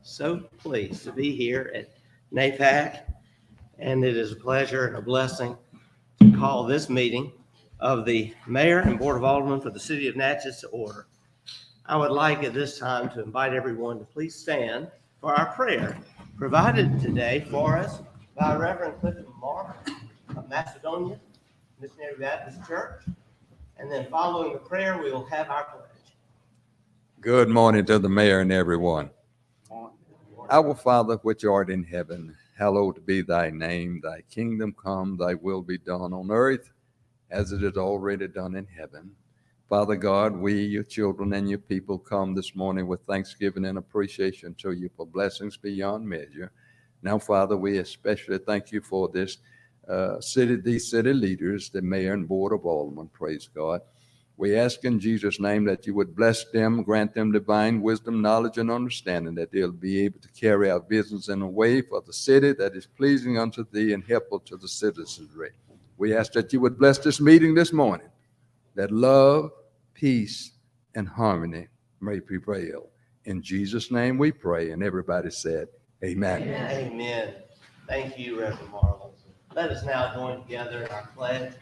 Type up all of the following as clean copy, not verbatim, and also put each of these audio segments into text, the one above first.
So pleased to be here at NAPAC, and it is a pleasure and a blessing to call this meeting of the Mayor and Board of Aldermen for the City of Natchez to order. I would like at this time to invite everyone to please stand for our prayer provided today for us by Reverend Clifton Mark of Macedonia Missionary Baptist Church. And then following the prayer, we will have our pledge. Good morning to the mayor and everyone. Our Father, which art in heaven, hallowed be thy name. Thy kingdom come, thy will be done on earth as it is already done in heaven. Father God, we, your children and your people, come this morning with thanksgiving and appreciation to you for blessings beyond measure. Now, Father, we especially thank you for this these city leaders, the mayor and board of aldermen, praise God. We ask in Jesus' name that you would bless them, grant them divine wisdom, knowledge, and understanding, that they'll be able to carry out business in a way for the city that is pleasing unto thee and helpful to the citizenry. We ask that you would bless this meeting this morning, that love, peace, and harmony may prevail. In Jesus' name we pray, and everybody said, amen. Amen. Amen. Thank you, Reverend Marlon. Let us now join together in our pledge.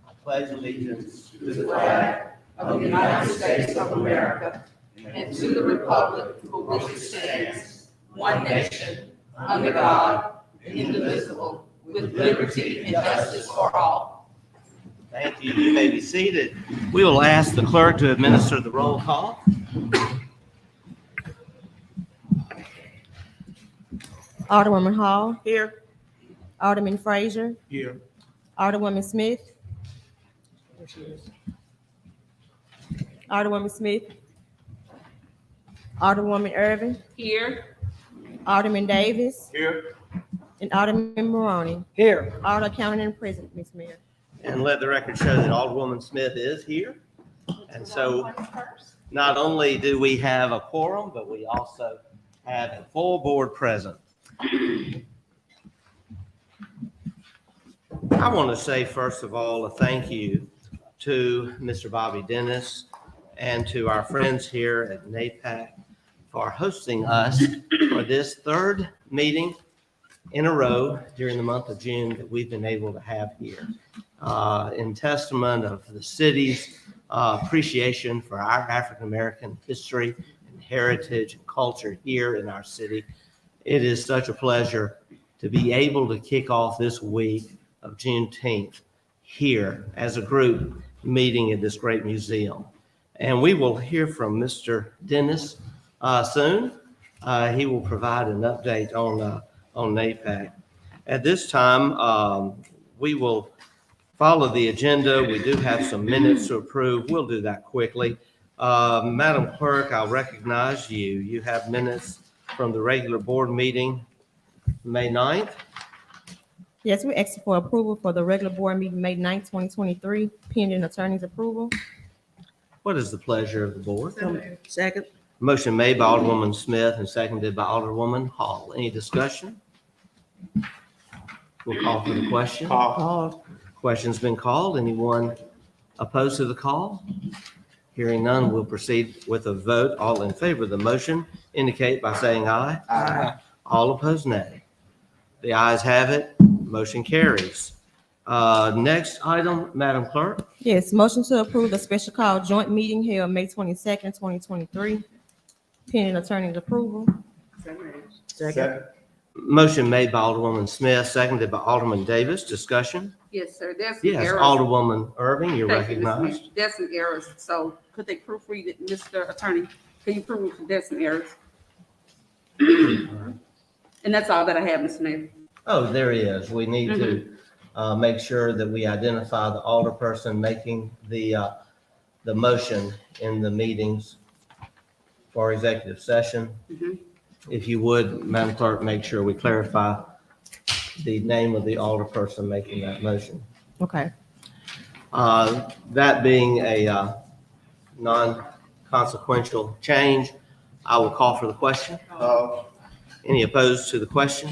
I pledge allegiance to the flag of the United States of America and to the republic for which it stands, one nation, under God, indivisible, with liberty and justice for all. Thank you. You may be seated. We will ask the clerk to administer the roll call. Alderwoman Hall. Here. Alderman Frazier. Here. Alderwoman Smith. Alderwoman Smith. Alderwoman Irvin. Here. Alderman Davis. Here. And Alderman Maroney. Here. All accounted and present, Ms. Mayor. And let the record show that Alderwoman Smith is here. And so not only do we have a quorum, but we also have a full board present. I want to say, first of all, a thank you to Mr. Bobby Dennis and to our friends here at NAPAC for hosting us for this third meeting in a row during the month of June that we've been able to have here. In testament of the city's appreciation for our African-American history and heritage and culture here in our city, it is such a pleasure to be able to kick off this week of Juneteenth here as a group meeting at this great museum. And we will hear from Mr. Dennis soon. He will provide an update on NAPAC. At this time, we will follow the agenda. We do have some minutes to approve. We'll do that quickly. Madam Clerk, I'll recognize you. You have minutes from the regular board meeting, May 9th. Yes, we're asking for approval for the regular board meeting, May 9th, 2023, pending attorney's approval. What is the pleasure of the board? Second. Motion made by Alderwoman Smith and seconded by Alderwoman Hall. Any discussion? We'll call for the question. Question's been called. Anyone opposed to the call? Hearing none, we'll proceed with a vote. All in favor of the motion indicate by saying aye. Aye. All opposed, nay. The ayes have it. Motion carries. Next item, Madam Clerk. Yes, motion to approve the special call joint meeting held May 22nd, 2023, pending attorney's approval. Second. Motion made by Alderwoman Smith, seconded by Alderman Davis. Discussion? Yes, sir. There's some Yes, errors. Alderwoman Irving, you're Thank you, Ms. recognized. Smith. There's some errors. So could they proofread it, Mr. Attorney? Can you prove there's some errors? And that's all that I have, Mr. Mayor. Oh, there he is. We need to make sure that we identify the alderperson making the motion in the meetings for executive session. Mhm. If you would, Madam Clerk, make sure we clarify the name of the alderperson making that motion. Okay. That being a non-consequential change, I will call for the question. Any opposed to the question?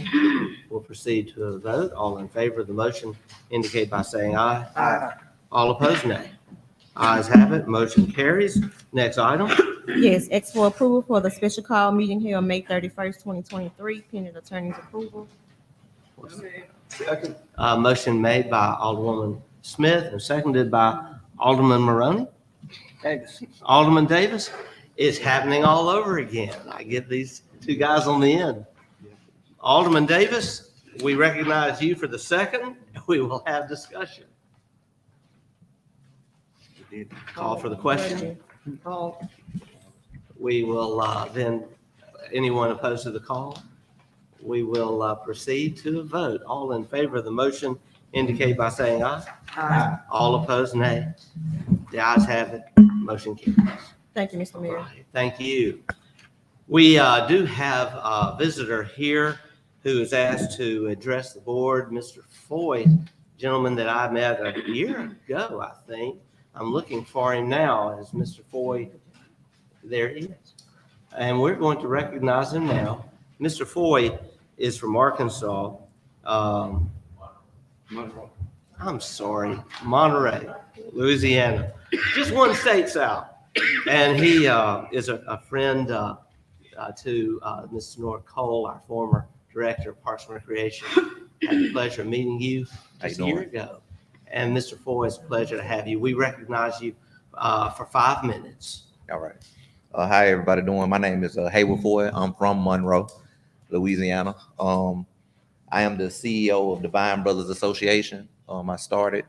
We'll proceed to a vote. All in favor of the motion indicate by saying aye. Aye. All opposed, nay. Ayes have it. Motion carries. Next item. Yes, X for approval for the special call meeting held May 31st, 2023, pending attorney's approval. Second. Motion made by Alderwoman Smith and seconded by Alderman Maroney. Thanks. Alderman Davis, it's happening all over again. I get these two guys on the end. Alderman Davis, we recognize you for the second. We will have discussion. Call for the question. We will then, anyone opposed to the call, we will proceed to a vote. All in favor of the motion indicate by saying aye. Aye. All opposed, nay. The ayes have it. Motion carries. Thank you, Mr. Mayor. Right, thank you. We do have a visitor here who is asked to address the board, Mr. Foy, gentleman that I met a year ago, I think. I'm looking for him now as Mr. Foy. There he is. And we're going to recognize him now. Mr. Foy is from Arkansas. I'm sorry, Monterey, Louisiana, just one state south. And he is a friend to Mrs. Nora Cole, our former director of Parks and Recreation. Had the pleasure of meeting you just a year ago. And Mr. Foy, it's a pleasure to have you. We recognize you for 5 minutes. All right. How everybody doing? My name is Haywood Foy. I'm from Monroe, Louisiana. I am the CEO of Divine Brothers Association. I started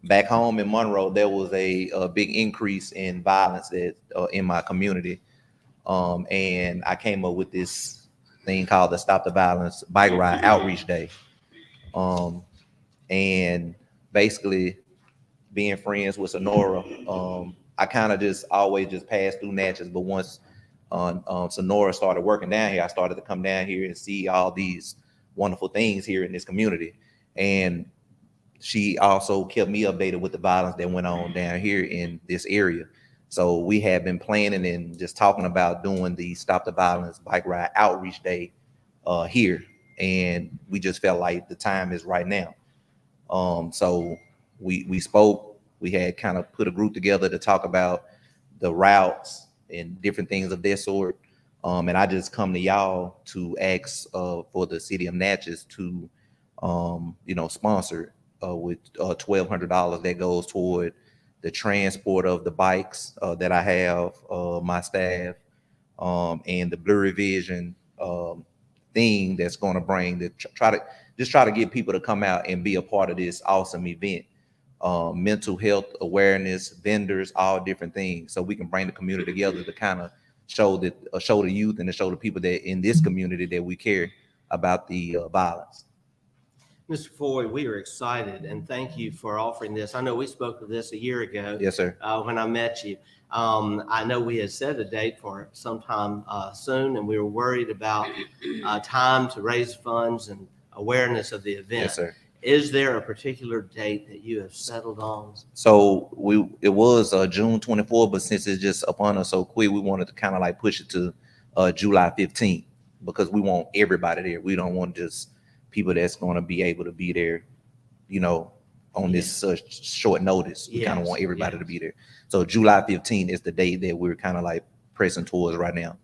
back home in Monroe. There was a big increase in violence that in my community, and I came up with this thing called the Stop the Violence Bike Ride Outreach Day. And basically, being friends with Sonora, I kind of just always just passed through Natchez. But once Sonora started working down here, I started to come down here and see all these wonderful things here in this community. And she also kept me updated with the violence that went on down here in this area. So we have been planning and just talking about doing the Stop the Violence Bike Ride Outreach Day here. And we just felt like the time is right now. So we spoke. We had kind of put a group together to talk about the routes and different things of that sort. And I just come to y'all to ask for the city of Natchez to, sponsor with $1,200 that goes toward the transport of the bikes that I have, my staff, and the Blurry Vision thing that's going to bring to try to get people to come out and be a part of this awesome event. Mental health awareness, vendors, all different things, so we can bring the community together to kind of show the youth and to show the people that in this community that we care about the violence. Mr. Foy, we are excited and thank you for offering this. I know we spoke of this a year ago. Yes, sir. When I met you. I know we had set a date for sometime soon, and we were worried about time to raise funds and awareness of the event. Yes, sir. Is there a particular date that you have settled on? So it was June 24th, but since it's just upon us so quick, we wanted to kind of like push it to July 15th because we want everybody there. We don't want just people that's going to be able to be there, on this short notice. We kind of want everybody to be there. So July 15th is the date that we're kind of like pressing towards right now.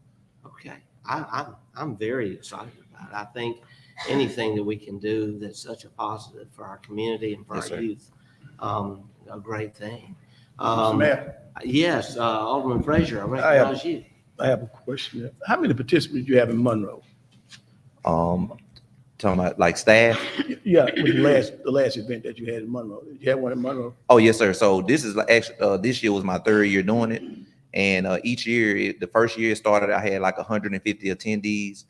Okay, I'm very excited about it. I think anything that we can do that's such a positive for our community and for Yes, our sir. youth, a great thing. Mr. Mayor, Yes, Alderman Frazier, I recognize you. I have a question. How many participants do you have in Monroe? Talking about like staff. Yeah, with the last event that you had in Monroe. Did you have one in Monroe? Oh, yes, sir. So this is actually this year was my third year doing it, and each year, the first year it started, I had like 150 attendees.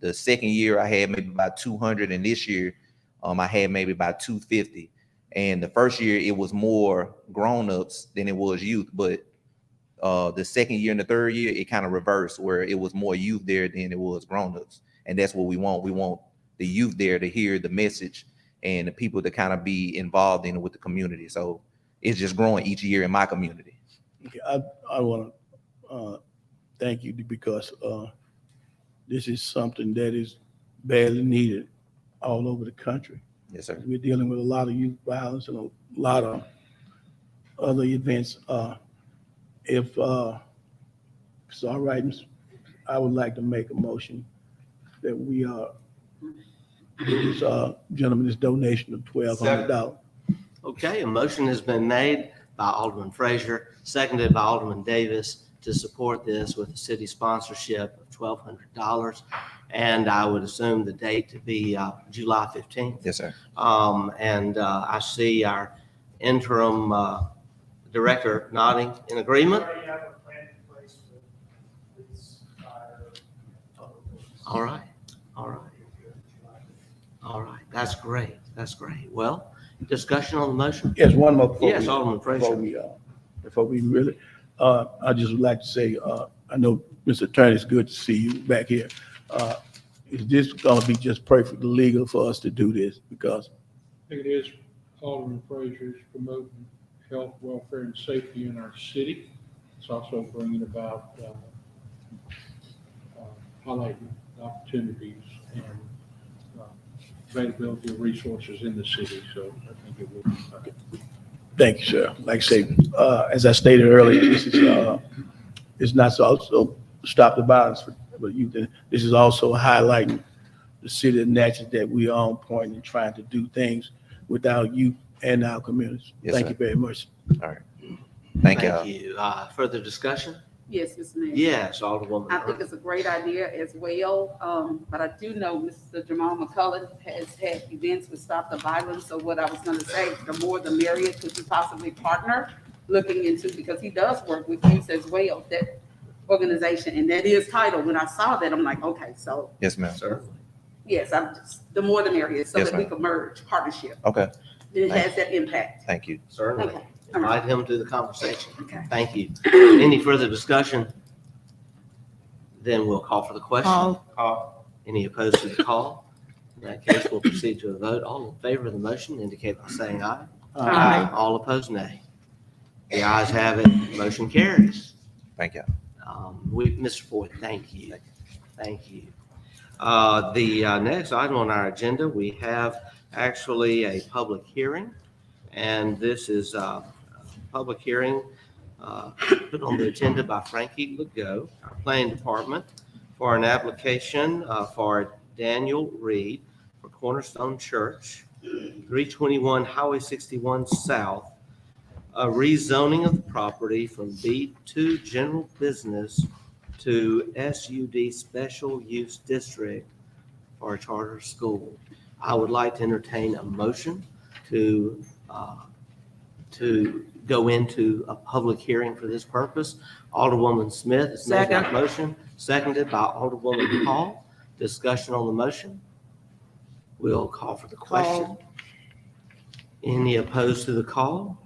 The second year I had maybe about 200, and this year I had maybe about 250. And the first year it was more grown-ups than it was youth, but the second year and the third year it kind of reversed, where it was more youth there than it was grown-ups, and that's what we want. We want the youth there to hear the message and the people to kind of be involved in it with the community. So it's just growing each year in my community. Okay, I want to thank you because this is something that is badly needed all over the country. Yes, sir. We're dealing with a lot of youth violence and a lot of other events If it's all right, I would like to make a motion that we give this gentleman this donation of $1,200. Okay, a motion has been made by Alderman Frazier, seconded by Alderman Davis to support this with a city sponsorship of $1,200. And I would assume the date to be July 15th. Yes, sir. And I see our interim director nodding in agreement. All right, all right. All right, that's great, that's great. Well, discussion on the motion? Yes, one more. Yes, Alderman Frazier. Before we really, I just would like to say, I know, Mr. Attorney, it's good to see you back here. Is this gonna be just perfectly legal for us to do this? Because I think it is. Alderman Frazier is promoting health, welfare, and safety in our city. It's also bringing about highlighting opportunities and availability of resources in the city. So I think it will be fine. thank you, sir. Like I say, as I stated earlier, this is, it's not so also stop the violence for youth. This is also highlighting the city of Natchez that we are on point in trying to do things with our youth and our communities. Yes, Thank sir. you very much. All right. Thank you. you. Further discussion? Yes, Mr. Mayor. Yes, Alderwoman. I think it's a great idea as well, but I do know Mr. Jamal McCullough has had events with Stop the Violence, so what I was gonna say, the more the merrier, could you possibly partner looking into, because he does work with youth as well, that organization, and that is titled, when I saw that, I'm like, okay, so, Yes, ma'am. Certainly. yes, I'm just, the more the merrier, so Yes, that we ma'am. can merge partnership, Okay. it has that impact. Thank you. Certainly. Okay, all right, Invite him to the conversation. okay. Thank you. Any further discussion? Then we'll call for the question. Call. Any opposed to the call? In that case, we'll proceed to a vote. All in favor of the motion indicate by saying aye. Aye. All opposed, nay. The ayes have it. Motion carries. Thank you. Mr. Ford, thank you. Thank you. The next item on our agenda, we have actually a public hearing. And this is a public hearing put on the agenda by Frankie Legault, our planning department, for an application for Daniel Reed for Cornerstone Church, 321 Highway 61 South, a rezoning of the property from B2 General Business to SUD Special Use District for a charter school. I would like to entertain a motion to go into a public hearing for this purpose. Alderwoman Smith has made that Second. motion, seconded by Alderwoman Hall. Discussion on the motion. We'll call for the question. Call. Any opposed to the call?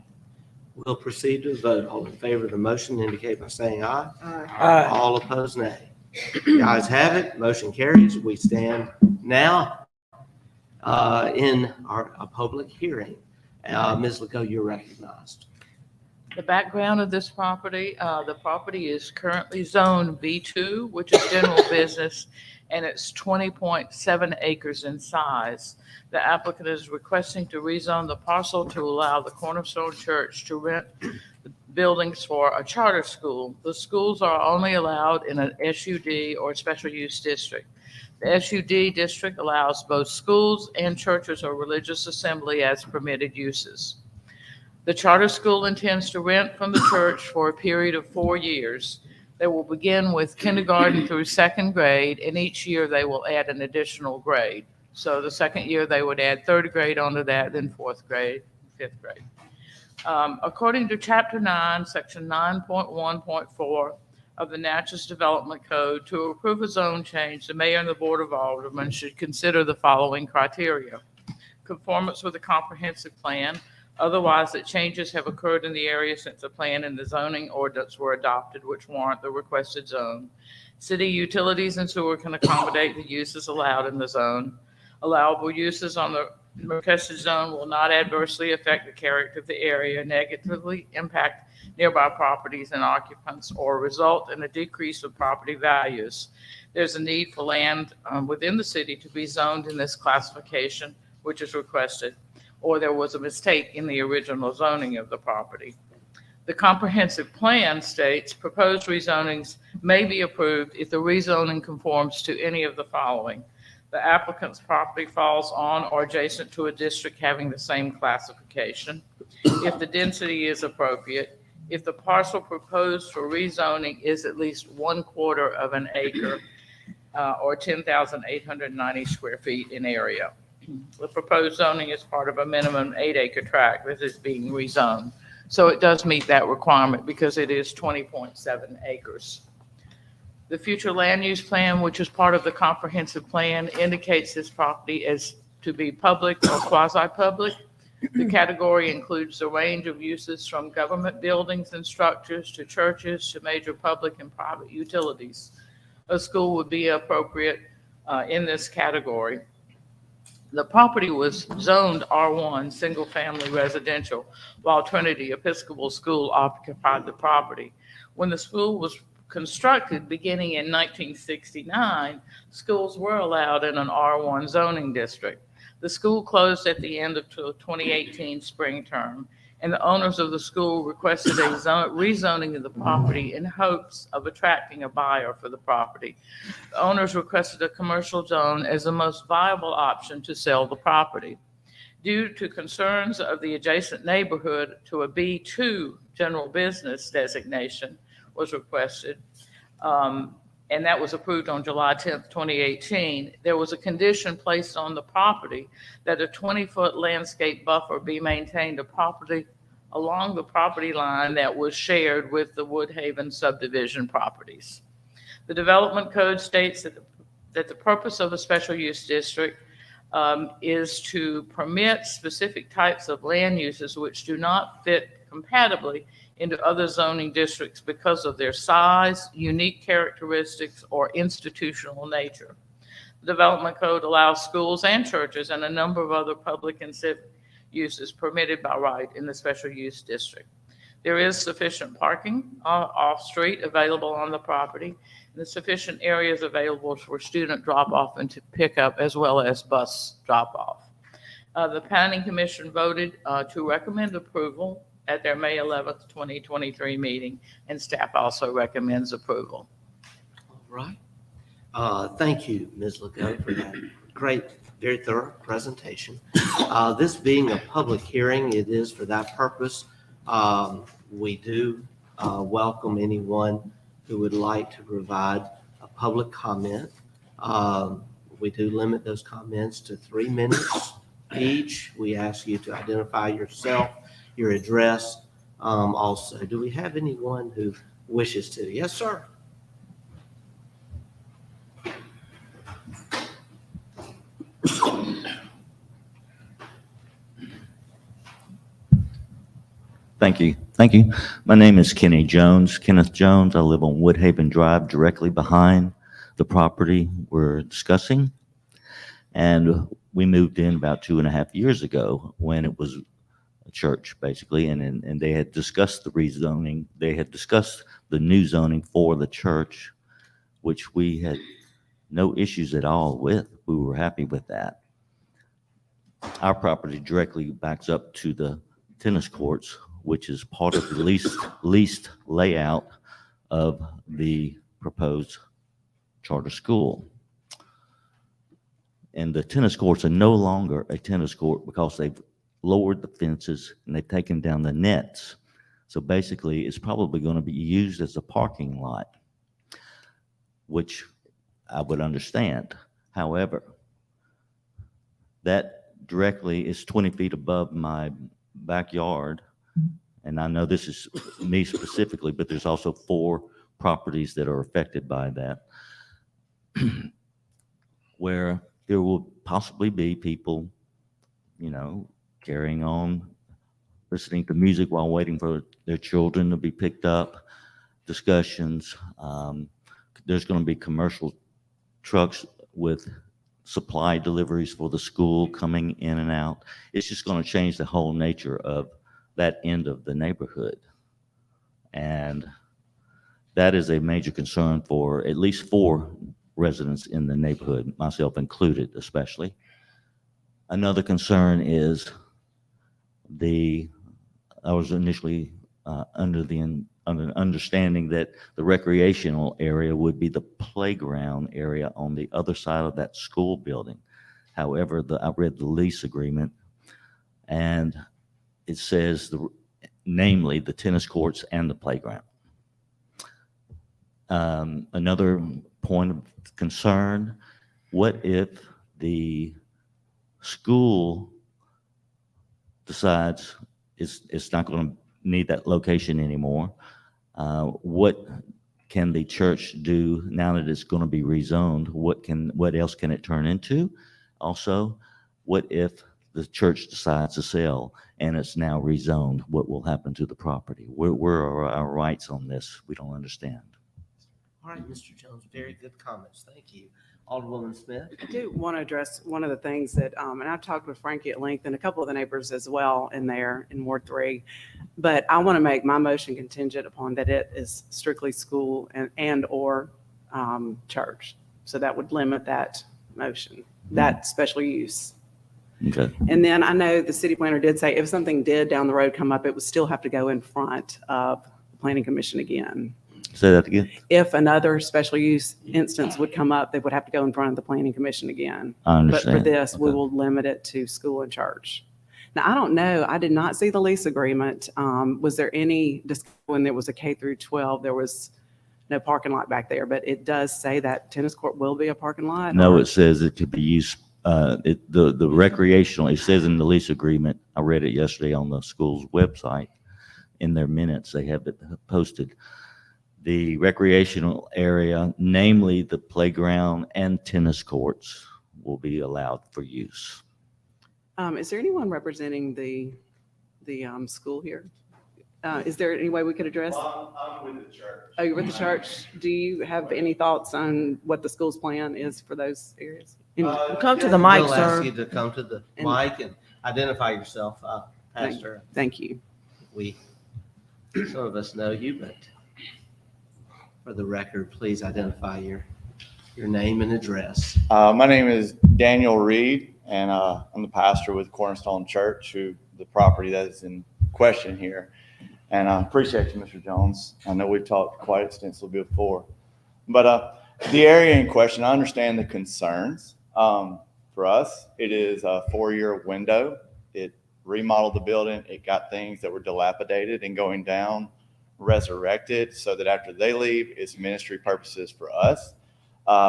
We'll proceed to vote. All in favor of the motion indicate by saying aye. Aye. All opposed, nay. The ayes have it. Motion carries. We stand now in a public hearing. Ms. Legault, you're recognized. The background of this property, the property is currently zoned B2, which is general business, and it's 20.7 acres in size. The applicant is requesting to rezone the parcel to allow the Cornerstone Church to rent the buildings for a charter school. The schools are only allowed in an SUD or special use district. The SUD district allows both schools and churches or religious assembly as permitted uses. The charter school intends to rent from the church for a period of 4 years. They will begin with kindergarten through second grade, and each year they will add an additional grade. So the second year they would add third grade onto that, then fourth grade, fifth grade. According to Chapter 9, Section 9.1.4 of the Natchez Development Code, to approve a zone change, the mayor and the board of aldermen should consider the following criteria: conformance with a comprehensive plan, otherwise that changes have occurred in the area since the plan and the zoning ordinance were adopted which warrant the requested zone. City utilities and sewer can accommodate the uses allowed in the zone. Allowable uses on the requested zone will not adversely affect the character of the area, negatively impact nearby properties and occupants, or result in a decrease of property values. There's a need for land within the city to be zoned in this classification, which is requested, or there was a mistake in the original zoning of the property. The comprehensive plan states proposed rezonings may be approved if the rezoning conforms to any of the following. The applicant's property falls on or adjacent to a district having the same classification, if the density is appropriate, if the parcel proposed for rezoning is at least 1/4 of an acre or 10,890 square feet in area. The proposed zoning is part of a minimum 8-acre tract that is being rezoned. So it does meet that requirement because it is 20.7 acres. The future land use plan, which is part of the comprehensive plan, indicates this property as to be public or quasi-public. The category includes a range of uses from government buildings and structures to churches to major public and private utilities. A school would be appropriate in this category. The property was zoned R1, single-family residential, while Trinity Episcopal School occupied the property. When the school was constructed beginning in 1969, schools were allowed in an R1 zoning district. The school closed at the end of 2018 spring term, and the owners of the school requested a rezoning of the property in hopes of attracting a buyer for the property. The owners requested a commercial zone as the most viable option to sell the property. Due to concerns of the adjacent neighborhood to a B2 general business designation was requested, and that was approved on July 10th, 2018. There was a condition placed on the property that a 20-foot landscape buffer be maintained along the property line that was shared with the Woodhaven subdivision properties. The development code states that the purpose of a special use district is to permit specific types of land uses which do not fit compatibly into other zoning districts because of their size, unique characteristics, or institutional nature. The development code allows schools and churches and a number of other public and civic uses permitted by right in the special use district. There is sufficient parking off-street available on the property, and the sufficient areas available for student drop-off and to pick up, as well as bus drop-off. The Planning Commission voted to recommend approval at their May 11th, 2023 meeting, and staff also recommends approval. All right. Thank you, Ms. Legault, for that great, very thorough presentation. This being a public hearing, it is for that purpose. We do welcome anyone who would like to provide a public comment. We do limit those comments to 3 minutes each. We ask you to identify yourself, your address also. Do we have anyone who wishes to? Yes, sir. Thank you. Thank you. My name is Kenneth Jones. I live on Woodhaven Drive, directly behind the property we're discussing. And we moved in about 2.5 years ago when it was a church, basically, and they had discussed the rezoning. They had discussed the new zoning for the church, which we had no issues at all with. We were happy with that. Our property directly backs up to the tennis courts, which is part of the leased layout of the proposed charter school. And the tennis courts are no longer a tennis court because they've lowered the fences and they've taken down the nets. So basically, it's probably going to be used as a parking lot, which I would understand. However, that directly is 20 feet above my backyard. And I know this is me specifically, but there's also 4 properties that are affected by that, where there will possibly be people, carrying on, listening to music while waiting for their children to be picked up, discussions. There's going to be commercial trucks with supply deliveries for the school coming in and out. It's just going to change the whole nature of that end of the neighborhood. And that is a major concern for at least 4 residents in the neighborhood, myself included especially. Another concern is I was initially under the understanding that the recreational area would be the playground area on the other side of that school building. However, I read the lease agreement, and it says namely the tennis courts and the playground. Another point of concern, what if the school decides it's not going to need that location anymore? What can the church do now that it's going to be rezoned? What else can it turn into? Also, what if the church decides to sell and it's now rezoned? What will happen to the property? Where are our rights on this? We don't understand. All right, Mr. Jones, very good comments. Thank you. Alderwoman Smith? I do want to address one of the things that, and I've talked with Frankie at length and a couple of the neighbors as well in there in Ward 3, but I want to make my motion contingent upon that it is strictly school and or church. So that would limit that motion, that special use. Okay. And then I know the city planner did say if something did down the road come up, it would still have to go in front of the planning commission again. Say that again. If another special use instance would come up, they would have to go in front of the planning commission again. I But understand. for this, we Okay. will limit it to school and church. Now, I don't know, I did not see the lease agreement. Was there any, when there was a K through 12, there was no parking lot back there, but it does say that tennis court will be a parking lot? No, or- it says it could be used, the recreational, it says in the lease agreement, I read it yesterday on the school's website, in their minutes, they have it posted. The recreational area, namely the playground and tennis courts, will be allowed for use. Is there anyone representing the school here? Is there any way we could address? I'm with the church. Oh, you're with the church. Do you have any thoughts on what the school's plan is for those areas? Come to the mic, We'll ask sir. you to come to the And- mic and identify yourself, Pastor. Thank you. Some of us know you, but for the record, please identify your name and address. My name is Daniel Reed, and I'm the pastor with Cornerstone Church, the property that is in question here. And I appreciate you, Mr. Jones. I know we've talked quite extensively before. But the area in question, I understand the concerns. For us, it is a 4-year window. It remodeled the building. It got things that were dilapidated and going down resurrected so that after they leave, it's ministry purposes for us.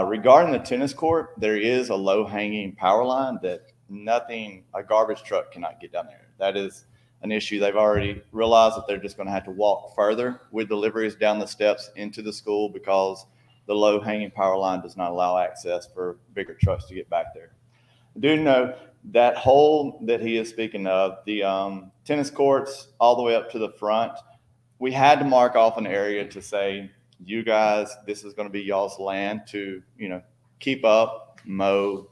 Regarding the tennis court, there is a low-hanging power line that a garbage truck cannot get down there. That is an issue. They've already realized that they're just going to have to walk further with deliveries down the steps into the school because the low-hanging power line does not allow access for bigger trucks to get back there. I do know that hole that he is speaking of, the tennis courts all the way up to the front, we had to mark off an area to say, you guys, this is going to be y'all's land to, keep up, mow,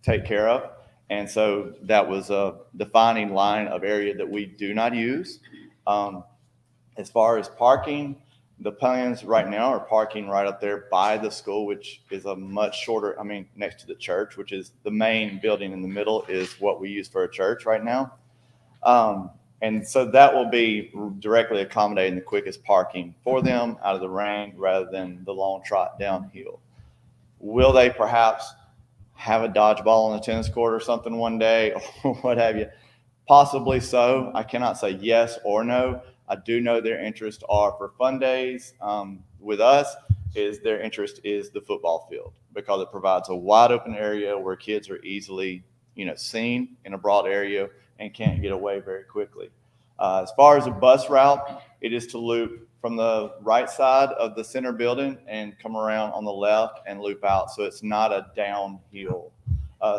take care of. And so that was a defining line of area that we do not use. As far as parking, the plans right now are parking right up there by the school, which is a much shorter, next to the church, which is the main building in the middle is what we use for a church right now. And so that will be directly accommodating the quickest parking for them out of the rain rather than the long trot downhill. Will they perhaps have a dodgeball on the tennis court or something one day or what have you? Possibly so. I cannot say yes or no. I do know their interests are for fun days. With us, their interest is the football field because it provides a wide open area where kids are easily, seen in a broad area and can't get away very quickly. As far as a bus route, it is to loop from the right side of the center building and come around on the left and loop out. So it's not a downhill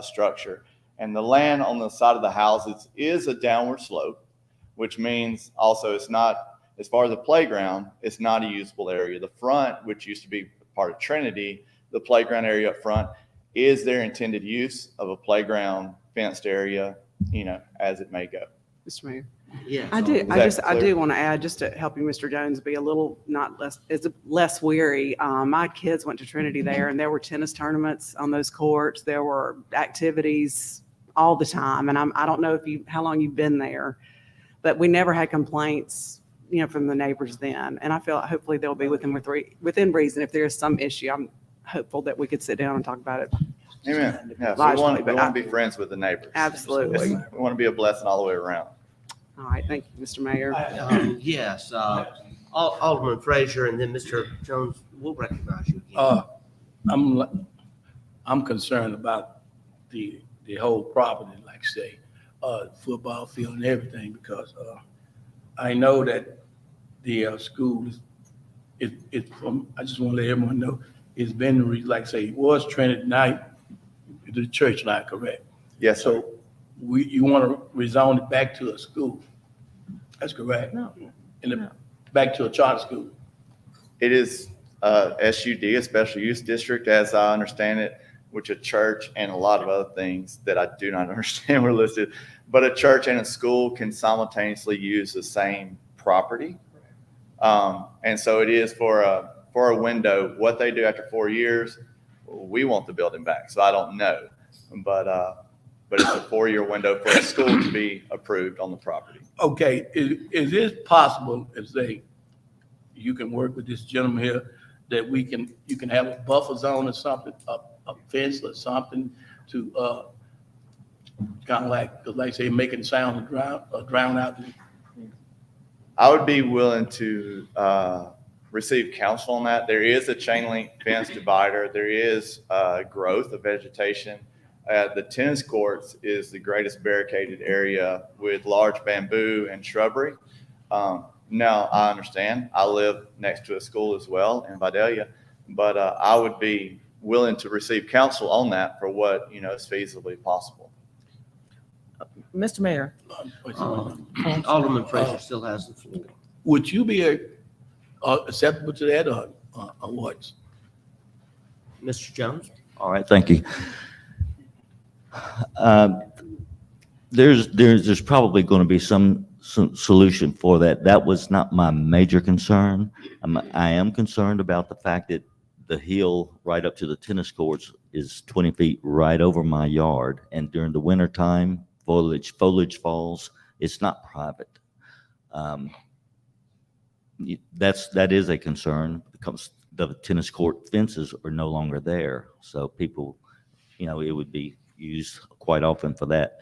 structure. And the land on the side of the houses is a downward slope, which means also it's not, as far as the playground, it's not a usable area. The front, which used to be part of Trinity, the playground area up front is their intended use of a playground fenced area, as it may go. Mr. Mayor. Yes. I do clear? want to add, just to help you, Mr. Jones, be a little less weary. My kids went to Trinity there and there were tennis tournaments on those courts. There were activities all the time. And I don't know how long you've been there, but we never had complaints, from the neighbors then. And I feel like hopefully they'll be within reason. If there is some issue, I'm hopeful that we could sit down and talk about it. Amen. Yeah, Logically, we want but to be friends with the neighbors. Absolutely. We want to be a blessing all the way around. All right, thank you, Mr. Mayor. Yes, Alderman Frazier, and then Mr. Jones, we'll recognize you again. I'm concerned about the whole property, like say, football field and everything, because I know that the school is from, I just want to let everyone know, it's been, like say, it was Trinity night, the church night, correct? Yes, sir. So you want to rezone it back to a school? That's correct? No. Back to a charter school? It is SUD, a special use district, as I understand it, which a church and a lot of other things that I do not understand were listed. But a church and a school can simultaneously use the same property. And so it is for a window. What they do after 4 years, we want the building back. So I don't know. But it's a 4-year window for a school to be approved on the property. Okay, is it possible, if say, you can work with this gentleman here, that you can have a buffer zone or something, a fence or something to, kind of like say, making sound or drown out? I would be willing to receive counsel on that. There is a chain link fence divider. There is growth of vegetation. The tennis courts is the greatest barricaded area with large bamboo and shrubbery. Now, I understand. I live next to a school as well in Vidalia, but I would be willing to receive counsel on that for what is feasibly possible. Mr. Mayor, Alderman Frazier still has the floor. Would you be acceptable to that or what? Mr. Jones? All right, thank you. There's probably going to be some solution for that. That was not my major concern. I am concerned about the fact that the hill right up to the tennis courts is 20 feet right over my yard, and during the winter time, foliage falls. It's not private. That is a concern because the tennis court fences are no longer there, so people, it would be used quite often for that.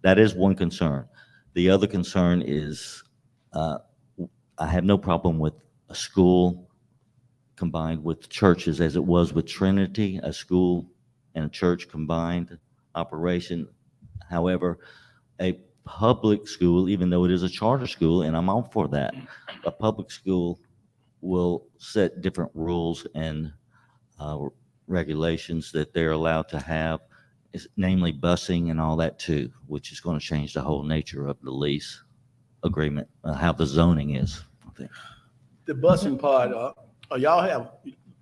That is one concern. The other concern is I have no problem with a school combined with churches as it was with Trinity, a school and a church combined operation. However, a public school, even though it is a charter school, and I'm all for that, a public school will set different rules and regulations that they're allowed to have, namely busing and all that too, which is going to change the whole nature of the lease agreement, how the zoning is, I think. The busing part, y'all have,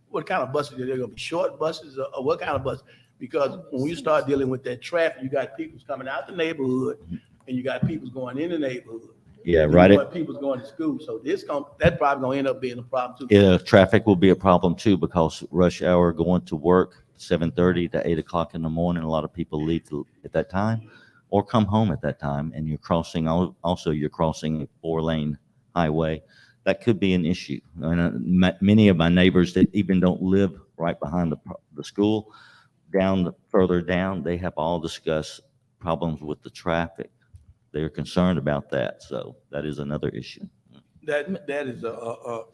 what kind of buses are they going to be? Short buses or what kind of bus? Because when you start dealing with that traffic, you got people coming out the neighborhood and you got people going in the neighborhood. Yeah, right. People's going to school, so that probably going to end up being a problem too. Yeah, traffic will be a problem too because rush hour going to work 7:30 to 8 o'clock in the morning. A lot of people leave at that time or come home at that time, and you're crossing a 4-lane highway. That could be an issue. And many of my neighbors that even don't live right behind the school, further down, they have all discussed problems with the traffic. They're concerned about that, so that is another issue. That is that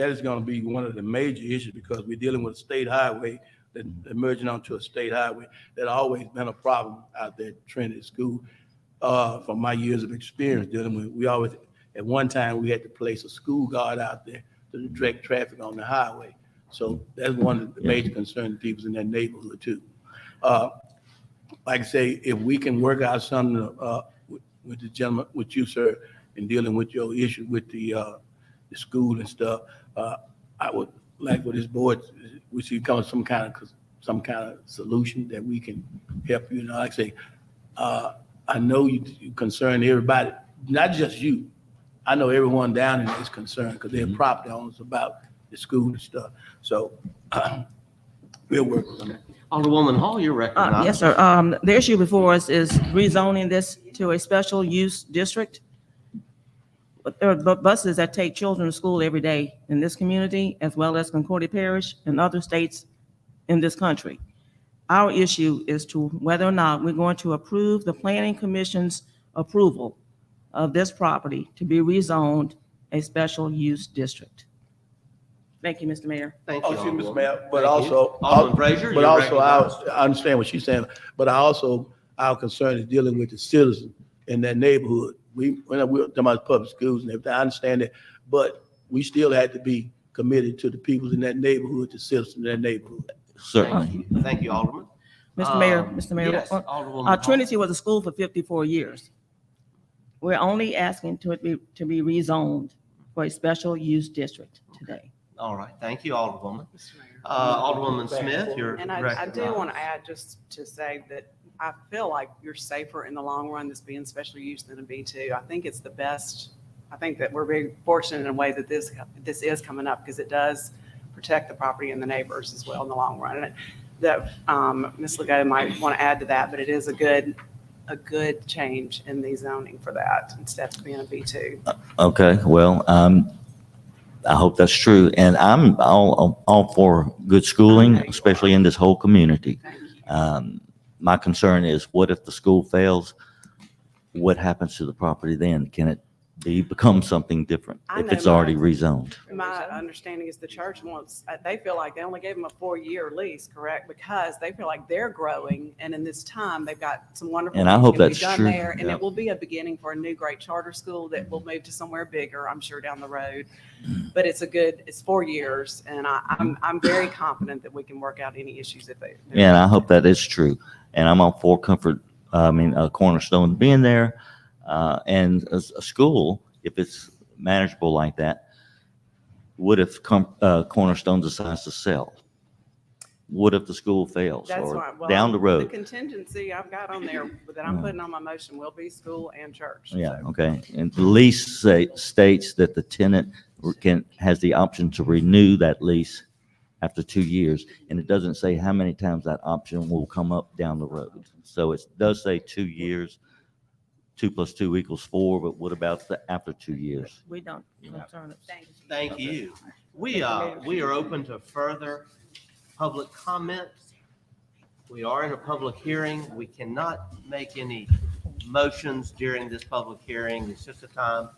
is going to be one of the major issues because we're dealing with a state highway that merging onto a state highway. That always been a problem out there at Trinity School. From my years of experience dealing with, we always at one time we had to place a school guard out there to direct traffic on the highway. So that's one of the major concerns people in that neighborhood too. Like I say, if we can work out something with the gentleman, with you, sir, in dealing with your issue with the school and stuff, I would like for this board, we should come to some kind of solution that we can help you. Like I say, I know you concern everybody, not just you. I know everyone down in there is concerned because they're property owners about the school and stuff. So we'll work on that. Alderwoman Hall, you're recognized. yes, sir. The issue before us is rezoning this to a special use district. but there are buses that take children to school every day in this community, as well as Concordia Parish and other states in this country. Our issue is to whether or not we're going to approve the Planning Commission's approval of this property to be rezoned a special use district. Thank you, Mr. Mayor. Thank Oh, you, excuse me, Mr. Alderwoman. Mayor, but Thank you. also. Alderman Frazier, But you're also, recognized. I understand what she's saying, but our concern is dealing with the citizens in that neighborhood. We're talking about public schools and everything, I understand that, but we still had to be committed to the people in that neighborhood, the citizens in that neighborhood. Certainly. Thank you. Thank you, Alderman. Mr. Mayor, Yes, Alderwoman Hall. Trinity was a school for 54 years. We're only asking to be rezoned for a special use district today. All right, thank you, Alderwoman. Alderwoman Smith, you're And I recognized. do want to add, just to say that I feel like you're safer in the long run this being special use than a B2. I think it's the best. I think that we're very fortunate in a way that this is coming up because it does protect the property and the neighbors as well in the long run. And that Ms. Legault might want to add to that, but it is a good change in the zoning for that instead of being a B2. Okay, well, I hope that's true. And I'm all for good schooling, especially in this whole community. Thank you. My concern is, what if the school fails? What happens to the property then? Can it become something different I if know it's already mine. rezoned? My understanding is the church wants, they feel like they only gave them a 4-year lease, correct? Because they feel like they're growing and in this time, they've got some wonderful. And I things hope can be that's done true. there, And Yeah. it will be a beginning for a new great charter school that will move to somewhere bigger, I'm sure, down the road. But it's 4 years and I'm very confident that we can work out any issues if they. Yeah, and I hope that is true. And I'm all for Cornerstone being there, and a school, if it's manageable like that. What if Cornerstone decides to sell? What if the school fails That's or why, well, down the The road? contingency I've got on there that I'm putting on my motion will be school and church. Yeah, So, okay. And the lease states that the tenant has the option to renew that lease after 2 years. And it doesn't say how many times that option will come up down the road. So it does say 2 years, 2 + 2 = 4, but what about after 2 years? We don't. Thank Thank you. We are open to further public comments. We are in a public hearing. We cannot make any motions during this public hearing. It's just a time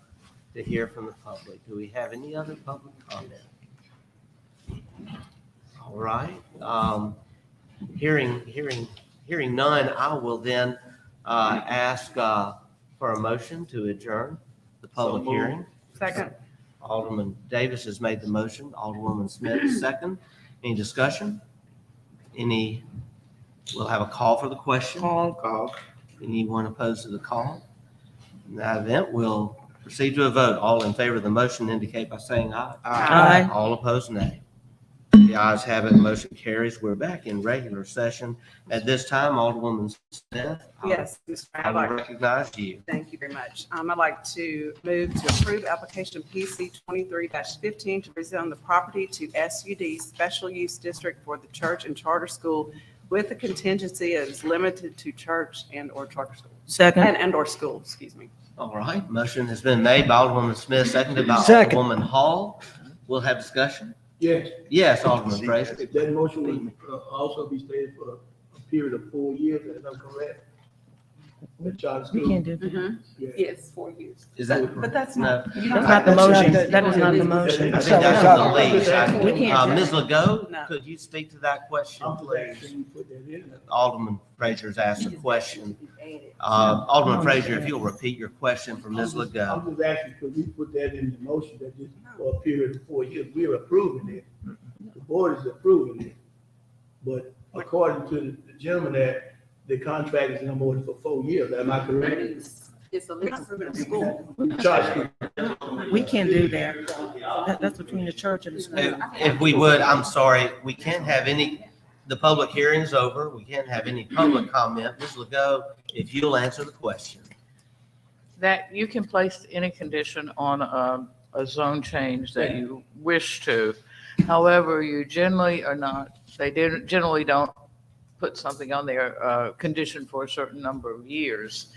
to hear from the public. Do we have any other public comment? All right. Hearing none, I will then ask for a motion to adjourn the public hearing. Second. Alderman Davis has made the motion. Alderwoman Smith, second. Any discussion? We'll have a call for the question. Call. Anyone opposed to the call? In that event, we'll proceed to a vote. All in favor of the motion indicate by saying aye. Aye. All opposed, nay. The ayes have it, motion carries. We're back in regular session. At this time, Alderwoman Smith. Yes, Mr. Mayor, I I'd will like- recognize you. Thank you very much. I'd like to move to approve application PC 23-15 to rezone the property to SUD Special Use District for the church and charter school with the contingency is limited to church and/or charter school. Second. And/or school, excuse me. All right, motion has been made by Alderwoman Smith, seconded by Second. Alderwoman Hall. We'll have discussion. Yes. Yes, Alderman Fraser. If that motion will also be stated for a period of 4 years, is that correct? The charter We school? can't do that. Yeah. Yes, 4 years. Is that? But that's No. not. That's not the motion. That is not the motion. I think that's the lease. We can't. Ms. Legault, No. could you speak to that question, I'm just please? asking you to put that in. Alderman Fraser's asked a question. Alderman Fraser, if you'll repeat your question for Ms. Legault. I'm just asking, could we put that in the motion that this for a period of 4 years, we're approving it. The board is approving it. But according to the gentleman that the contract is no more than for 4 years, am I correct? It's a lease for the school. Charter school. We can't do that. That's between the church and the school. If we would, I'm sorry, we can't have the public hearing's over. We can't have any public comment. Ms. Legault, if you'll answer the question. That you can place any condition on a zone change that you wish to. However, you generally are not, generally don't put something on there, condition for a certain number of years.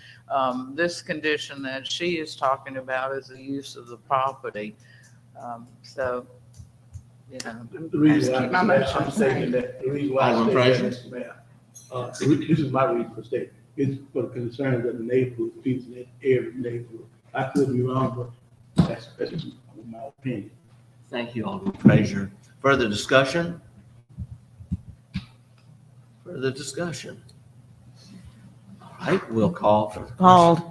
This condition that she is talking about is the use of the property. So, you know, The reason why Keep my motion I'm stating that, the reason why I Alderman say that, Fraser. Mr. Mayor, this is my reason for stating, it's for the concerns of the neighborhood, people in that area, neighborhood. I could be wrong, but that's my opinion. Thank you, Alderman Fraser. Further discussion? Further discussion? All right, we'll call for the question. Called.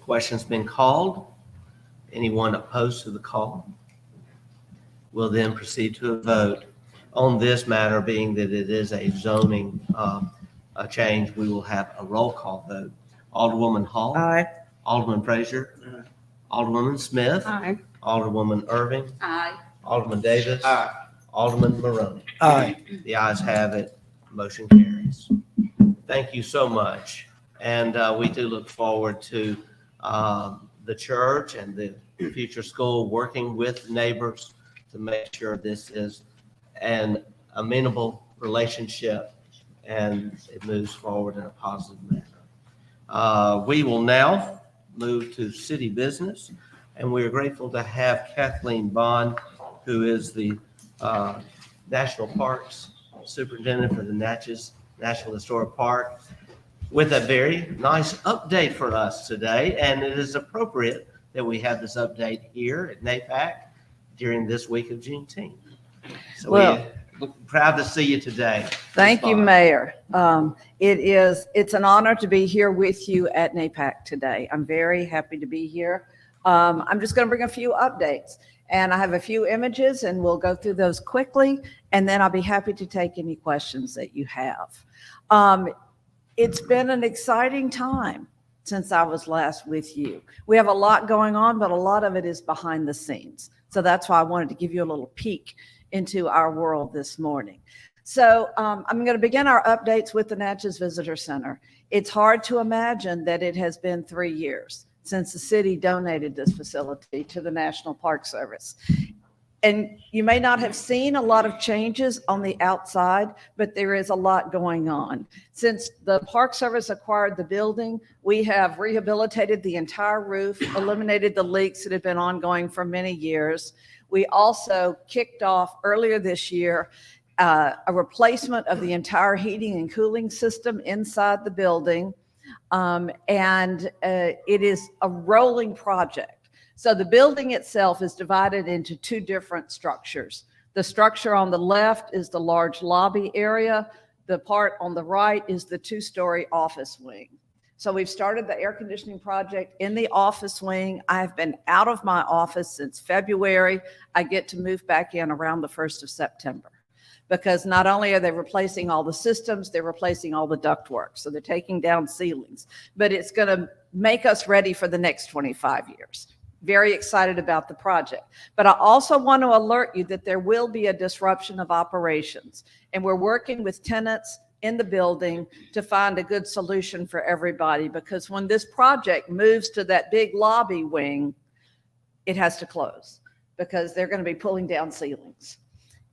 Question's been called. Anyone opposed to the call? We'll then proceed to a vote. On this matter, being that it is a zoning a change, we will have a roll call vote. Alderwoman Hall. Aye. Alderman Fraser. Alderwoman Smith. Aye. Alderwoman Irving. Aye. Alderman Davis. Aye. Alderman Maroney. Aye. The ayes have it. Motion carries. Thank you so much. And we do look forward to the church and the future school working with neighbors to make sure this is an amenable relationship and it moves forward in a positive manner. We will now move to city business, and we are grateful to have Kathleen Bond, who is the National Parks Superintendent for the Natchez National Historic Park, with a very nice update for us today. And it is appropriate that we have this update here at NAPAC during this week of Juneteenth. So Well- we're proud to see you today. Thank you, Ms. Bond. Mayor. It's an honor to be here with you at NAPAC today. I'm very happy to be here. I'm just going to bring a few updates, and I have a few images, and we'll go through those quickly, and then I'll be happy to take any questions that you have. It's been an exciting time since I was last with you. We have a lot going on, but a lot of it is behind the scenes. So that's why I wanted to give you a little peek into our world this morning. So I'm going to begin our updates with the Natchez Visitor Center. It's hard to imagine that it has been 3 years since the city donated this facility to the National Park Service. And you may not have seen a lot of changes on the outside, but there is a lot going on. Since the Park Service acquired the building, we have rehabilitated the entire roof, eliminated the leaks that have been ongoing for many years. We also kicked off earlier this year a replacement of the entire heating and cooling system inside the building. It is a rolling project. So the building itself is divided into two different structures. The structure on the left is the large lobby area. The part on the right is the two-story office wing. So we've started the air conditioning project in the office wing. I've been out of my office since February. I get to move back in around the 1st of September. Because not only are they replacing all the systems, they're replacing all the ductwork. So they're taking down ceilings, but it's going to make us ready for the next 25 years. Very excited about the project. But I also want to alert you that there will be a disruption of operations. And we're working with tenants in the building to find a good solution for everybody. Because when this project moves to that big lobby wing, it has to close because they're going to be pulling down ceilings.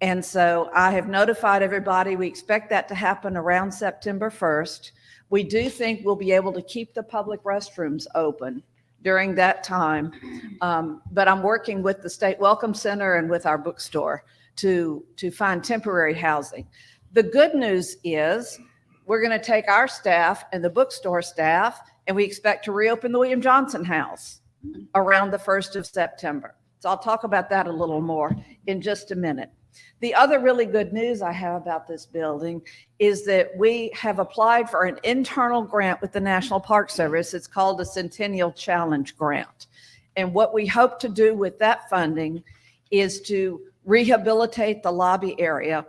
And so I have notified everybody. We expect that to happen around September 1st. We do think we'll be able to keep the public restrooms open during that time. But I'm working with the State Welcome Center and with our bookstore to find temporary housing. The good news is we're going to take our staff and the bookstore staff, and we expect to reopen the William Johnson House around the 1st of September. So I'll talk about that a little more in just a minute. The other really good news I have about this building is that we have applied for an internal grant with the National Park Service. It's called the Centennial Challenge Grant. And what we hope to do with that funding is to rehabilitate the lobby area.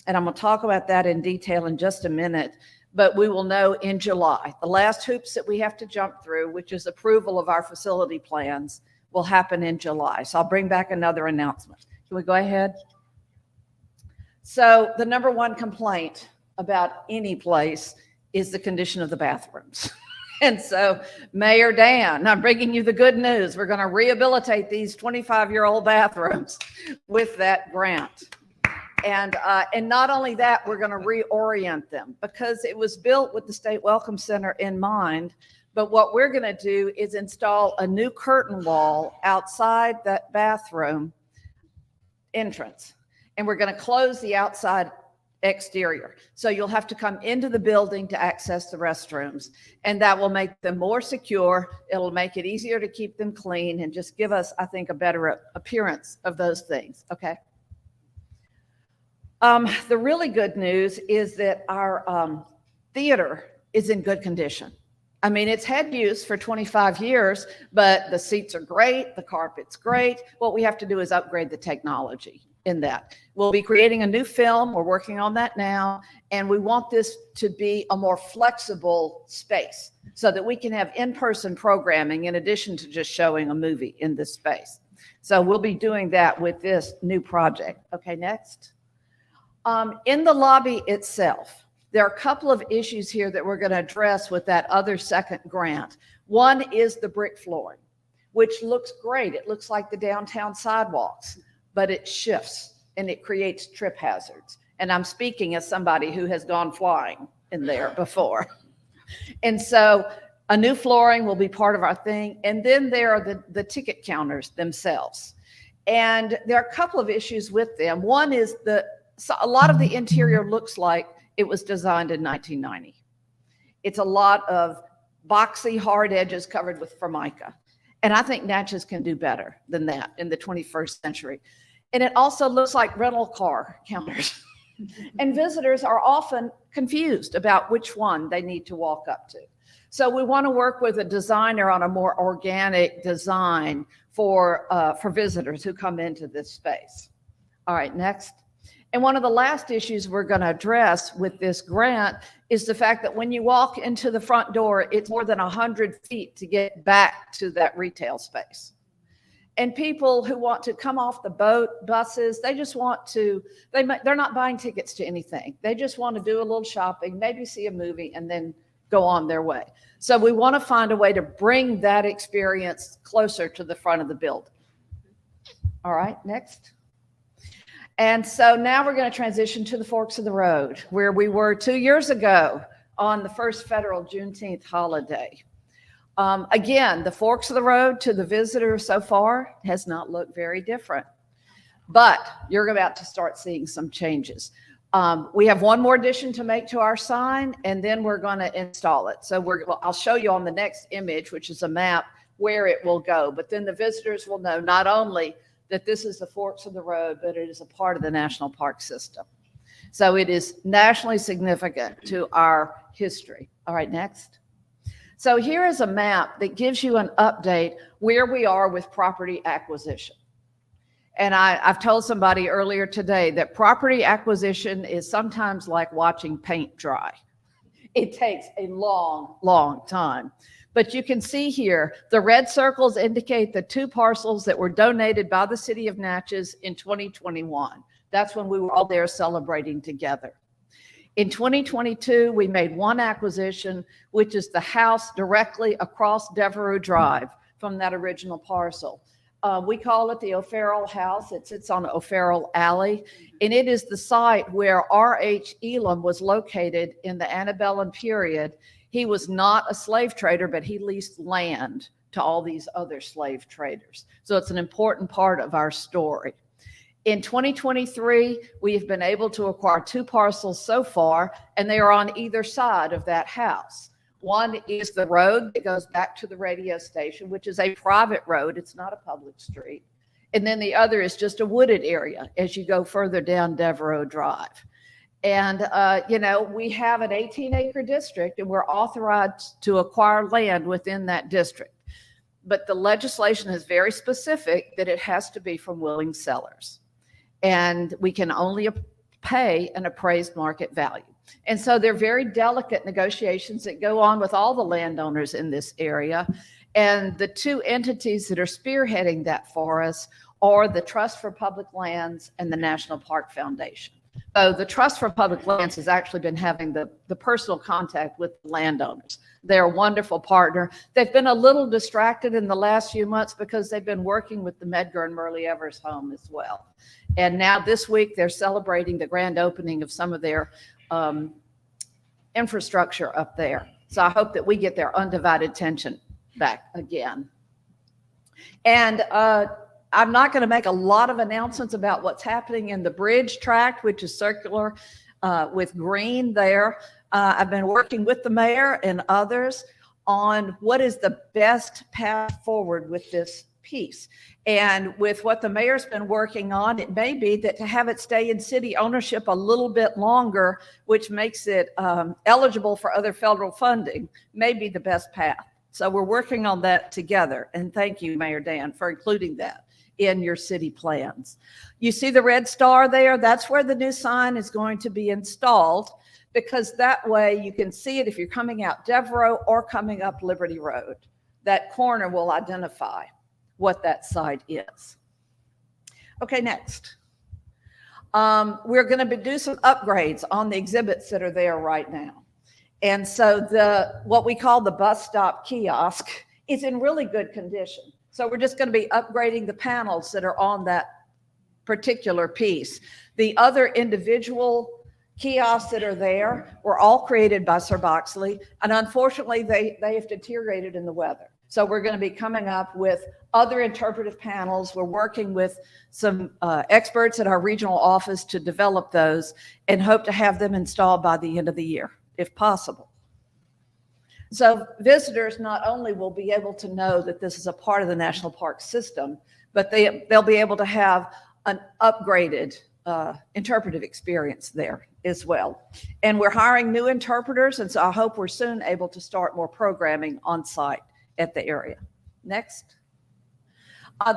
And I'm going to talk about that in detail in just a minute, but we will know in July. The last hoops that we have to jump through, which is approval of our facility plans, will happen in July. So I'll bring back another announcement. Can we go ahead? So the number one complaint about any place is the condition of the bathrooms. And so Mayor Dan, I'm bringing you the good news. We're going to rehabilitate these 25-year-old bathrooms with that grant. And not only that, we're going to reorient them because it was built with the State Welcome Center in mind. But what we're going to do is install a new curtain wall outside that bathroom entrance. And we're going to close the outside exterior. So you'll have to come into the building to access the restrooms. And that will make them more secure. It'll make it easier to keep them clean and just give us, I think, a better appearance of those things. Okay. The really good news is that our theater is in good condition. I mean, it's had use for 25 years, but the seats are great, the carpet's great. What we have to do is upgrade the technology in that. We'll be creating a new film. We're working on that now. And we want this to be a more flexible space so that we can have in-person programming in addition to just showing a movie in this space. So we'll be doing that with this new project. Okay, next. In the lobby itself, there are a couple of issues here that we're going to address with that other second grant. One is the brick flooring, which looks great. It looks like the downtown sidewalks, but it shifts and it creates trip hazards. And I'm speaking as somebody who has gone flying in there before. And so a new flooring will be part of our thing. And then there are the ticket counters themselves. And there are a couple of issues with them. One is a lot of the interior looks like it was designed in 1990. It's a lot of boxy, hard edges covered with Formica. And I think Natchez can do better than that in the 21st century. And it also looks like rental car counters. And visitors are often confused about which one they need to walk up to. So we want to work with a designer on a more organic design for visitors who come into this space. All right, next. And one of the last issues we're going to address with this grant is the fact that when you walk into the front door, it's more than 100 feet to get back to that retail space. And people who want to come off the boat, buses, they just want to, they're not buying tickets to anything. They just want to do a little shopping, maybe see a movie, and then go on their way. So we want to find a way to bring that experience closer to the front of the building. All right, next. And so now we're going to transition to the Forks of the Road, where we were 2 years ago on the first federal Juneteenth holiday. Again, the Forks of the Road to the visitor so far has not looked very different, but you're about to start seeing some changes. We have one more addition to make to our sign, and then we're going to install it. So I'll show you on the next image, which is a map, where it will go. But then the visitors will know not only that this is the Forks of the Road, but it is a part of the national park system. So it is nationally significant to our history. All right, next. So here is a map that gives you an update where we are with property acquisition. And I've told somebody earlier today that property acquisition is sometimes like watching paint dry. It takes a long, long time. But you can see here, the red circles indicate the 2 parcels that were donated by the city of Natchez in 2021. That's when we were all there celebrating together. In 2022, we made 1 acquisition, which is the house directly across Devereux Drive from that original parcel. We call it the O'Farrell House. It sits on O'Farrell Alley, and it is the site where R.H. Elam was located in the antebellum period. He was not a slave trader, but he leased land to all these other slave traders. So it's an important part of our story. In 2023, we have been able to acquire 2 parcels so far, and they are on either side of that house. One is the road that goes back to the radio station, which is a private road. It's not a public street. And then the other is just a wooded area as you go further down Devereux Drive. And, we have an 18-acre district, and we're authorized to acquire land within that district. But the legislation is very specific that it has to be from willing sellers. And we can only pay an appraised market value. And so they're very delicate negotiations that go on with all the landowners in this area. And the 2 entities that are spearheading that for us are the Trust for Public Lands and the National Park Foundation. So the Trust for Public Lands has actually been having the personal contact with the landowners. They're a wonderful partner. They've been a little distracted in the last few months because they've been working with the Medgar and Murley Evers home as well. And now this week, they're celebrating the grand opening of some of their infrastructure up there. So I hope that we get their undivided attention back again. And I'm not going to make a lot of announcements about what's happening in the bridge tract, which is circular with green there. I've been working with the mayor and others on what is the best path forward with this piece. And with what the mayor's been working on, it may be that to have it stay in city ownership a little bit longer, which makes it eligible for other federal funding, may be the best path. So we're working on that together. And thank you, Mayor Dan, for including that in your city plans. You see the red star there? That's where the new sign is going to be installed, because that way you can see it if you're coming out Devereaux or coming up Liberty Road. That corner will identify what that site is. Okay, next. We're going to do some upgrades on the exhibits that are there right now. And so what we call the bus stop kiosk is in really good condition. So we're just going to be upgrading the panels that are on that particular piece. The other individual kiosks that are there were all created by Sir Boxley, and unfortunately they have deteriorated in the weather. So we're going to be coming up with other interpretive panels. We're working with some experts at our regional office to develop those and hope to have them installed by the end of the year, if possible. So visitors not only will be able to know that this is a part of the national park system, but they'll be able to have an upgraded interpretive experience there as well. And we're hiring new interpreters, and so I hope we're soon able to start more programming on site at the area. Next.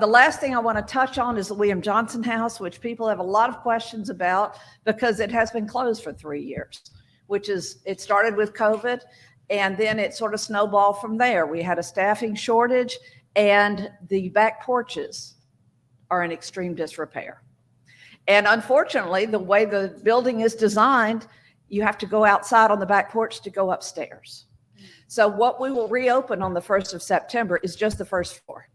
The last thing I want to touch on is the William Johnson House, which people have a lot of questions about because it has been closed for 3 years, it started with COVID, and then it sort of snowballed from there. We had a staffing shortage, and the back porches are in extreme disrepair. And unfortunately, the way the building is designed, you have to go outside on the back porch to go upstairs. So what we will reopen on the 1st of September is just the first floor.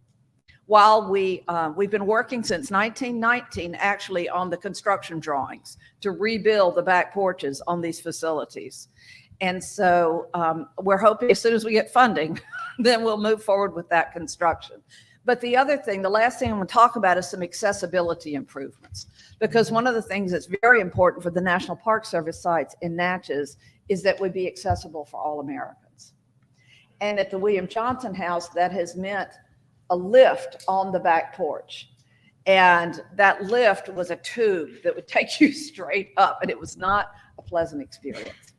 While we've been working since 1919, actually, on the construction drawings to rebuild the back porches on these facilities. And so we're hoping as soon as we get funding, then we'll move forward with that construction. But the last thing I'm going to talk about is some accessibility improvements, because one of the things that's very important for the National Park Service sites in Natchez is that we be accessible for all Americans. And at the William Johnson House, that has meant a lift on the back porch. And that lift was a tube that would take you straight up, and it was not a pleasant experience.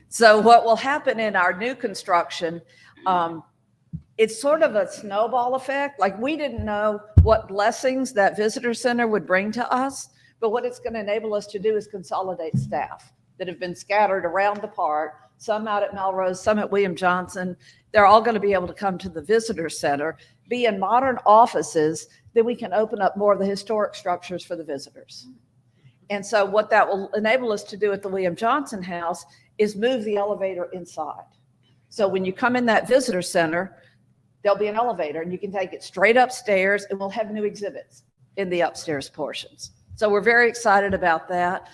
So what will happen in our new construction, it's sort of a snowball effect. Like, we didn't know what blessings that visitor center would bring to us, but what it's going to enable us to do is consolidate staff that have been scattered around the park, some out at Melrose, some at William Johnson. They're all going to be able to come to the visitor center, be in modern offices, then we can open up more of the historic structures for the visitors. And so what that will enable us to do at the William Johnson House is move the elevator inside. So when you come in that visitor center, there'll be an elevator and you can take it straight upstairs, and we'll have new exhibits in the upstairs portions. So we're very excited about that.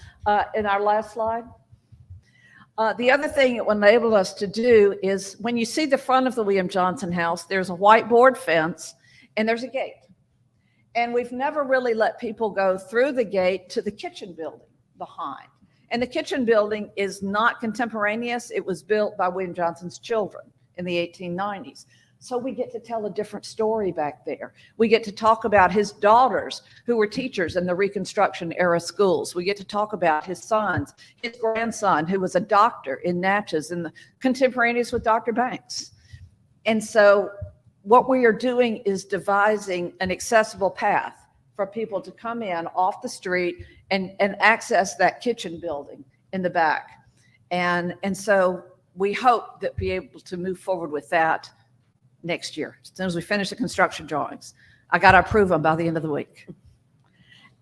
In our last slide. The other thing it will enable us to do is, when you see the front of the William Johnson House, there's a whiteboard fence and there's a gate. And we've never really let people go through the gate to the kitchen building behind. And the kitchen building is not contemporaneous. It was built by William Johnson's children in the 1890s. So we get to tell a different story back there. We get to talk about his daughters who were teachers in the Reconstruction era schools. We get to talk about his sons, his grandson who was a doctor in Natchez in the contemporaneous with Dr. Banks. And so what we are doing is devising an accessible path for people to come in off the street and access that kitchen building in the back. And so we hope that be able to move forward with that next year, as soon as we finish the construction drawings. I got to approve them by the end of the week.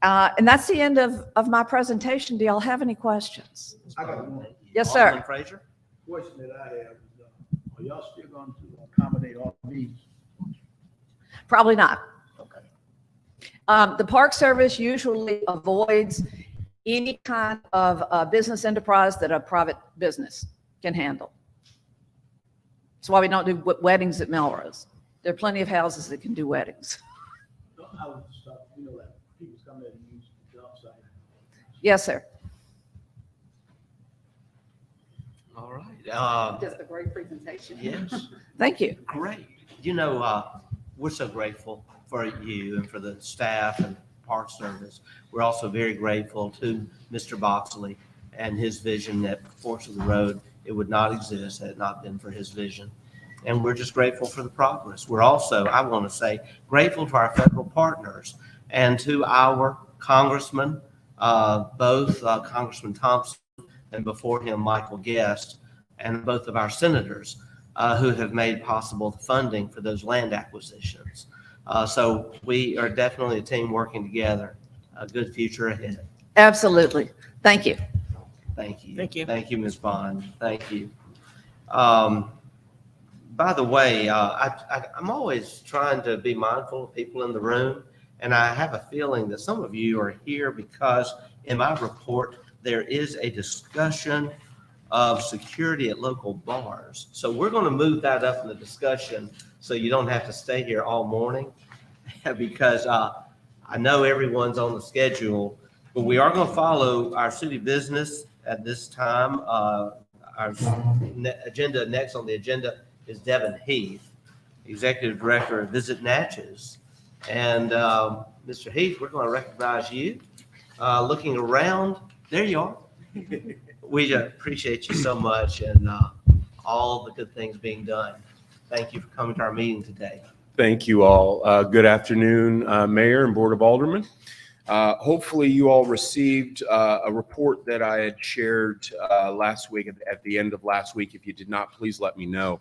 And that's the end of my presentation. Do y'all have any questions? I got one Yes, sir. Alderman Frazier? question that I have. Is, are y'all still going to accommodate all these? Probably not. Okay. The Park Service usually avoids any kind of business enterprise that a private business can handle. That's why we don't do weddings at Melrose. There are plenty of houses that can do weddings. I was just talking, like people's coming in and use the job site. Yes, sir. All right. Just a great presentation. Yes, Thank you. great. We're so grateful for you and for the staff and Park Service. We're also very grateful to Mr. Boxley and his vision that Forks of the Road, it would not exist had it not been for his vision. And we're just grateful for the progress. We're also, I want to say, grateful to our federal partners and to our congressmen, both Congressman Thompson and before him, Michael Guest, and both of our senators who have made possible the funding for those land acquisitions. So we are definitely a team working together. A good future ahead. Absolutely. Thank you. Thank you. Thank you. Thank you, Ms. Bond. Thank you. By the way, I'm always trying to be mindful of people in the room, and I have a feeling that some of you are here because in my report, there is a discussion of security at local bars. So we're going to move that up in the discussion so you don't have to stay here all morning because I know everyone's on the schedule, but we are going to follow our city business at this time. Our agenda next on the agenda is Devin Heath, Executive Director of Visit Natchez. And Mr. Heath, we're going to recognize you. Looking around, there you are. We appreciate you so much and all the good things being done. Thank you for coming to our meeting today. Thank you all. Good afternoon, Mayor and Board of Aldermen. Hopefully you all received a report that I had shared last week at the end of last week. If you did not, please let me know.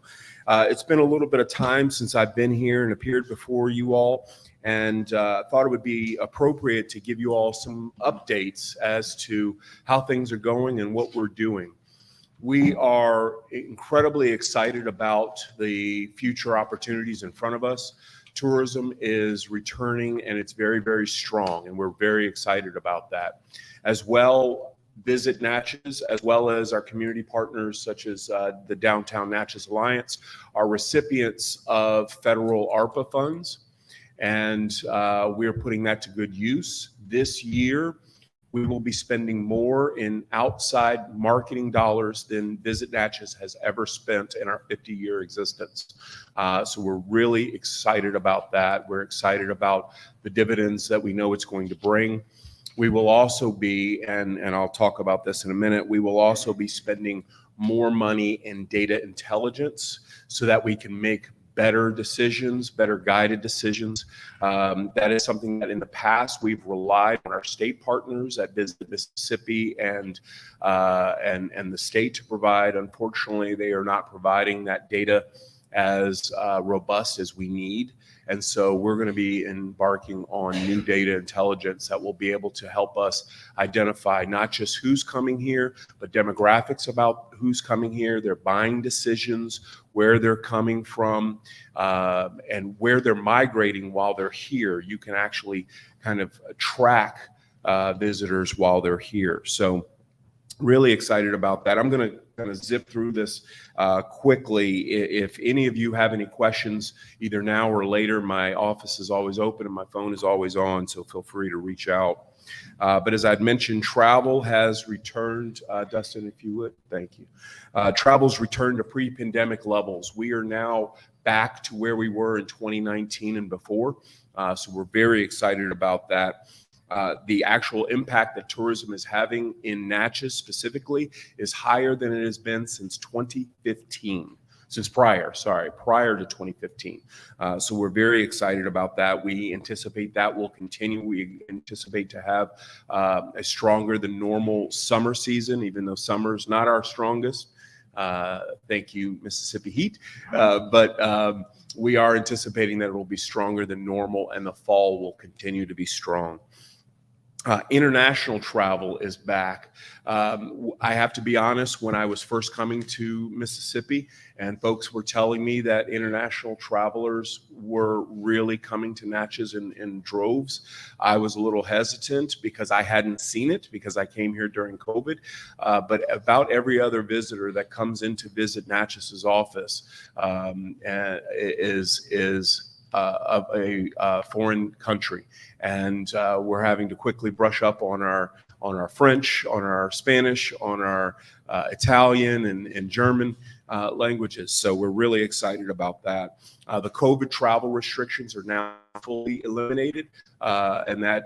It's been a little bit of time since I've been here and appeared before you all, and thought it would be appropriate to give you all some updates as to how things are going and what we're doing. We are incredibly excited about the future opportunities in front of us. Tourism is returning and it's very, very strong, and we're very excited about that. As well, Visit Natchez, as well as our community partners such as the Downtown Natchez Alliance, are recipients of federal ARPA funds, and we're putting that to good use. This year, we will be spending more in outside marketing dollars than Visit Natchez has ever spent in our 50-year existence. So we're really excited about that. We're excited about the dividends that we know it's going to bring. We will also be, and I'll talk about this in a minute, we will also be spending more money in data intelligence so that we can make better decisions, better guided decisions. That is something that in the past we've relied on our state partners at Visit Mississippi and the state to provide. Unfortunately, they are not providing that data as robust as we need. And so we're going to be embarking on new data intelligence that will be able to help us identify not just who's coming here, but demographics about who's coming here, their buying decisions, where they're coming from, and where they're migrating while they're here. You can actually kind of track visitors while they're here. So really excited about that. I'm going to kind of zip through this quickly. If any of you have any questions, either now or later, my office is always open and my phone is always on, so feel free to reach out. But as I'd mentioned, travel has returned. Dustin, if you would, thank you. Travel's returned to pre-pandemic levels. We are now back to where we were in 2019 and before, so we're very excited about that. The actual impact that tourism is having in Natchez specifically is higher than it has been since 2015, prior to 2015. So we're very excited about that. We anticipate that will continue. We anticipate to have a stronger than normal summer season, even though summer's not our strongest. Thank you, Mississippi heat. But we are anticipating that it will be stronger than normal and the fall will continue to be strong. International travel is back. I have to be honest, when I was first coming to Mississippi and folks were telling me that international travelers were really coming to Natchez in droves, I was a little hesitant because I hadn't seen it because I came here during COVID. But about every other visitor that comes in to visit Natchez's office is of a foreign country, and we're having to quickly brush up on our French, on our Spanish, on our Italian and German languages. So we're really excited about that. The COVID travel restrictions are now fully eliminated, and that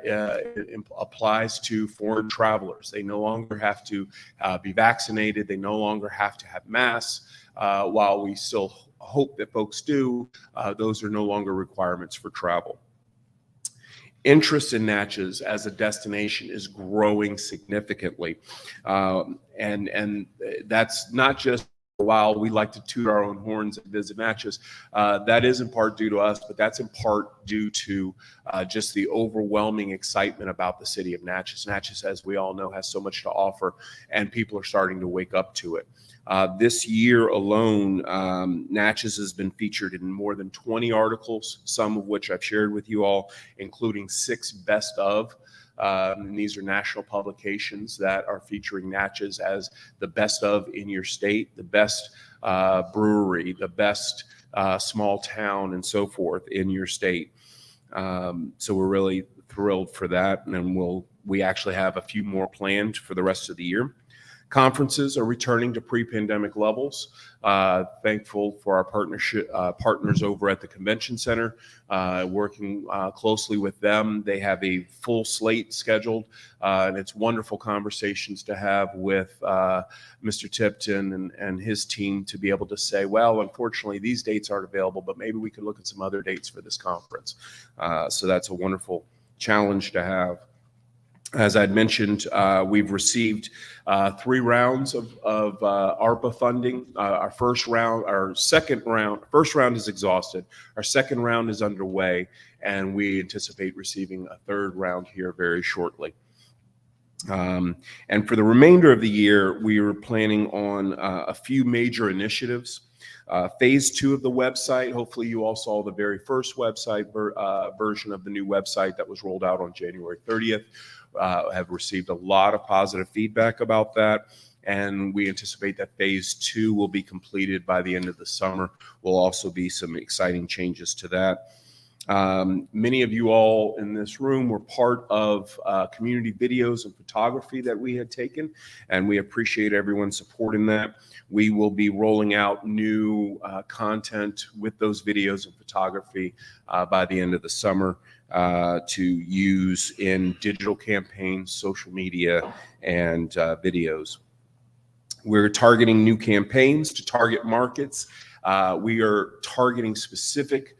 applies to foreign travelers. They no longer have to be vaccinated. They no longer have to have masks. While we still hope that folks do, those are no longer requirements for travel. Interest in Natchez as a destination is growing significantly. And that's not just while we like to toot our own horns and visit Natchez. That is in part due to us, but that's in part due to just the overwhelming excitement about the city of Natchez. Natchez, as we all know, has so much to offer, and people are starting to wake up to it. This year alone, Natchez has been featured in more than 20 articles, some of which I've shared with you all, including 6 best of. And these are national publications that are featuring Natchez as the best of in your state, the best brewery, the best small town, and so forth in your state. So we're really thrilled for that, and then we actually have a few more planned for the rest of the year. Conferences are returning to pre-pandemic levels. Thankful for our partners over at the Convention Center, working closely with them. They have a full slate scheduled, and it's wonderful conversations to have with Mr. Tipton and his team to be able to say, well, unfortunately, these dates aren't available, but maybe we could look at some other dates for this conference. So that's a wonderful challenge to have. As I'd mentioned, we've received 3 rounds of ARPA funding. First round is exhausted. Our second round is underway, and we anticipate receiving a 3rd round here very shortly. And for the remainder of the year, we are planning on a few major initiatives. Phase 2 of the website, hopefully you all saw the very first website version of the new website that was rolled out on January 30th. Have received a lot of positive feedback about that, and we anticipate that phase 2 will be completed by the end of the summer. Will also be some exciting changes to that. Many of you all in this room were part of community videos and photography that we had taken, and we appreciate everyone supporting that. We will be rolling out new content with those videos and photography by the end of the summer to use in digital campaigns, social media, and videos. We're targeting new campaigns to target markets. We are targeting specific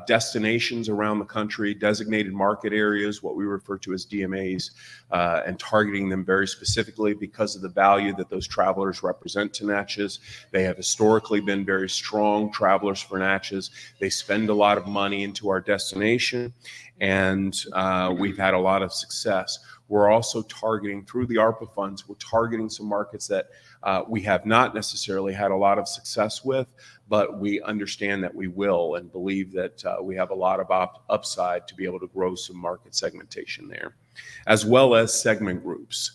destinations around the country, designated market areas, what we refer to as DMAs, and targeting them very specifically because of the value that those travelers represent to Natchez. They have historically been very strong travelers for Natchez. They spend a lot of money into our destination, and we've had a lot of success. We're also targeting, through the ARPA funds, we're targeting some markets that we have not necessarily had a lot of success with, but we understand that we will and believe that we have a lot of upside to be able to grow some market segmentation there, as well as segment groups.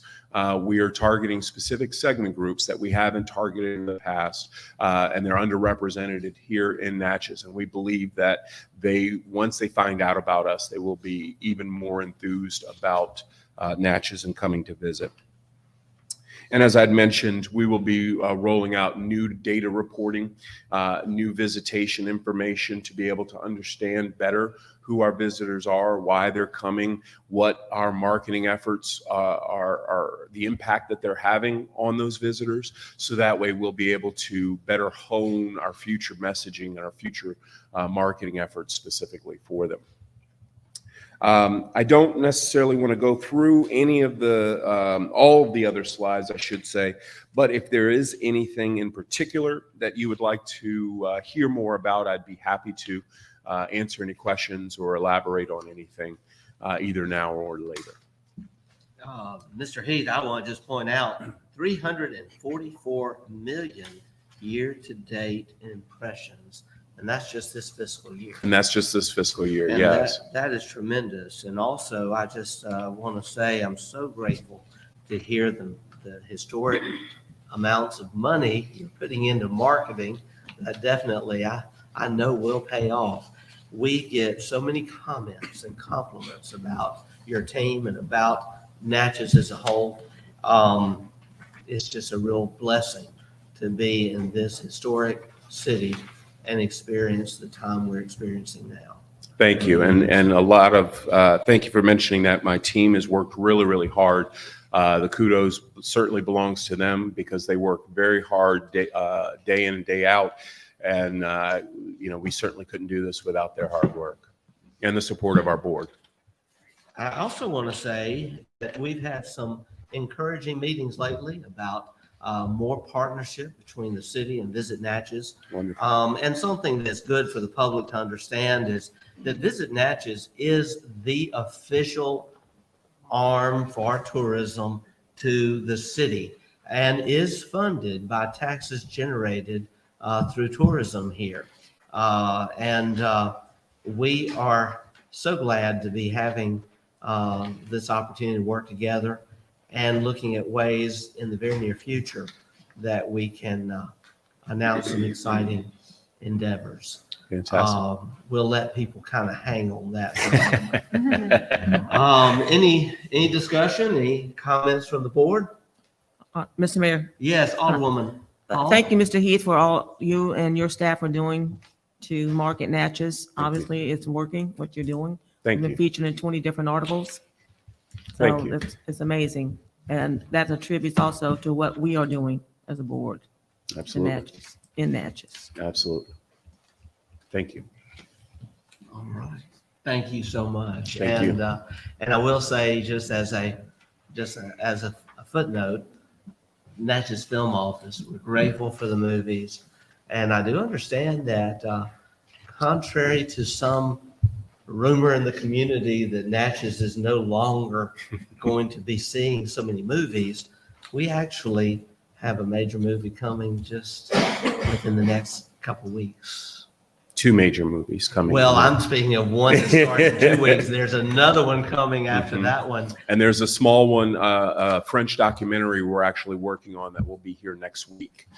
We are targeting specific segment groups that we haven't targeted in the past, and they're underrepresented here in Natchez. And we believe that once they find out about us, they will be even more enthused about Natchez and coming to visit. And as I'd mentioned, we will be rolling out new data reporting, new visitation information to be able to understand better who our visitors are, why they're coming, what our marketing efforts are, the impact that they're having on those visitors. So that way we'll be able to better hone our future messaging and our future marketing efforts specifically for them. I don't necessarily want to go through any of all of the other slides, I should say, but if there is anything in particular that you would like to hear more about, I'd be happy to answer any questions or elaborate on anything either now or later. Mr. Heath, I want to just point out 344 million year-to-date impressions, and that's just this fiscal year. And that's just this fiscal year, And yes. that is tremendous. And also, I just want to say I'm so grateful to hear the historic amounts of money you're putting into marketing. That definitely, I know will pay off. We get so many comments and compliments about your team and about Natchez as a whole. It's just a real blessing to be in this historic city and experience the time we're experiencing now. Thank you. And a lot of, thank you for mentioning that. My team has worked really, really hard. The kudos certainly belongs to them because they work very hard day in and day out. And, we certainly couldn't do this without their hard work and the support of our board. I also want to say that we've had some encouraging meetings lately about more partnership between the city and Visit Natchez. Wonderful. And something that's good for the public to understand is that Visit Natchez is the official arm for tourism to the city and is funded by taxes generated through tourism here. We are so glad to be having this opportunity to work together and looking at ways in the very near future that we can announce some exciting endeavors. Fantastic. We'll let people kind of hang on that. Any discussion, any comments from the board? Mr. Mayor, Yes, Alderwoman. Hall. thank you, Mr. Heath, for all you and your staff are doing to market Natchez. Obviously, it's working, what you're doing. Thank You've been you. featured in 20 different articles. Thank So you. it's amazing. And that attributes also to what we are doing as a board in Natchez. Absolutely. Thank you. All right. Thank you so much. Thank you. And I will say, just as a footnote, Natchez Film Office, we're grateful for the movies. And I do understand that contrary to some rumor in the community that Natchez is no longer going to be seeing so many movies, we actually have a major movie coming just within the next couple weeks. 2 major movies coming. Well, I'm speaking of one that starts in 2 weeks. There's another one coming after that one. And there's a small one, a French documentary we're actually working on that will be here next week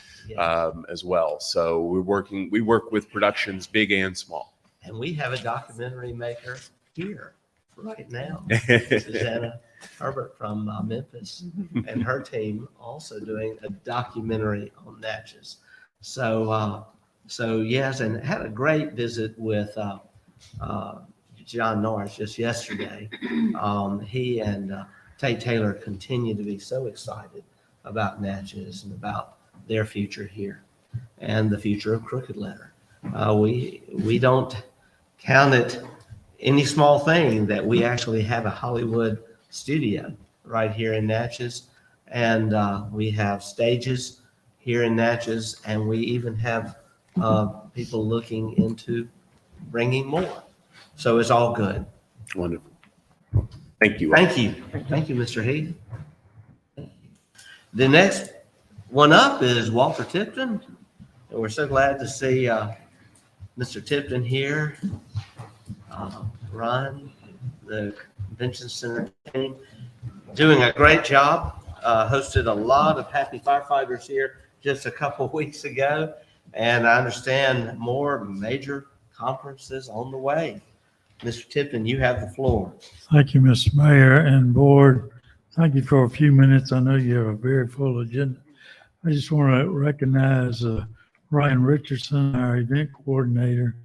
as well. So we work with productions big and small. And we have a documentary maker here right now. Susanna Herbert from Memphis and her team also doing a documentary on Natchez. So yes, and had a great visit with John Norris just yesterday. He and Tate Taylor continue to be so excited about Natchez and about their future here and the future of Crooked Letter. We don't count it any small thing that we actually have a Hollywood studio right here in Natchez, and we have stages here in Natchez, and we even have people looking into bringing more. So it's all good. Wonderful. Thank you. Thank you. Thank you, Mr. Heath. The next one up is Walter Tipton. And we're so glad to see Mr. Tipton here. Ron, the Convention Center team, doing a great job. Hosted a lot of happy firefighters here just a couple of weeks ago. And I understand more major conferences on the way. Mr. Tipton, you have the floor. Thank you, Mr. Mayor and Board. Thank you for a few minutes. I know you have a very full agenda. I just want to recognize Ryan Richardson, our event coordinator,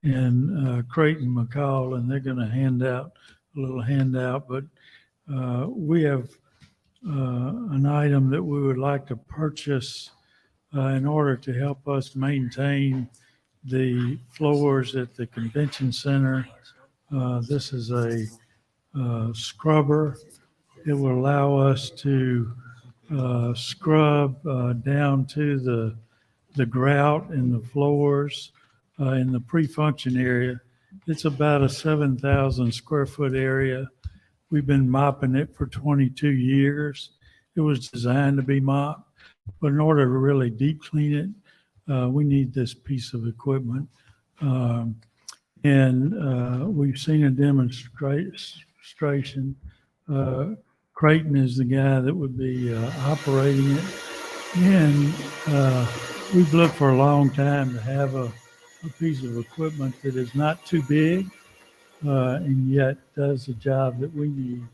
and Creighton McCall, and they're going to hand out a little handout. But we have an item that we would like to purchase in order to help us maintain the floors at the convention center. This is a scrubber. It will allow us to scrub down to the grout in the floors in the pre-function area. It's about a 7,000 square foot area. We've been mopping it for 22 years. It was designed to be mopped, but in order to really deep clean it, we need this piece of equipment. We've seen a demonstration. Creighton is the guy that would be operating it. And we've looked for a long time to have a piece of equipment that is not too big and yet does the job that we need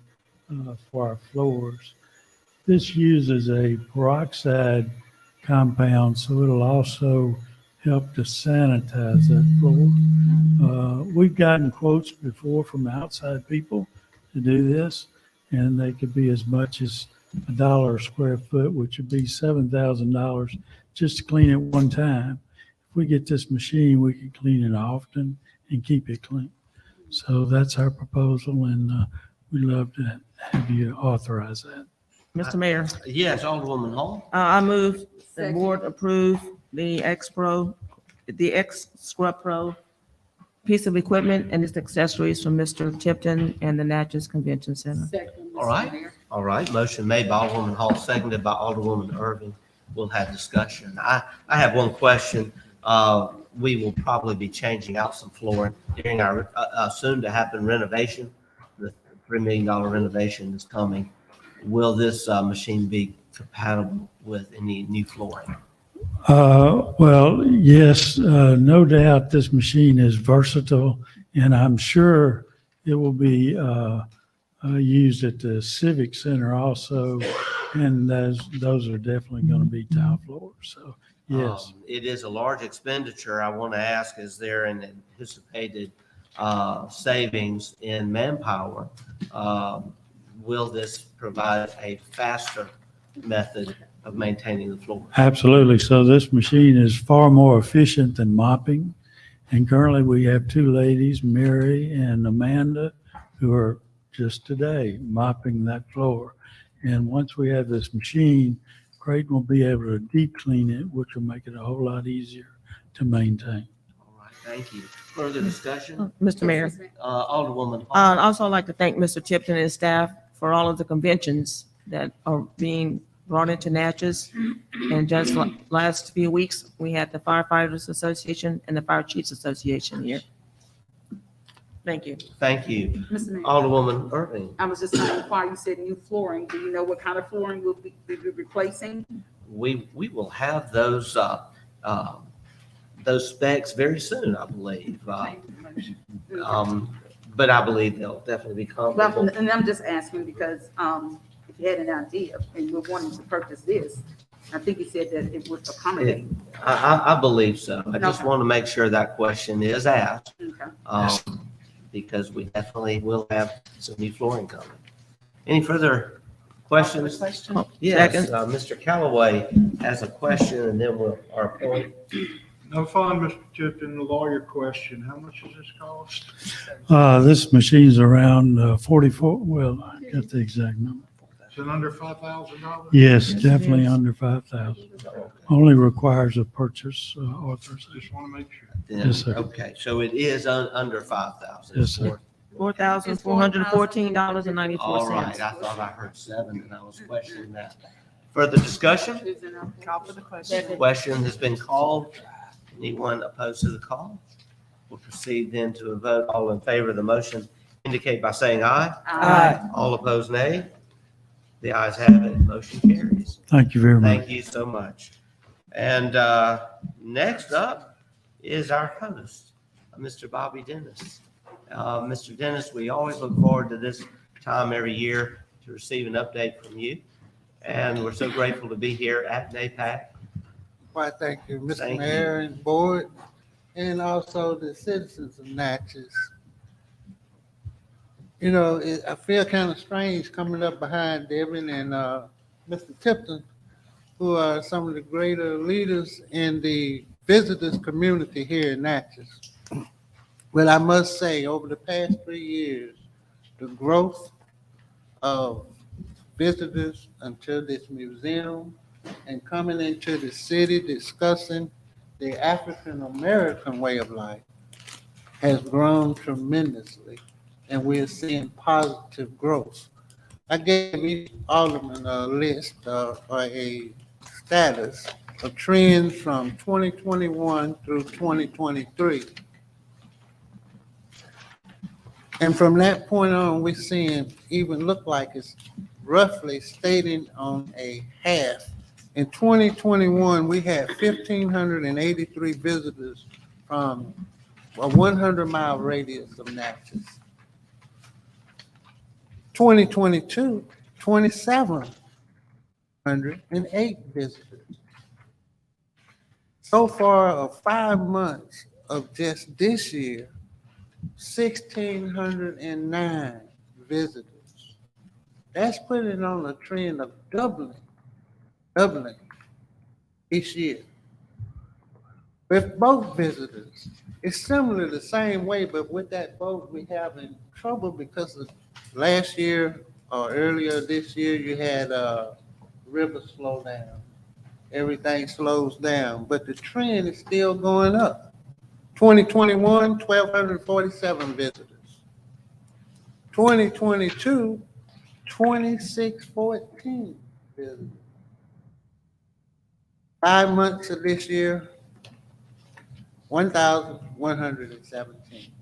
for our floors. This uses a peroxide compound, so it'll also help to sanitize that floor. We've gotten quotes before from outside people to do this, and they could be as much as $1 a square foot, which would be $7,000 just to clean it one time. If we get this machine, we can clean it often and keep it clean. So that's our proposal, and we'd love to have you authorize that. Mr. Mayor, Yes, Alderwoman Hall. I move the Second. board approve the X Scrub Pro piece of equipment and its accessories from Mr. Tipton and the Natchez Convention Center. Second, All Mr. right. Mayor. All right, motion made by Alderwoman Hall, seconded by Alderwoman Irving. We'll have discussion. I have one question. We will probably be changing out some flooring during our soon-to-happen renovation. The $3 million renovation is coming. Will this machine be compatible with any new flooring? Well, yes, no doubt this machine is versatile, and I'm sure it will be used at the Civic Center also, and those are definitely going to be tile floors. So, yes. It is a large expenditure. I want to ask, is there an anticipated savings in manpower? Will this provide a faster method of maintaining the floor? Absolutely. So this machine is far more efficient than mopping. And currently we have two ladies, Mary and Amanda, who are just today mopping that floor. And once we have this machine, Creighton will be able to deep clean it, which will make it a whole lot easier to maintain. All right, thank you. Further discussion? Mr. Mayor, Alderwoman Hall. I'd also like to thank Mr. Tipton and his staff for all of the conventions that are being brought into Natchez. And just last few weeks, we had the Firefighters Association and the Fire Chiefs Association here. Thank you. Thank you. Mr. Mayor, Alderwoman Irving. I was just going to inquire, you said new flooring. Do you know what kind of flooring we'll be replacing? We will have those specs very soon, I believe. But I believe they'll definitely be Well, comparable. and I'm just asking because if you had an idea and you're wanting to purchase this, I think you said that it would accommodate. I believe so. I just Okay. want to make sure that question is asked, Okay. because we definitely will have some new flooring coming. Any further questions? Yes, Second. Mr. Callaway has a question, and then our point. No fun, Mr. Tipton, the lawyer question. How much does this cost? This machine's around 44, well, I got the exact number. Is it under $5,000? Yes, Yes, it definitely is. under 5,000. Only requires a purchase authorization. Just want to make sure. Yes, sir. Okay, so it is under 5,000. Yes, sir. $4,414.94. All right, I thought I heard 7, and I was questioning that. Further discussion? Call for the question. Question has been called. Anyone opposed to the call? We'll proceed then to a vote. All in favor of the motion indicate by saying aye. Aye. All opposed, nay. The ayes have it. Motion carries. Thank you very much. Thank you so much. And next up is our host, Mr. Bobby Dennis. Mr. Dennis, we always look forward to this time every year to receive an update from you. And we're so grateful to be here at NAPAC. Why, thank you, Mr. Thank you. Mayor and board, and also the citizens of Natchez. You know, I feel kind of strange coming up behind Devin and Mr. Tipton, who are some of the greater leaders in the visitors community here in Natchez. Well, I must say, over the past 3 years, the growth of visitors into this museum and coming into the city discussing the African American way of life has grown tremendously. and we're seeing positive growth. I gave each alderman a list or a status of trends from 2021 through 2023. And from that point on, we're seeing even look like it's roughly stating on a half. In 2021, we had 1,583 visitors from a 100-mile radius of Natchez. 2022, 2,708 visitors. So far, of 5 months of just this year, 1,609 visitors. That's putting on a trend of doubling each year. With boat visitors, it's similar the same way, but with that boat, we having trouble because of last year or earlier this year, you had river slow down. Everything slows down, but the trend is still going up. 2021, 1,247 visitors. 2022, 2,614 visitors. 5 months of this year, 1,117.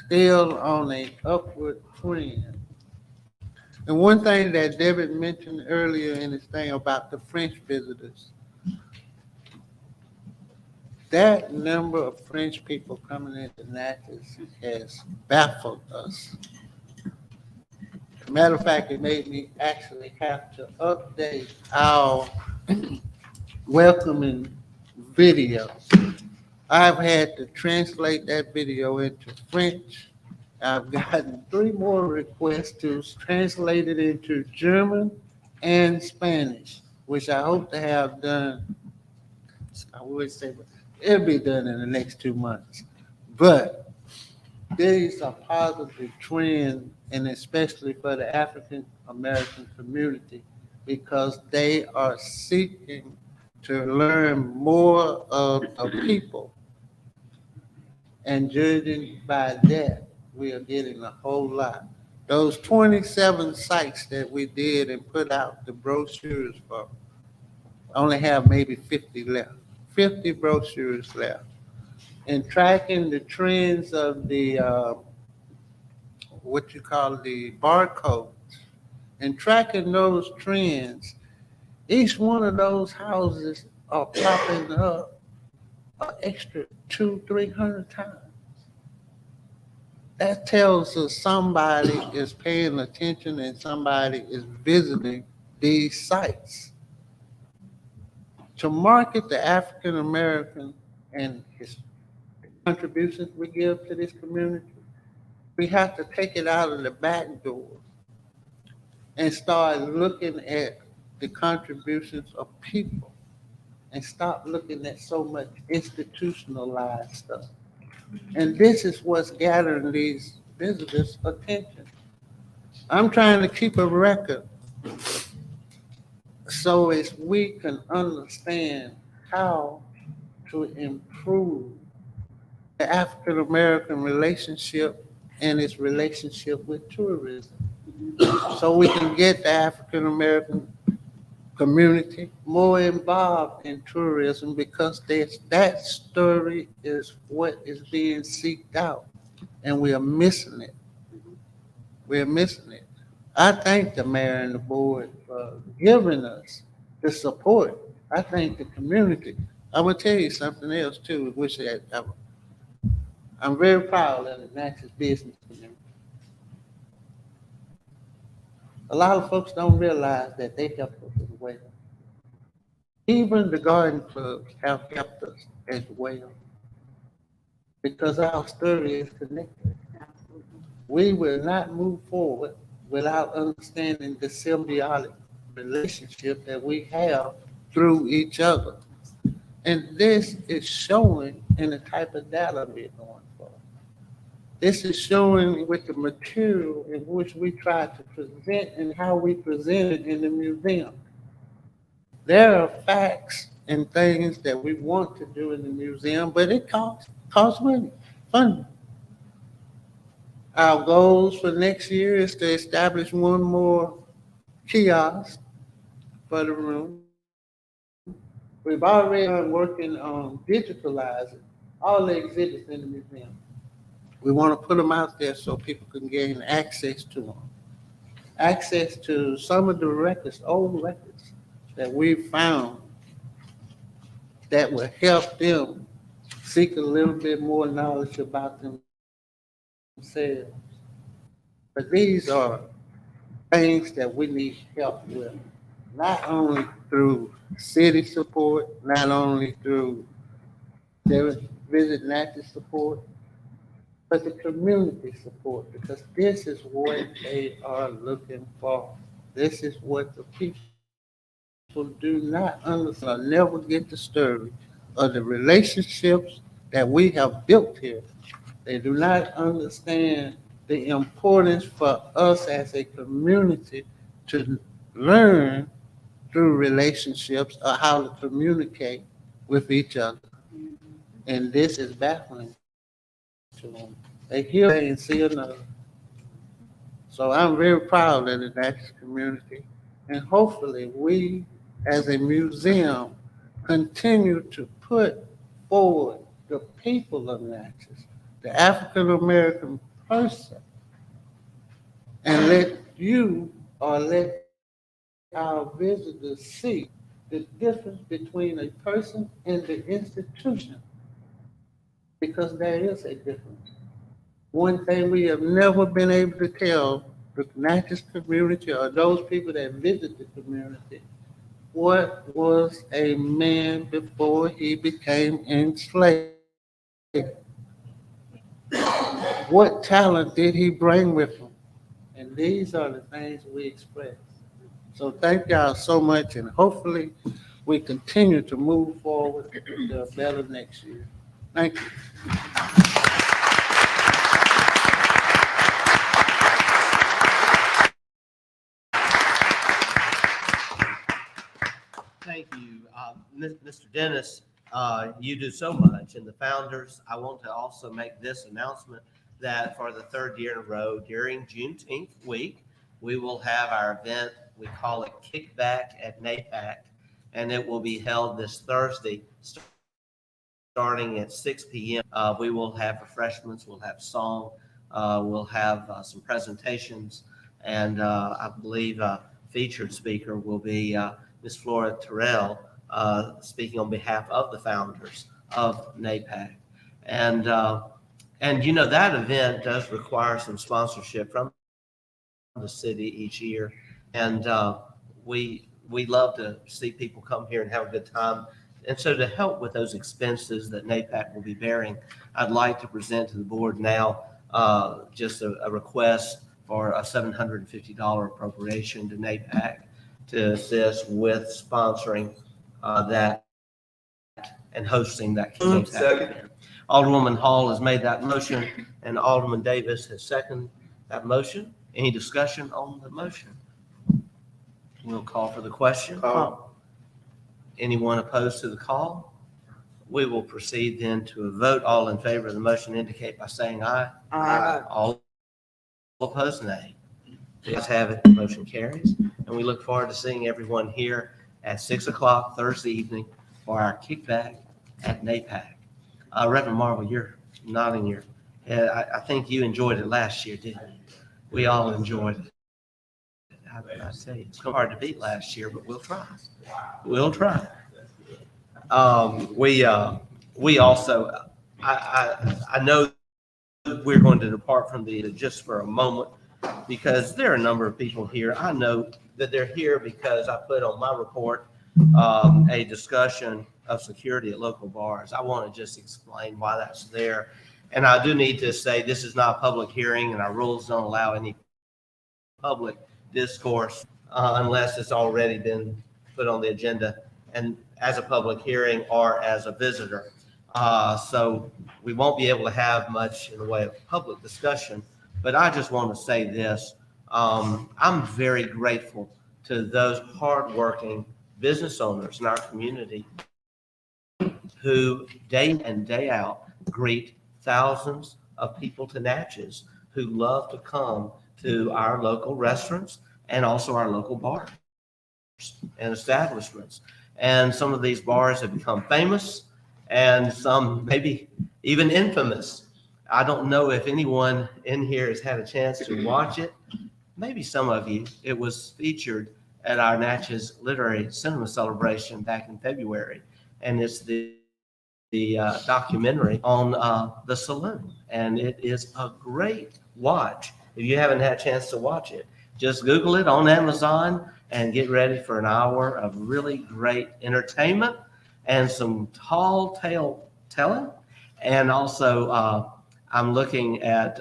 Still on a upward trend. And one thing that David mentioned earlier in his thing about the French visitors, that number of French people coming into Natchez has baffled us. As a matter of fact, it made me actually have to update our welcoming video. I've had to translate that video into French. I've gotten 3 more requests to translate it into German and Spanish, which I hope to have done. I would say it'll be done in the next 2 months. But there is a positive trend, and especially for the African American community, because they are seeking to learn more of the people. And judging by that, we are getting a whole lot. Those 27 sites that we did and put out the brochures for, only have maybe 50 left, 50 brochures left. And tracking the trends of the, what you call the barcodes, and tracking those trends, each one of those houses are popping up an extra 200-300 times. That tells us somebody is paying attention and somebody is visiting these sites. To market the African American and his contributions we give to this community, we have to take it out of the back door and start looking at the contributions of people and stop looking at so much institutionalized stuff. And this is what's gathering these visitors' attention. I'm trying to keep a record so as we can understand how to improve the African American relationship and its relationship with tourism. So we can get the African American community more involved in tourism, because that story is what is being seeked out, and we are missing it. We're missing it. I thank the mayor and the board for giving us the support. I thank the community. I'm gonna tell you something else too, which I'm very proud of the Natchez business community. A lot of folks don't realize that they help us as well. Even the garden clubs have helped us as well, because our story is connected. We will not move forward without understanding the symbiotic relationship that we have through each other. And this is showing in the type of data we're going for. This is showing with the material in which we try to present and how we present it in the museum. There are facts and things that we want to do in the museum, but it costs money, funding. Our goals for next year is to establish one more kiosk for the room. We've already been working on digitalizing all the exhibits in the museum. We want to put them out there so people can gain access to them. Access to some of the records, old records that we found that will help them seek a little bit more knowledge about themselves. But these are things that we need help with, not only through city support, not only through their Visit Natchez support, but the community support, because this is what they are looking for. This is what the people do not understand, or never get the story of the relationships that we have built here. They do not understand the importance for us as a community to learn through relationships or how to communicate with each other. And this is baffling to them. They hear and see another. So I'm very proud of the Natchez community. And hopefully we, as a museum, continue to put forward the people of Natchez, the African American person, and let you or let our visitors see the difference between a person and the institution, because there is a difference. One thing we have never been able to tell the Natchez community or those people that visit the community, what was a man before he became enslaved? What talent did he bring with him? And these are the things we express. So thank y'all so much, and hopefully we continue to move forward to a better next year. Thank you. Thank you, Mr. Dennis. You do so much, and the founders. I want to also make this announcement that for the third year in a row, during Juneteenth week, we will have our event. We call it Kickback at NAPAC, and it will be held this Thursday, starting at 6 p.m. We will have refreshments, we'll have song, we'll have some presentations, and I believe a featured speaker will be Ms. Flora Terrell, speaking on behalf of the founders of NAPAC. And you know, that event does require some sponsorship from the city each year. And we love to see people come here and have a good time. And so to help with those expenses that NAPAC will be bearing, I'd like to present to the board now just a request for a $750 appropriation to NAPAC to assist with sponsoring that and hosting that NAPAC event. Alderwoman Hall has made that motion, and Alderman Davis has seconded that motion. Any discussion on the motion? We'll call for the question. Anyone opposed to the call? We will proceed then to a vote. All in favor of the motion indicate by saying aye. Aye. All opposed, nay. The ayes have it, the motion carries. And we look forward to seeing everyone here at 6 o'clock Thursday evening for our kickback at NAPAC. Reverend Marvel, you're nodding your head. I think you enjoyed it last year, didn't you? We all enjoyed it. I tell you, it's hard to beat last year, but we'll try. We'll try. We also, I know we're going to depart from the just for a moment, because there are a number of people here. I know that they're here because I put on my report a discussion of security at local bars. I want to just explain why that's there. And I do need to say this is not a public hearing, and our rules don't allow any public discourse unless it's already been put on the agenda and as a public hearing or as a visitor. So we won't be able to have much in the way of public discussion, but I just want to say this. I'm very grateful to those hardworking business owners in our community who day in and day out greet thousands of people to Natchez who love to come to our local restaurants and also our local bars and establishments. And some of these bars have become famous and some maybe even infamous. I don't know if anyone in here has had a chance to watch it. Maybe some of you. It was featured at our Natchez Literary Cinema Celebration back in February. And it's the documentary on the saloon. And it is a great watch. If you haven't had a chance to watch it, just Google it on Amazon and get ready for an hour of really great entertainment and some tall tale telling. And also, I'm looking at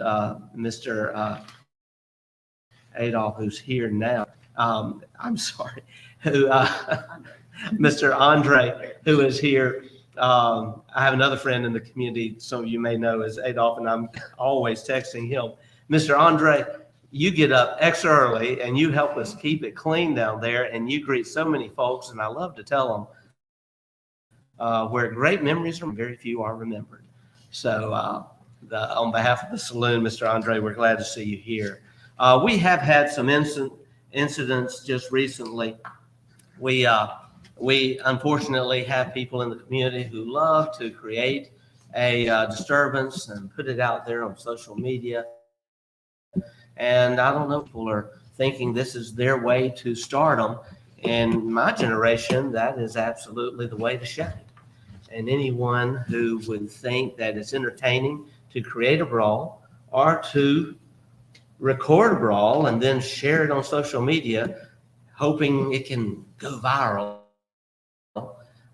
Mr. Adolph, who's here now. I'm sorry, who Mr. Andre, who is here. I have another friend in the community, some of you may know as Adolph, and I'm always texting him. Mr. Andre, you get up extra early and you help us keep it clean down there, and you greet so many folks, and I love to tell them where great memories are, very few are remembered. So on behalf of the saloon, Mr. Andre, we're glad to see you here. We have had some incidents just recently. We unfortunately have people in the community who love to create a disturbance and put it out there on social media. And I don't know, people are thinking this is their way to stardom. In my generation, that is absolutely the way to shine. And anyone who would think that it's entertaining to create a brawl or to record a brawl and then share it on social media, hoping it can go viral,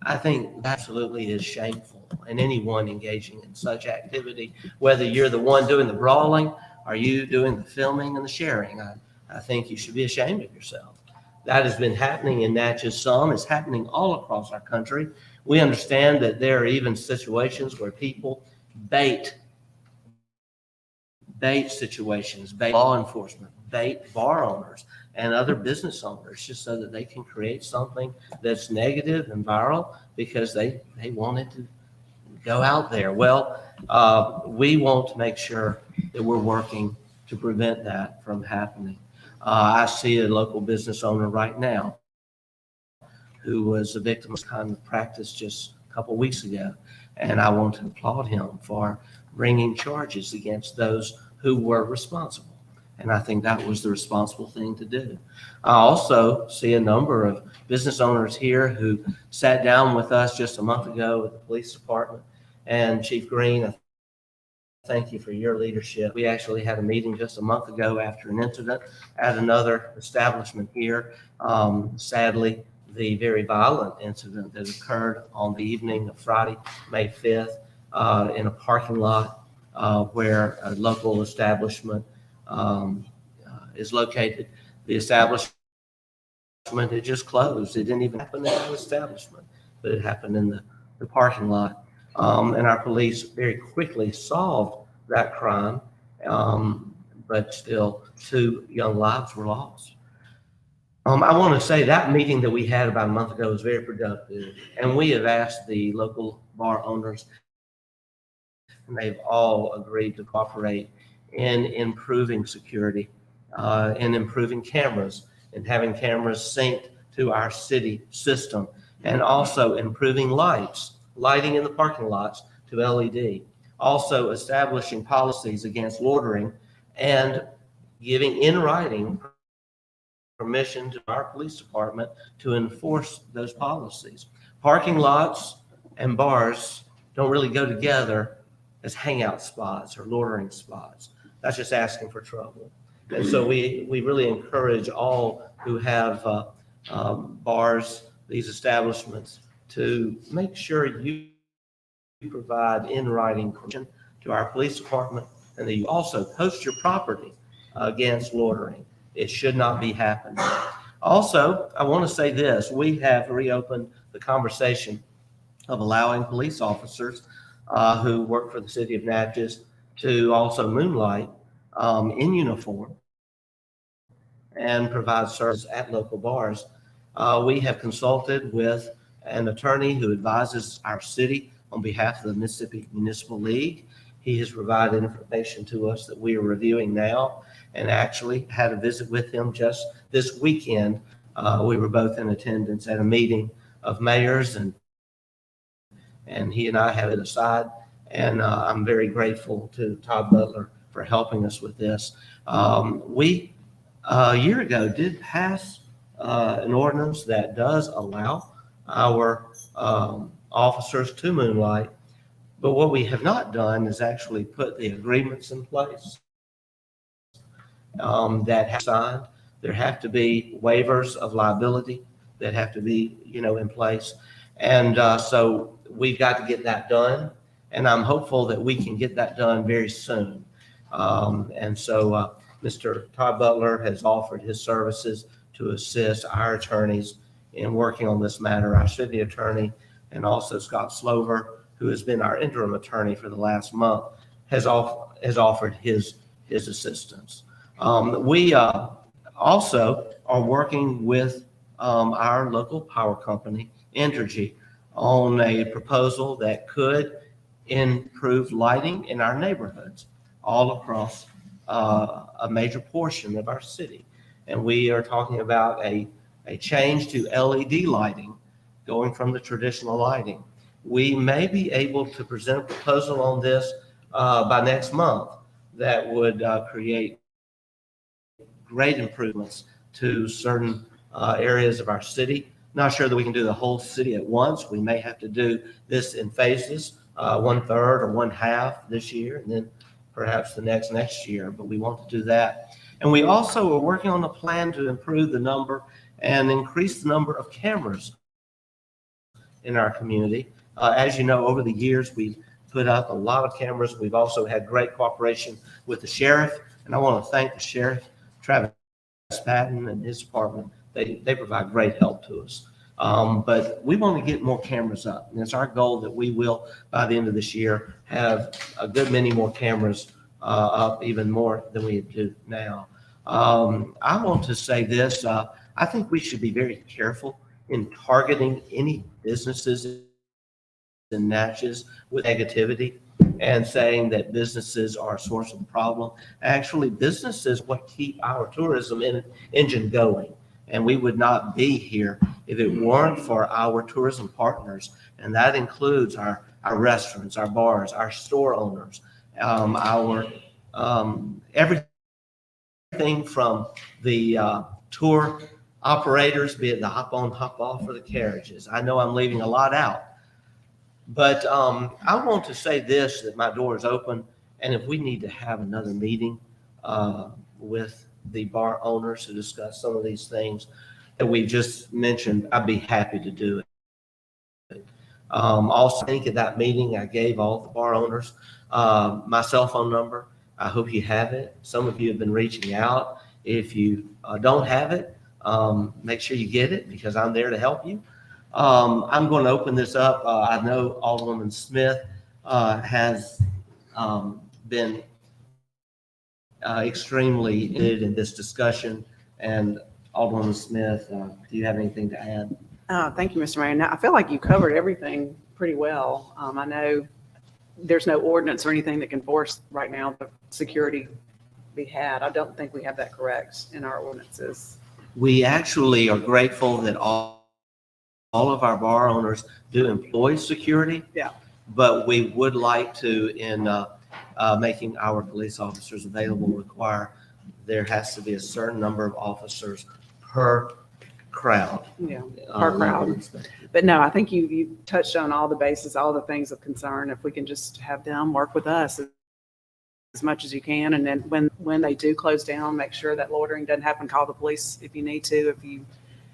I think that absolutely is shameful. And anyone engaging in such activity, whether you're the one doing the brawling or you doing the filming and the sharing, I think you should be ashamed of yourself. That has been happening in Natchez some. It's happening all across our country. We understand that there are even situations where people bait situations, bait law enforcement, bait bar owners and other business owners just so that they can create something that's negative and viral because they want it to go out there. Well, we want to make sure that we're working to prevent that from happening. I see a local business owner right now who was a victim of this kind of practice just a couple of weeks ago, and I want to applaud him for bringing charges against those who were responsible. And I think that was the responsible thing to do. I also see a number of business owners here who sat down with us just a month ago at the police department. And Chief Green, I thank you for your leadership. We actually had a meeting just a month ago after an incident at another establishment here. Sadly, the very violent incident that occurred on the evening of Friday, May 5th, in a parking lot where a local establishment is located. The establishment had just closed. It didn't even happen in that establishment, but it happened in the parking lot. And our police very quickly solved that crime, but still 2 young lives were lost. I want to say that meeting that we had about a month ago was very productive, and we have asked the local bar owners, and they've all agreed to cooperate in improving security, and improving cameras, and having cameras synced to our city system, and also improving lighting in the parking lots to LED, also establishing policies against loitering, and giving in writing permission to our police department to enforce those policies. Parking lots and bars don't really go together as hangout spots or loitering spots. That's just asking for trouble. And so we really encourage all who have bars, these establishments, to make sure you provide in writing permission to our police department, and that you also post your property against loitering. It should not be happening. Also, I want to say this. We have reopened the conversation of allowing police officers who work for the city of Natchez to also moonlight in uniform and provide service at local bars. We have consulted with an attorney who advises our city on behalf of the Mississippi Municipal League. He has provided information to us that we are reviewing now, and actually had a visit with him just this weekend. We were both in attendance at a meeting of mayors, and he and I have it aside. And I'm very grateful to Todd Butler for helping us with this. We, a year ago, did pass an ordinance that does allow our officers to moonlight. But what we have not done is actually put the agreements in place that have signed. There have to be waivers of liability that have to be, in place. And so we've got to get that done. And I'm hopeful that we can get that done very soon. And so Mr. Todd Butler has offered his services to assist our attorneys in working on this matter, our city attorney, and also Scott Slover, who has been our interim attorney for the last month, has offered his assistance. We also are working with our local power company, Entergy, on a proposal that could improve lighting in our neighborhoods all across a major portion of our city. And we are talking about a change to LED lighting, going from the traditional lighting. We may be able to present a proposal on this by next month that would create great improvements to certain areas of our city. Not sure that we can do the whole city at once. We may have to do this in phases, 1/3 or 1/2 this year, and then perhaps the next year, but we want to do that. And we also are working on a plan to improve the number and increase the number of cameras in our community. As you know, over the years, we've put up a lot of cameras. We've also had great cooperation with the sheriff, and I want to thank the sheriff, Travis Patton, and his department. They provide great help to us. But we want to get more cameras up, and it's our goal that we will, by the end of this year, have a good many more cameras up, even more than we do now. I want to say this. I think we should be very careful in targeting any businesses in Natchez with negativity and saying that businesses are a source of the problem. Actually, businesses what keep our tourism engine going. And we would not be here if it weren't for our tourism partners. And that includes our restaurants, our bars, our store owners, our everything from the tour operators, be it the hop on, hop off, or the carriages. I know I'm leaving a lot out. But I want to say this, that my door is open, and if we need to have another meeting with the bar owners to discuss some of these things that we just mentioned, I'd be happy to do it. Also, I think at that meeting, I gave all the bar owners my cell phone number. I hope you have it. Some of you have been reaching out. If you don't have it, make sure you get it, because I'm there to help you. I'm going to open this up. I know Alderman Smith has been extremely interested in this discussion. And Alderman Smith, do you have anything to add? Thank you, Mr. Mayor. Now, I feel like you covered everything pretty well. I know there's no ordinance or anything that can force right now the security be had. I don't think we have that correct in our ordinances. We actually are grateful that all of our bar owners do employ security. Yeah. But we would like to, in making our police officers available, require there has to be a certain number of officers per crowd. Yeah, per crowd. But no, I think you touched on all the bases, all the things of concern. If we can just have them work with us as much as you can, and then when they do close down, make sure that loitering doesn't happen. Call the police if you need to.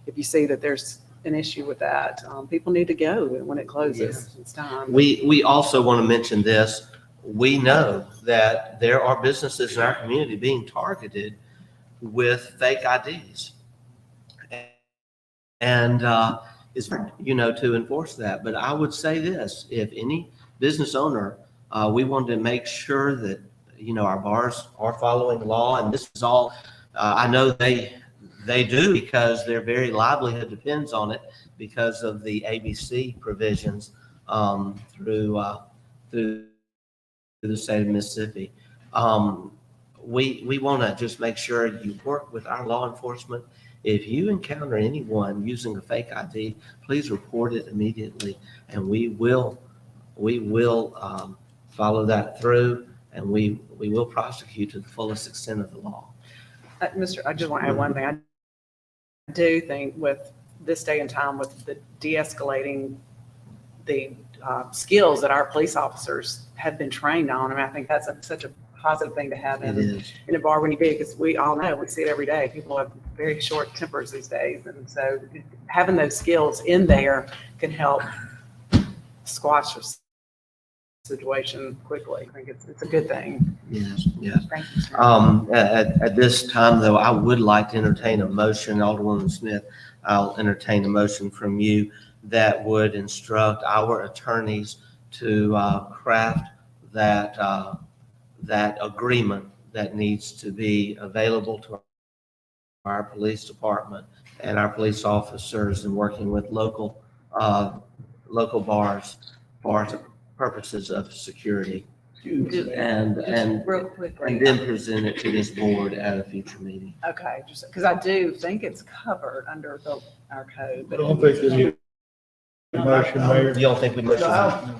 If you see that there's an issue with that, people need to go when it closes. Yes. It's time. We also want to mention this. We know that there are businesses in our community being targeted with fake IDs. And it's hard, to enforce that. But I would say this, if any business owner, we want to make sure that, our bars are following the law. And this is all, I know they do, because their very livelihood depends on it because of the ABC provisions through the state of Mississippi. We want to just make sure you work with our law enforcement. If you encounter anyone using a fake ID, please report it immediately, and we will follow that through, and we will prosecute to the fullest extent of the law. I just want to add one thing. I do think with this day and time, with the de-escalating the skills that our police officers have been trained on, I mean, I think that's such a positive thing to have It is. in a bar when you be, because we all know, we see it every day. People have very short tempers these days. And so having those skills in there can help squash a situation quickly. I think it's a good thing. Yes, yes. Thank you, sir. At this time, though, I would like to entertain a motion, Alderwoman Smith, I'll entertain a motion from you that would instruct our attorneys to craft that agreement that needs to be available to our police department and our police officers in working with local bars for purposes of security. And Just real quickly. and then present it to this board at a future meeting. Okay, just because I do think it's covered under our code. I But don't think there's a motion, Mayor. You don't think we must? I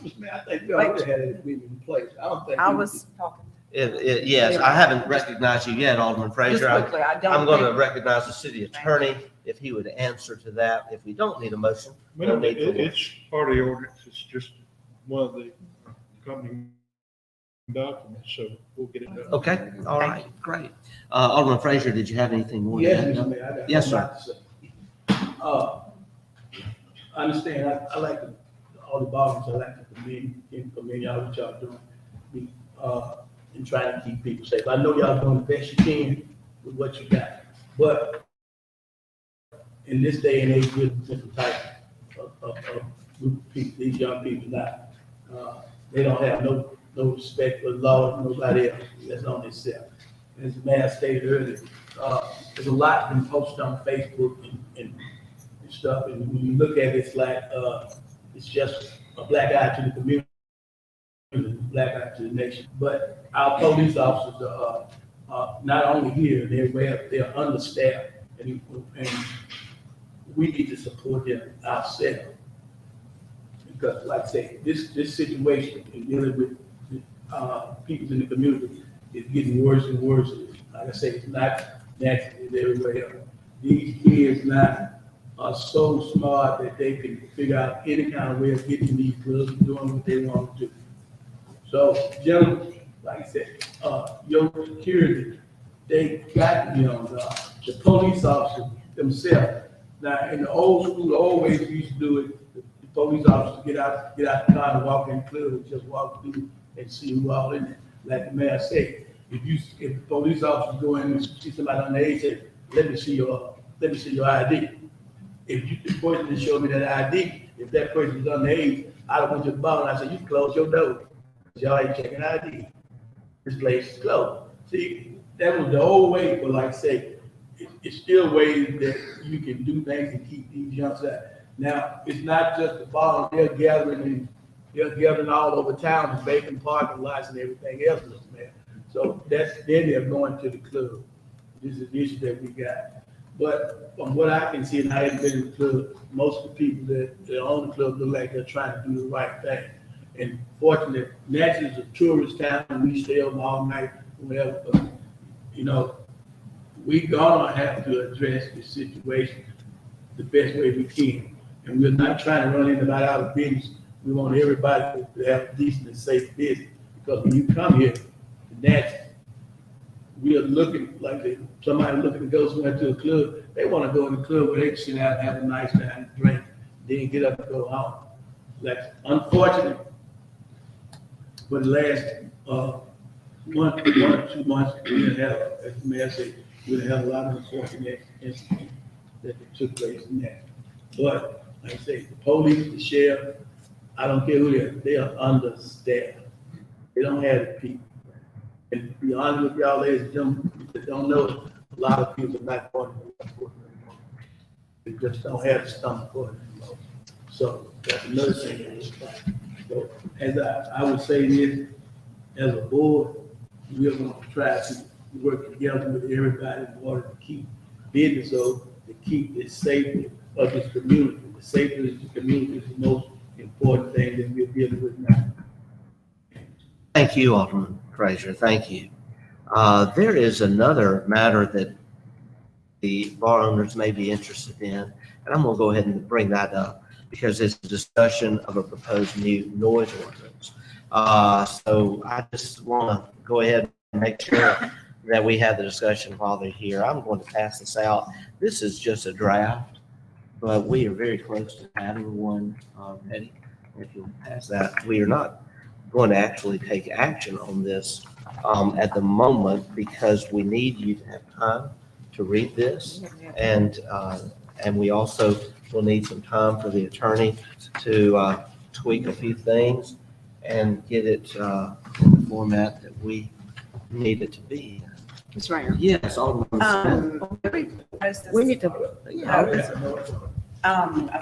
think we already had it in place. I don't think. I was talking. Yes, I haven't recognized you yet, Alderman Just Frazier. quickly, I don't I'm going to think- recognize the city attorney if he would answer to that. If we don't need a motion, I mean, it's part of the ordinance. It's just one of the company documents, so we'll get it done. Okay, all right, great. Alderman Frazier, did you have anything more? to Yes, add? Mr. Mayor, I got Yes, a sir. lot to say. I understand, I like all the bargains, I like to commend y'all what y'all doing, and trying to keep people safe. I know y'all doing the best you can with what you got, but in this day and age, we're different type of group of people, these young people now, they don't have no respect for the law, nobody else, that's on themselves. As the mayor stated earlier, there's a lot been posted on Facebook and stuff, and when you look at it, it's like, it's just a black eye to the community, black eye to the nation. But our police officers are not only here, they're understaffed, and we need to support them ourselves. Because like I say, this situation in dealing with people in the community is getting worse and worse. Like I say, it's not naturally everywhere else. These kids now are so smart that they can figure out any kind of way of getting these drugs and doing what they want to do. So, gentlemen, like I said, your security, they got to be on guard. The police officers themselves. Now, in the old school, always we used to do it. The police officers get out the car and walk in the club and just walk through and see who all in there. Like the mayor said, if the police officers go in and see somebody on the age, say, let me see your ID. If the person didn't show me that ID, if that person is underage, I went to the bar and I said, you close your door. Y'all ain't checking ID. This place is closed. See, that was the old way, but like I say, it's still ways that you can do things and keep these youngs out. Now, it's not just the bar, they're gathering all over town and vacant parking lots and everything else, man. So then they're going to the club. This is the issue that we got. But from what I can see, and I haven't been in the club, most of the people that own the club look like they're trying to do the right thing. And fortunately, Natchez is a tourist town, and we stay open all night, whatever. But, we gonna have to address the situation the best way we can. And we're not trying to run anybody out of business. We want everybody to have a decent and safe business. Because when you come here to Natchez, we are looking like somebody looking to go somewhere to a club. They want to go in the club where they can sit down and have a nice time and drink, then get up and go home. Like, unfortunately, for the last 1 or 2 months, we have, as the mayor said, we have a lot of unfortunate incidents that took place in that. But like I say, the police, the sheriff, I don't care who they are understaffed. They don't have the people. And to be honest with y'all, ladies and gentlemen, that don't know, a lot of people are not going to work anymore. They just don't have the stomach for it anymore. So that's another thing. So as I would say this, as a board, we're going to try to work together with everybody in order to keep business open, to keep the safety of this community. The safety of the community is the most important thing that we're dealing with now. Thank you, Alderman Frazier. Thank you. There is another matter that the bar owners may be interested in, and I'm going to go ahead and bring that up because it's a discussion of a proposed new noise ordinance. So I just want to go ahead and make sure that we have the discussion while they're here. I'm going to pass this out. This is just a draft, but we are very close to having one ready. If you'll pass that, we are not going to actually take action on this at the moment because we need you to have time to read this, and we also will need some time for the attorney to tweak a few things and get it in the format that we need it to be. Mr. Mayor. Yes, Alderman Smith. We need to,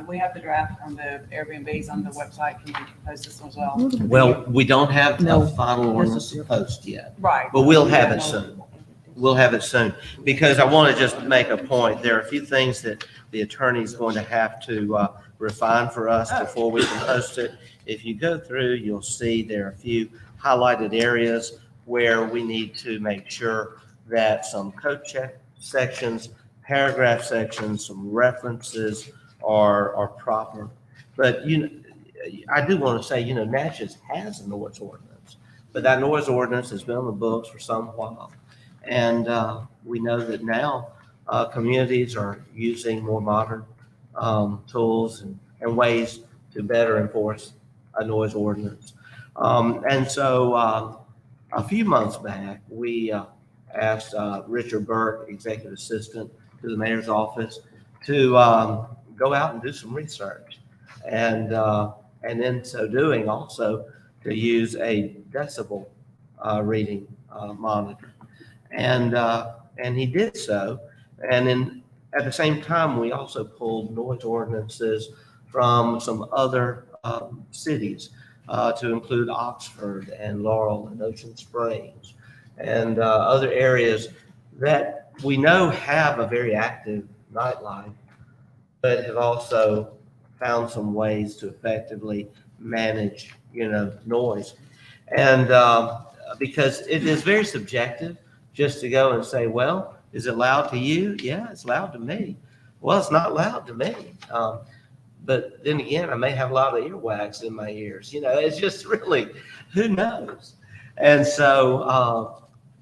We have the draft on the Airbnbs on the website. Can you post this one as well? Well, we don't have No. a final ordinance to post yet, Right. but we'll have it soon. We'll have it soon, because I want to just make a point. There are a few things that the attorney's going to have to refine for us before we can post it. If you go through, you'll see there are a few highlighted areas where we need to make sure that some code check sections, paragraph sections, some references are proper. But I do want to say, Natchez has a noise ordinance, but that noise ordinance has been on the books for some while. And we know that now communities are using more modern tools and ways to better enforce a noise ordinance. And so a few months back, we asked Richard Burke, Executive Assistant to the Mayor's Office, to go out and do some research. And in so doing, also to use a decibel reading monitor. And he did so. And then at the same time, we also pulled noise ordinances from some other cities to include Oxford and Laurel and Ocean Springs and other areas that we know have a very active nightlife, but have also found some ways to effectively manage, noise. And because it is very subjective just to go and say, well, is it loud to you? Yeah, it's loud to me. Well, it's not loud to me. But then again, I may have a lot of earwax in my ears. It's just really, who knows? And so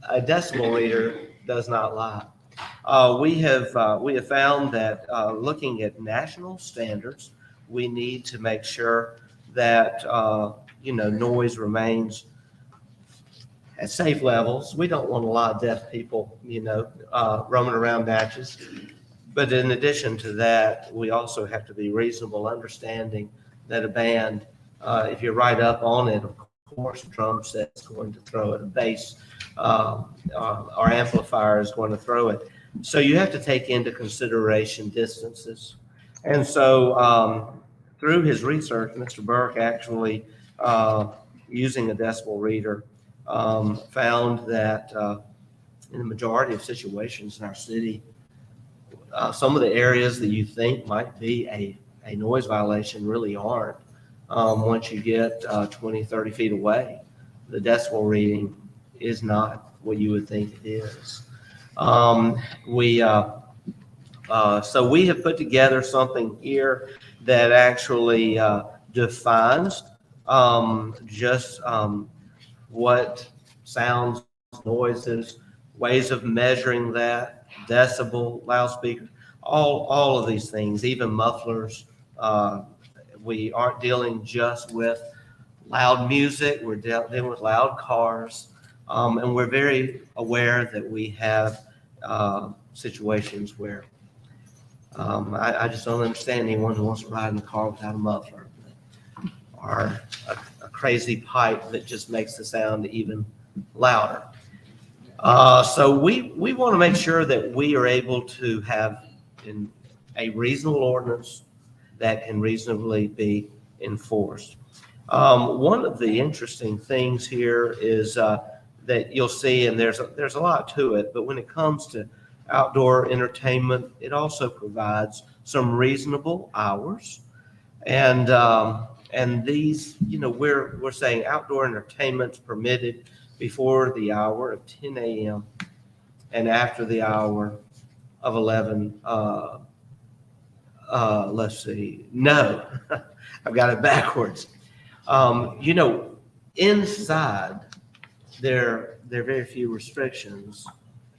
a decibel reader does not lie. We have found that looking at national standards, we need to make sure that noise remains at safe levels. We don't want a lot of deaf people, roaming around Natchez. But in addition to that, we also have to be reasonable, understanding that a band, if you're right up on it, of course, a drum set's going to throw it, a bass or amplifier is going to throw it. So you have to take into consideration distances. And so through his research, Mr. Burke actually, using a decibel reader, found that in the majority of situations in our city, some of the areas that you think might be a noise violation really aren't. Once you get 20, 30 feet away, the decibel reading is not what you would think it is. So we have put together something here that actually defines just what sounds, noises, ways of measuring that, decibel, loudspeaker, all of these things, even mufflers. We aren't dealing just with loud music, we're dealing with loud cars. And we're very aware that we have situations where I just don't understand anyone who wants to ride in a car without a muffler or a crazy pipe that just makes the sound even louder. So we want to make sure that we are able to have a reasonable ordinance that can reasonably be enforced. One of the interesting things here is that you'll see, and there's a lot to it, but when it comes to outdoor entertainment, it also provides some reasonable hours. And these, we're saying outdoor entertainment's permitted before the hour of 10 a.m. and after the hour of 11. Let's see. No, I've got it backwards. Inside, there are very few restrictions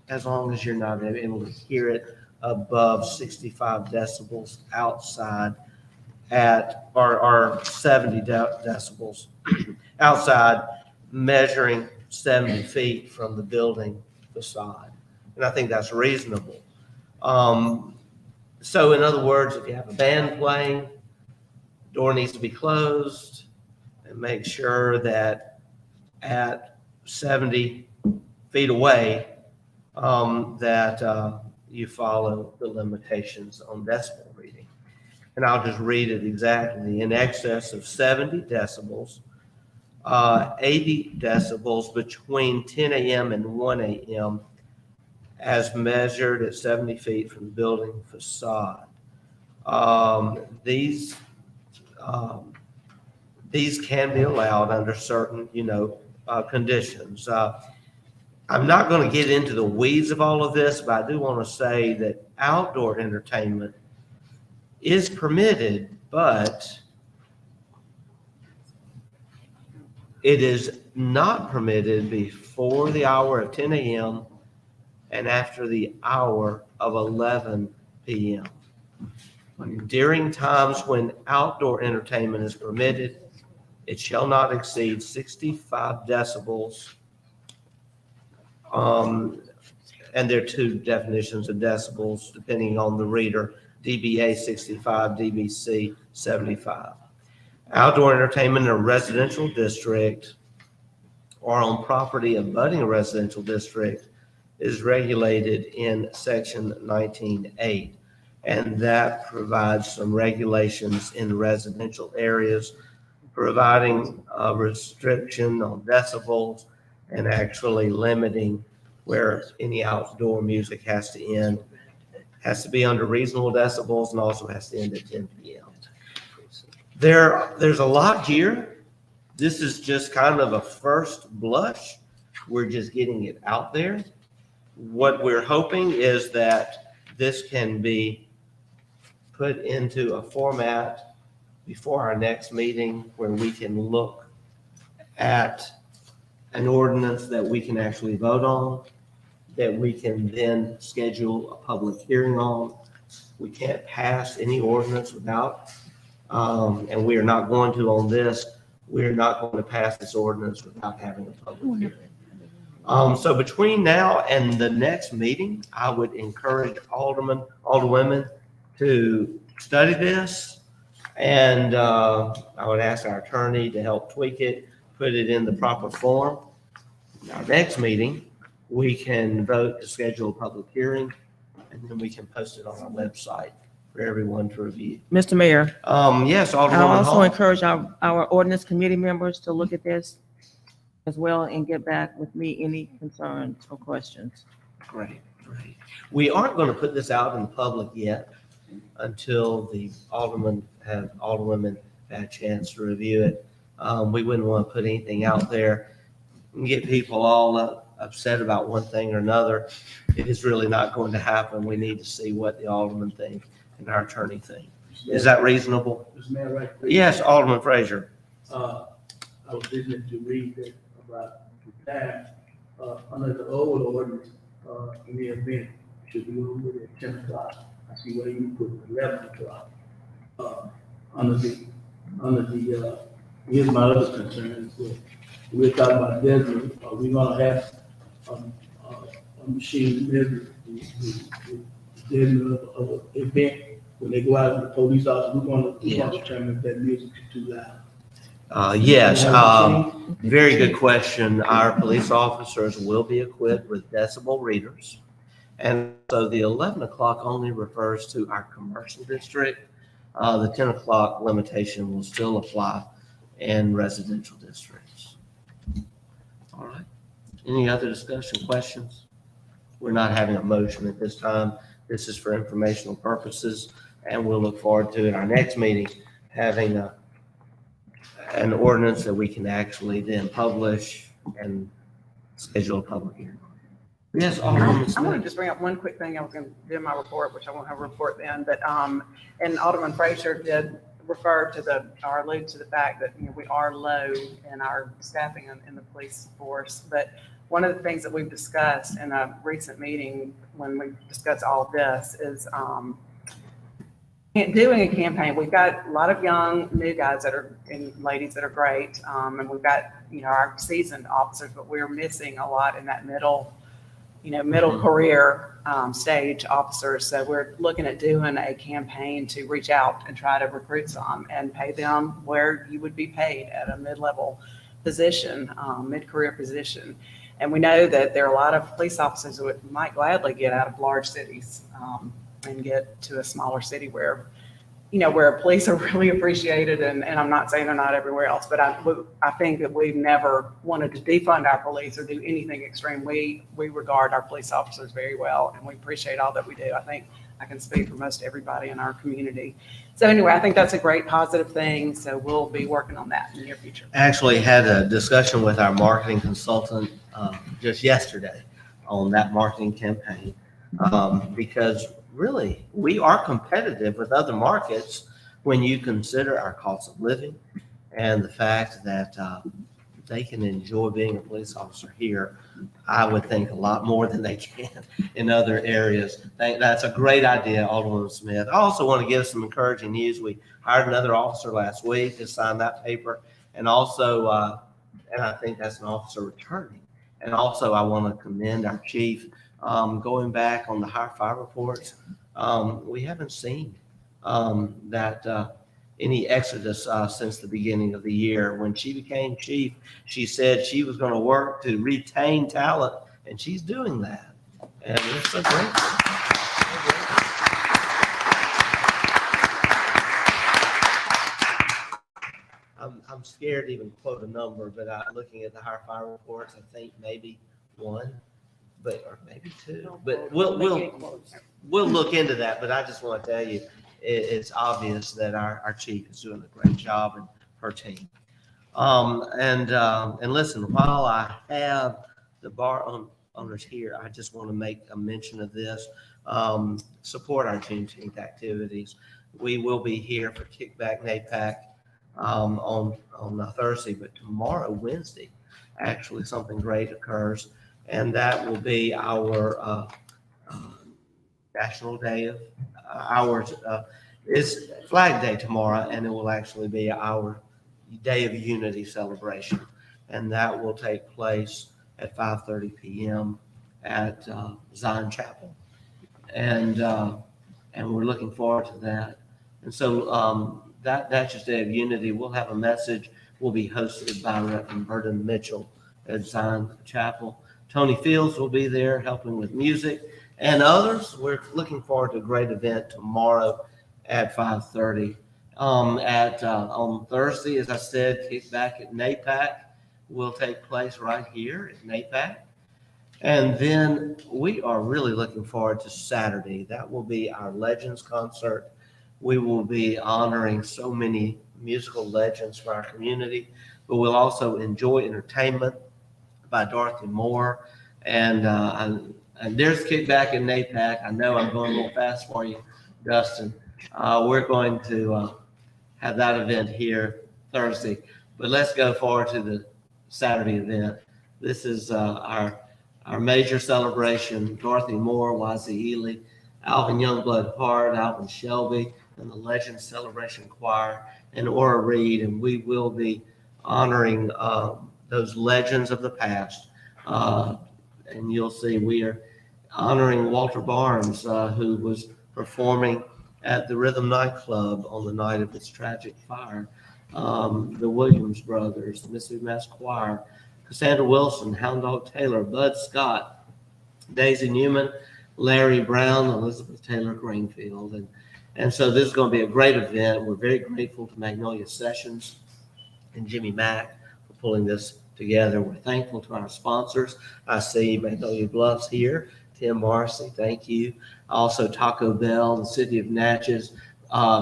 as long as you're not able to hear it above 65 decibels outside or 70 decibels outside, measuring 70 feet from the building facade. And I think that's reasonable. So in other words, if you have a band playing, door needs to be closed, and make sure that at 70 feet away, that you follow the limitations on decibel reading. And I'll just read it exactly. In excess of 70 decibels, 80 decibels between 10 a.m. and 1 a.m. as measured at 70 feet from the building facade. These can be allowed under certain, conditions. I'm not going to get into the weeds of all of this, but I do want to say that outdoor entertainment is permitted, but it is not permitted before the hour of 10 a.m. and after the hour of 11 p.m. During times when outdoor entertainment is permitted, it shall not exceed 65 decibels. And there are two definitions of decibels depending on the reader: dBA 65, dBc 75. Outdoor entertainment in a residential district or on property abutting a residential district is regulated in section 19.8, and that provides some regulations in residential areas, providing a restriction on decibels and actually limiting where any outdoor music has to end. Has to be under reasonable decibels and also has to end at 10 p.m. There's a lot here. This is just kind of a first blush. We're just getting it out there. What we're hoping is that this can be put into a format before our next meeting where we can look at an ordinance that we can actually vote on, that we can then schedule a public hearing on. We can't pass any ordinance without, and we are not going to on this, we're not going to pass this ordinance without having a public hearing. So between now and the next meeting, I would encourage aldermen, alderwomen to study this. And I would ask our attorney to help tweak it, put it in the proper form. In our next meeting, we can vote to schedule a public hearing, and then we can post it on our website for everyone to review. Mr. Mayor, Yes, I'll Alderwoman also Hall. encourage our ordinance committee members to look at this as well and get back with me any concerns or questions. Great. We aren't going to put this out in the public yet until the alderwomen have had a chance to review it. We wouldn't want to put anything out there and get people all upset about one thing or another. It is really not going to happen. We need to see what the aldermen think and our attorney think. Is that reasonable? Mr. Mayor, right? Yes, Alderman Frazier. I was listening to read that about the time, under the old ordinance, in the event, should be over at 10 o'clock. I see where you put 11 o'clock. Under the, here's my other concern, is that we're talking about desert, are we gonna have a machine measure the desert of an event? When they go out with the police officer, we're gonna determine if that music is too loud. Yes, very good question. Our police officers will be equipped with decibel readers. And so the 11 o'clock only refers to our commercial district. The 10 o'clock limitation will still apply in residential districts. All right. Any other discussion, questions? We're not having a motion at this time. This is for informational purposes, and we'll look forward to, in our next meeting, having an ordinance that we can actually then publish and schedule a public hearing. Yes, Alderman I want to Smith. just bring up one quick thing. I was going to do in my report, which I won't have a report then, but, and Alderman Frazier did refer to or allude to the fact that, we are low in our staffing in the police force. But one of the things that we've discussed in a recent meeting when we discussed all of this is, doing a campaign. We've got a lot of young new guys and ladies that are great. And we've got, our seasoned officers, but we're missing a lot in that middle career stage officers. So we're looking at doing a campaign to reach out and try to recruit some and pay them where you would be paid at a mid-level position, mid-career position. And we know that there are a lot of police officers who might gladly get out of large cities and get to a smaller city where police are really appreciated. And I'm not saying they're not everywhere else, but I think that we've never wanted to defund our police or do anything extreme. We regard our police officers very well, and we appreciate all that we do. I think I can speak for most everybody in our community. So anyway, I think that's a great positive thing. So we'll be working on that in the near future. Actually had a discussion with our marketing consultant just yesterday on that marketing campaign because really we are competitive with other markets when you consider our cost of living and the fact that they can enjoy being a police officer here. I would think a lot more than they can in other areas. That's a great idea, Alderman Smith. I also want to give some encouraging news. We hired another officer last week to sign that paper. And also, and I think that's an officer returning. And also, I want to commend our chief. Going back on the high fire reports, we haven't seen that any exodus since the beginning of the year. When she became chief, she said she was going to work to retain talent, and she's doing that. And it's a great thing. I'm scared to even quote a number, but looking at the high fire reports, I think maybe one, or maybe two. But we'll look into that. But I just want to tell you, it's obvious that our chief is doing a great job and her team. And listen, while I have the bar owners here, I just want to make a mention of this. Support our Juneteenth activities. We will be here for Kickback NAPAC on Thursday, but tomorrow, Wednesday, actually something great occurs, and that will be our National Day of ours. It's Flag Day tomorrow, and it will actually be our Day of Unity celebration, and that will take place at 5:30 p.m. at Zion Chapel, and we're looking forward to that. And so that's just Day of Unity. We'll have a message. Will be hosted by Reverend Burden Mitchell at Zion Chapel. Tony Fields will be there helping with music, and others. We're looking forward to a great event tomorrow at 5:30. On Thursday, as I said, Kickback at NAPAC will take place right here at NAPAC. And then we are really looking forward to Saturday. That will be our Legends concert. We will be honoring so many musical legends for our community, but we'll also enjoy entertainment by Dorothy Moore. And there's Kickback in NAPAC. I know I'm going a little fast for you, Dustin. We're going to have that event here Thursday, but let's go forward to the Saturday event. This is our major celebration. Dorothy Moore, Wazzie Ely, Alvin Youngblood Hart, Alvin Shelby, and the Legends Celebration Choir, and Ora Reed, and we will be honoring those legends of the past. And you'll see we are honoring Walter Barnes, who was performing at the Rhythm nightclub on the night of its tragic fire. The Williams Brothers, the Mississippi Mass Choir, Cassandra Wilson, Hound Dog Taylor, Bud Scott, Daisy Newman, Larry Brown, Elizabeth Taylor Greenfield. And so this is going to be a great event. We're very grateful to Magnolia Sessions and Jimmy Mack for pulling this together. We're thankful to our sponsors. I see Magnolia Bluffs here. Tim Marcy, thank you. Also Taco Bell, the City of Natchez,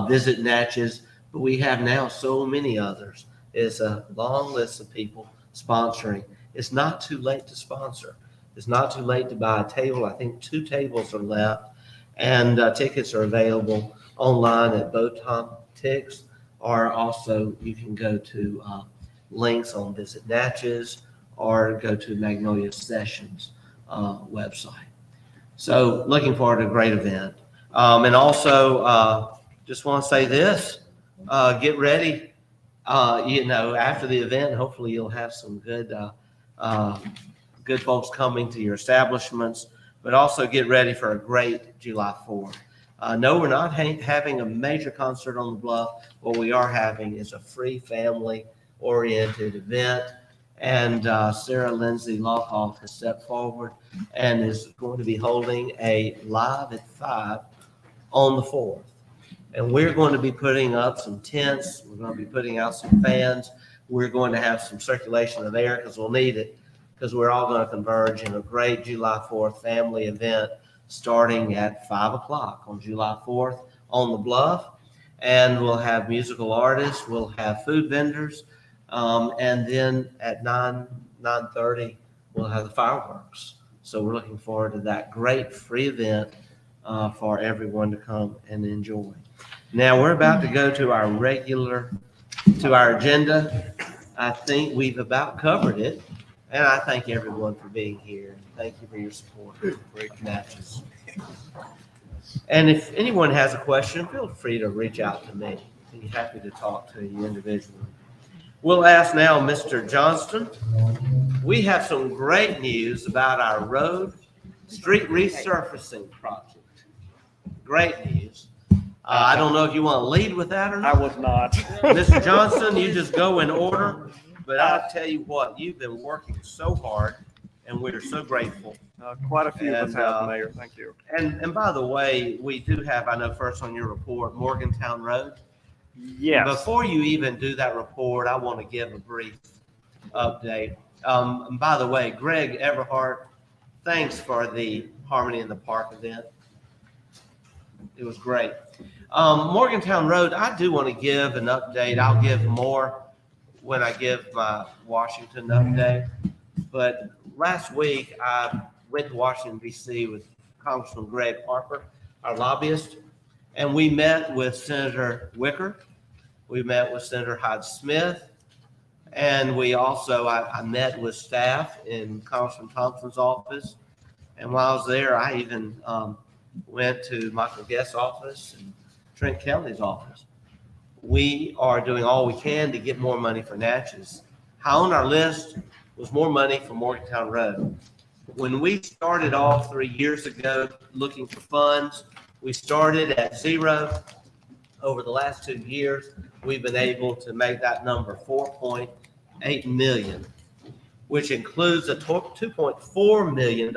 Visit Natchez. But we have now so many others. It's a long list of people sponsoring. It's not too late to sponsor. It's not too late to buy a table. I think 2 tables are left, and tickets are available online at Botom Tix, or also you can go to links on Visit Natchez or go to Magnolia Sessions website. So looking forward to a great event. And also just want to say this, get ready. After the event, hopefully you'll have some good folks coming to your establishments, but also get ready for a great July 4th. No, we're not having a major concert on the bluff. What we are having is a free family-oriented event, and Sarah Lindsay Lockoff has stepped forward and is going to be holding a live at 5 on the 4th. And we're going to be putting up some tents. We're going to be putting out some fans. We're going to have some circulation of air because we'll need it, because we're all going to converge in a great July 4th family event starting at 5 o'clock on July 4th on the bluff. And we'll have musical artists. We'll have food vendors. And then at 9:30, we'll have the fireworks. So we're looking forward to that great free event for everyone to come and enjoy. Now we're about to go to our agenda. I think we've about covered it, and I thank everyone for being here. Thank you for your support of Natchez. And if anyone has a question, feel free to reach out to me. I'd be happy to talk to you individually. We'll ask now Mr. Johnston. We have some great news about our street resurfacing project. Great news. I don't know if you want to lead with that or not. I was not. Mr. Johnston, you just go in order, but I'll tell you what, you've been working so hard, and we're so grateful. Quite a few of us have, Mayor. Thank you. And by the way, we do have, I know first on your report, Morgantown Road. Yes. Before you even do that report, I want to give a brief update. And by the way, Greg Everhart, thanks for the Harmony in the Park event. It was great. Morgantown Road, I do want to give an update. I'll give more when I give my Washington update. But last week, I went to Washington, D.C. with Congressman Greg Harper, our lobbyist, and we met with Senator Wicker. We met with Senator Hyde-Smith, and we also, I met with staff in Congressman Thompson's office. And while I was there, I even went to Michael Guest's office and Trent Kelly's office. We are doing all we can to get more money for Natchez. High on our list was more money for Morgantown Road. When we started off 3 years ago looking for funds, we started at 0. Over the last 2 years, we've been able to make that number $4.8 million, which includes a $2.4 million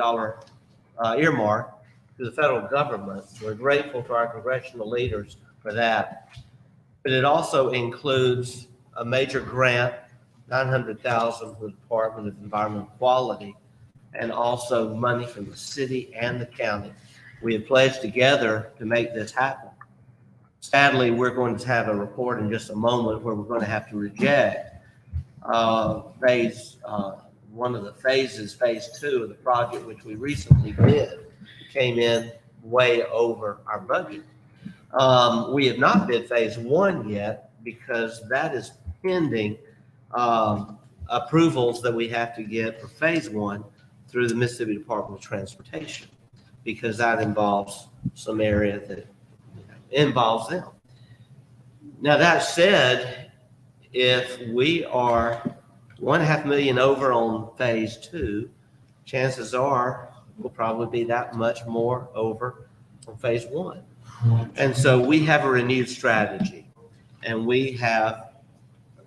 earmark to the federal government. We're grateful to our congressional leaders for that. But it also includes a major grant, $900,000 from the Department of Environmental Quality, and also money from the city and the county. We have pledged together to make this happen. Sadly, we're going to have a report in just a moment where we're going to have to reject one of the phases, phase 2 of the project, which we recently bid, came in way over our budget. We have not bid phase 1 yet because that is pending approvals that we have to get for phase 1 through the Mississippi Department of Transportation, because that involves some area that involves them. Now, that said, if we are $1.5 million over on phase 2, chances are we'll probably be that much more over on phase 1. And so we have a renewed strategy, and we have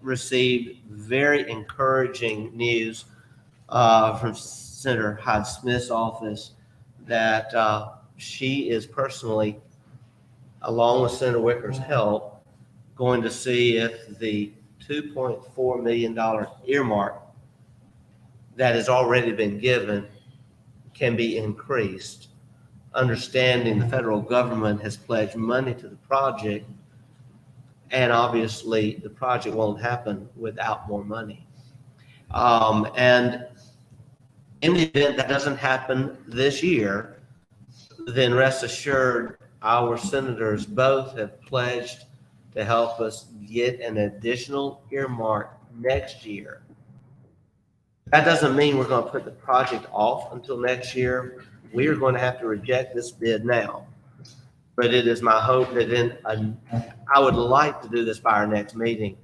received very encouraging news from Senator Hyde-Smith's office that she is personally, along with Senator Wicker's help, going to see if the $2.4 million earmark that has already been given can be increased, understanding the federal government has pledged money to the project, and obviously the project won't happen without more money. And in the event that doesn't happen this year, then rest assured our senators both have pledged to help us get an additional earmark next year. That doesn't mean we're going to put the project off until next year. We are going to have to reject this bid now. But it is my hope that I would like to do this by our next meeting.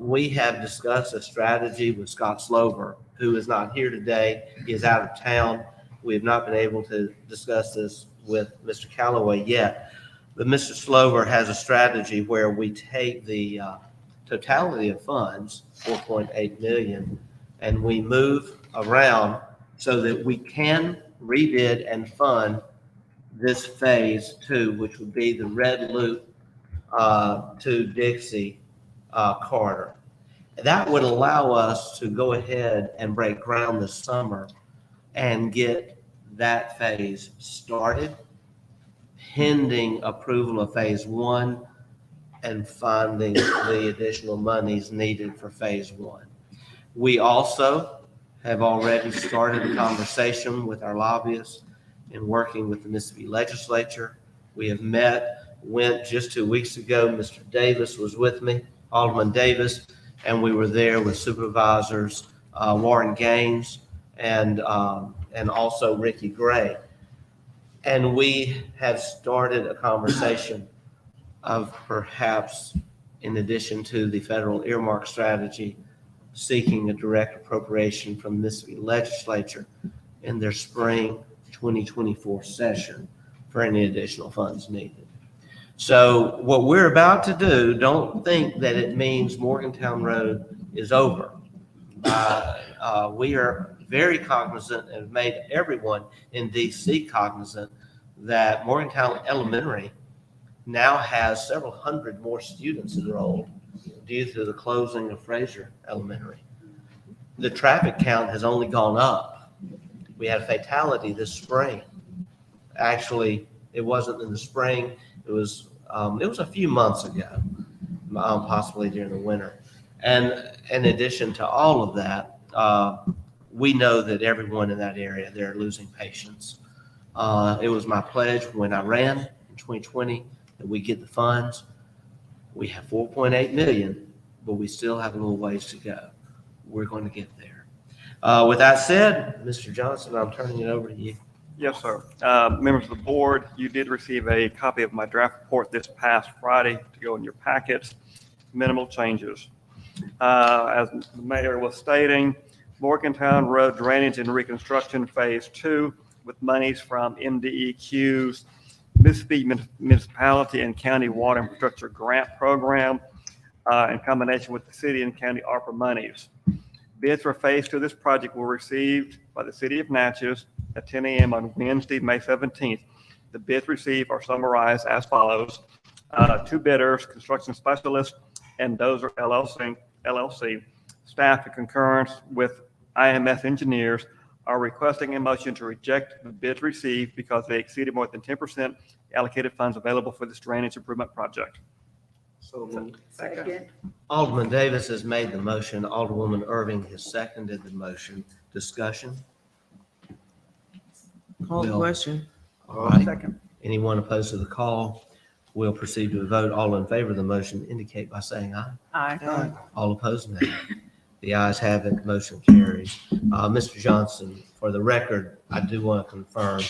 We have discussed a strategy with Scott Slover, who is not here today. He is out of town. We have not been able to discuss this with Mr. Callaway yet. But Mr. Slover has a strategy where we take the totality of funds, 4.8 million, and we move around so that we can rebid and fund this phase 2, which would be the Red Loop to Dixie corridor. That would allow us to go ahead and break ground this summer and get that phase started, pending approval of phase 1 and finding the additional monies needed for phase 1. We also have already started a conversation with our lobbyists in working with the Mississippi legislature. We have went just 2 weeks ago. Mr. Davis was with me, Alderman Davis, and we were there with supervisors Warren Gaines and also Ricky Gray. And we have started a conversation of perhaps, in addition to the federal earmark strategy, seeking a direct appropriation from the Mississippi legislature in their spring 2024 session for any additional funds needed. So what we're about to do, don't think that it means Morgantown Road is over. We are very cognizant and have made everyone in DC cognizant that Morgantown Elementary now has several hundred more students enrolled due to the closing of Fraser Elementary. The traffic count has only gone up. We had a fatality this spring. Actually, it wasn't in the spring. It was a few months ago, possibly during the winter. And in addition to all of that, we know that everyone in that area, they're losing patience. It was my pledge when I ran in 2020 that we get the funds. We have 4.8 million, but we still have a little ways to go. We're going to get there. With that said, Mr. Johnson, I'm turning it over to you. Yes, sir. Members of the board, you did receive a copy of my draft report this past Friday to go in your packets. Minimal changes. As the mayor was stating, Morgantown Road Drainage and Reconstruction Phase 2 with monies from MDEQ's Mississippi Municipality and County Water Infrastructure Grant Program in combination with the city and county ARPA monies. Bids for Phase 2 of this project were received by the city of Natchez at 10 a.m. on Wednesday, May 17th. The bids received are summarized as follows. 2 bidders, Construction Specialist and Dozer LLC. Staff in concurrence with IMS engineers are requesting a motion to reject the bids received because they exceeded more than 10% allocated funds available for this drainage improvement project. Second. Alderman Davis has made the motion. Alderwoman Irving has seconded the motion. Discussion? Call the question. All right. Second. Anyone opposed to the call? We'll proceed to a vote. All in favor of the motion indicate by saying aye. Aye. All opposed, nay. The ayes have it. Motion carries. Mr. Johnson, for the record, I do want to confirm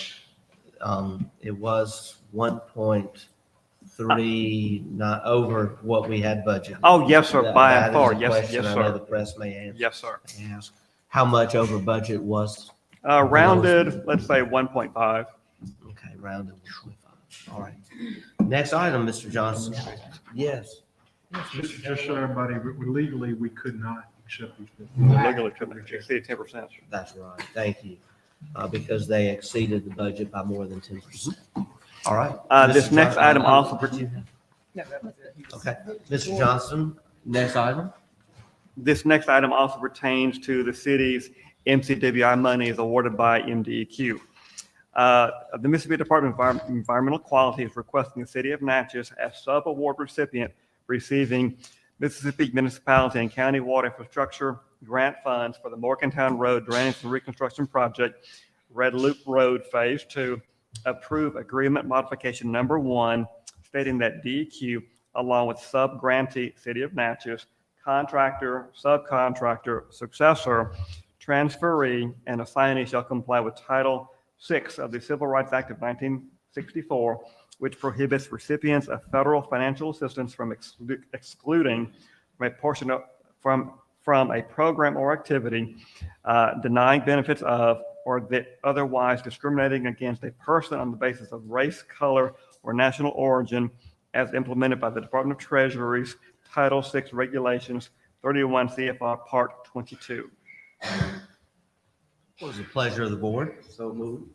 it was 1.3, not over what we had budgeted. Oh, yes, sir, by That and is far. a Yes, question yes, I know sir. the press may Yes, sir. ask. How much over budget was? Rounded, let's say 1.5. Okay, rounded 1.5. All right. Next item, Mr. Johnson. Yes. Just so everybody, legally, we could not accept these bids. Legally couldn't exceed 10%. That's right. Thank you. Because they exceeded the budget by more than 10%. All right. This Mr. next Johnson, item also, No, that was it. Okay. Mr. Johnson, Next item. This next item also pertains to the city's MCWI monies awarded by MDEQ. The Mississippi Department of Environmental Quality is requesting the city of Natchez as sub-award recipient receiving Mississippi Municipality and County Water Infrastructure Grant Funds for the Morgantown Road Drainage and Reconstruction Project, Red Loop Road Phase 2, approve agreement modification number 1, stating that DEQ, along with sub-grantee City of Natchez, contractor, subcontractor, successor, transferee, and assignee shall comply with Title VI of the Civil Rights Act of 1964, which prohibits recipients of federal financial assistance from excluding from a portion of, from a program or activity, denying benefits of, or that otherwise discriminating against a person on the basis of race, color, or national origin, as implemented by the Department of Treasury's Title VI Regulations, 31 CFR Part 22. What was the pleasure of the board? So moved.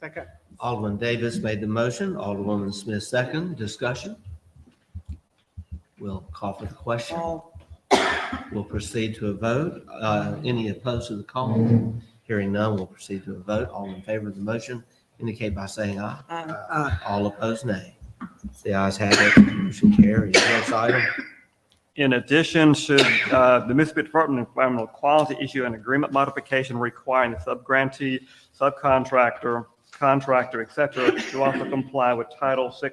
Second. Alderman Davis made the motion, Alderwoman Smith second. Discussion? We'll call for the question. We'll proceed to a vote. Any opposed to the call? Hearing none, we'll proceed to a vote. All in favor of the motion indicate by saying aye. Aye. All opposed, nay. The ayes have it. Motion carries. Next item. In addition, should the Mississippi Department of Environmental Quality issue an agreement modification requiring the subgrantee, subcontractor, contractor, et cetera, to also comply with Title VI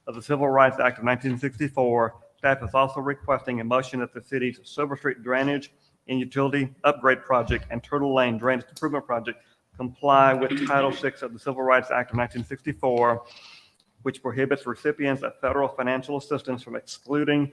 of the Civil Rights Act of 1964, staff is also requesting a motion that the city's Silver Street Drainage and Utility Upgrade Project and Turtle Lane Drainage Improvement Project comply with Title VI of the Civil Rights Act of 1964, which prohibits recipients of federal financial assistance from excluding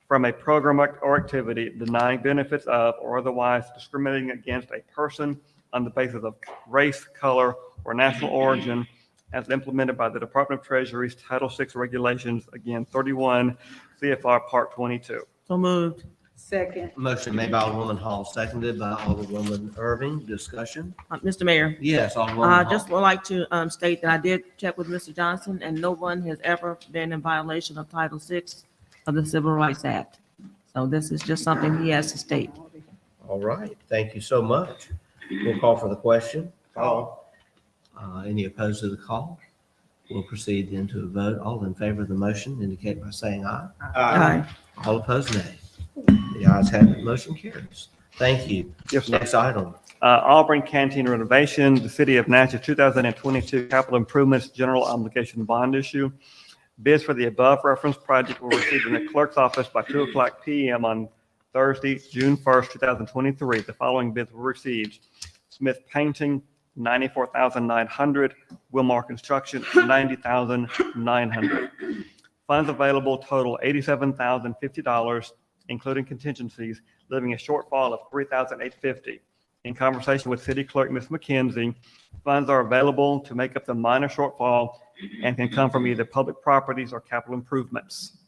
from a program or activity, denying benefits of, or otherwise discriminating against a person on the basis of race, color, or national origin, as implemented by the Department of Treasury's Title VI Regulations, again, 31 CFR Part 22. So moved. Second. Motion made by Alderwoman Hall, seconded by Alderwoman Irving. Discussion? Mr. Mayor, Yes, Alderwoman I Hall. just would like to state that I did check with Mr. Johnson, and no one has ever been in violation of Title VI of the Civil Rights Act. So this is just something he has to state. All right, thank you so much. We'll call for the question. Call. Any opposed to the call? We'll proceed into a vote. All in favor of the motion indicate by saying aye. Aye. All opposed, nay. The ayes have it, motion carries. Thank you. Yes, sir. Next item. Auburn Canteen renovation, the City of Natchez 2022 capital improvements general obligation bond issue. Bids for the above referenced project were received in the clerk's office by 2:00 p.m. on Thursday, June 1st, 2023. The following bids were received: Smith Painting, $94,900; Wilmar Construction, $90,900. Funds available total $87,050, including contingencies, leaving a shortfall of $3,850. In conversation with City Clerk Ms. McKenzie, funds are available to make up the minor shortfall and can come from either public properties or capital improvements.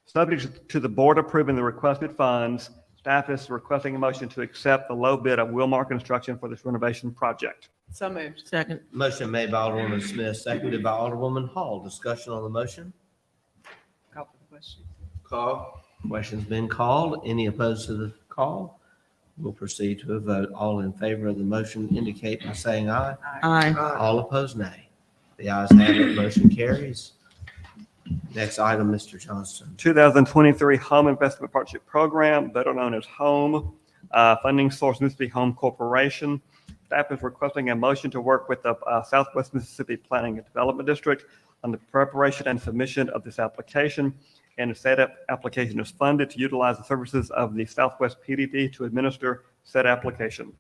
Subject to the board approving the requested funds, staff is requesting a motion to accept the low bid of Wilmar Construction for this renovation project. So moved. Second. Motion made by Alderwoman Smith, seconded by Alderwoman Hall. Discussion on the motion? Call for the question. Call. Question's been called. Any opposed to the call? We'll proceed to a vote. All in favor of the motion indicate by saying aye. Aye. All opposed, nay. The ayes have it, motion carries. Next item, Mr. Johnston. 2023 Home Investment Partnership Program, better known as HOME. Funding source Mississippi Home Corporation. Staff is requesting a motion to work with the Southwest Mississippi Planning and Development District on the preparation and submission of this application. And the said application is funded to utilize the services of the Southwest PDD to administer said application.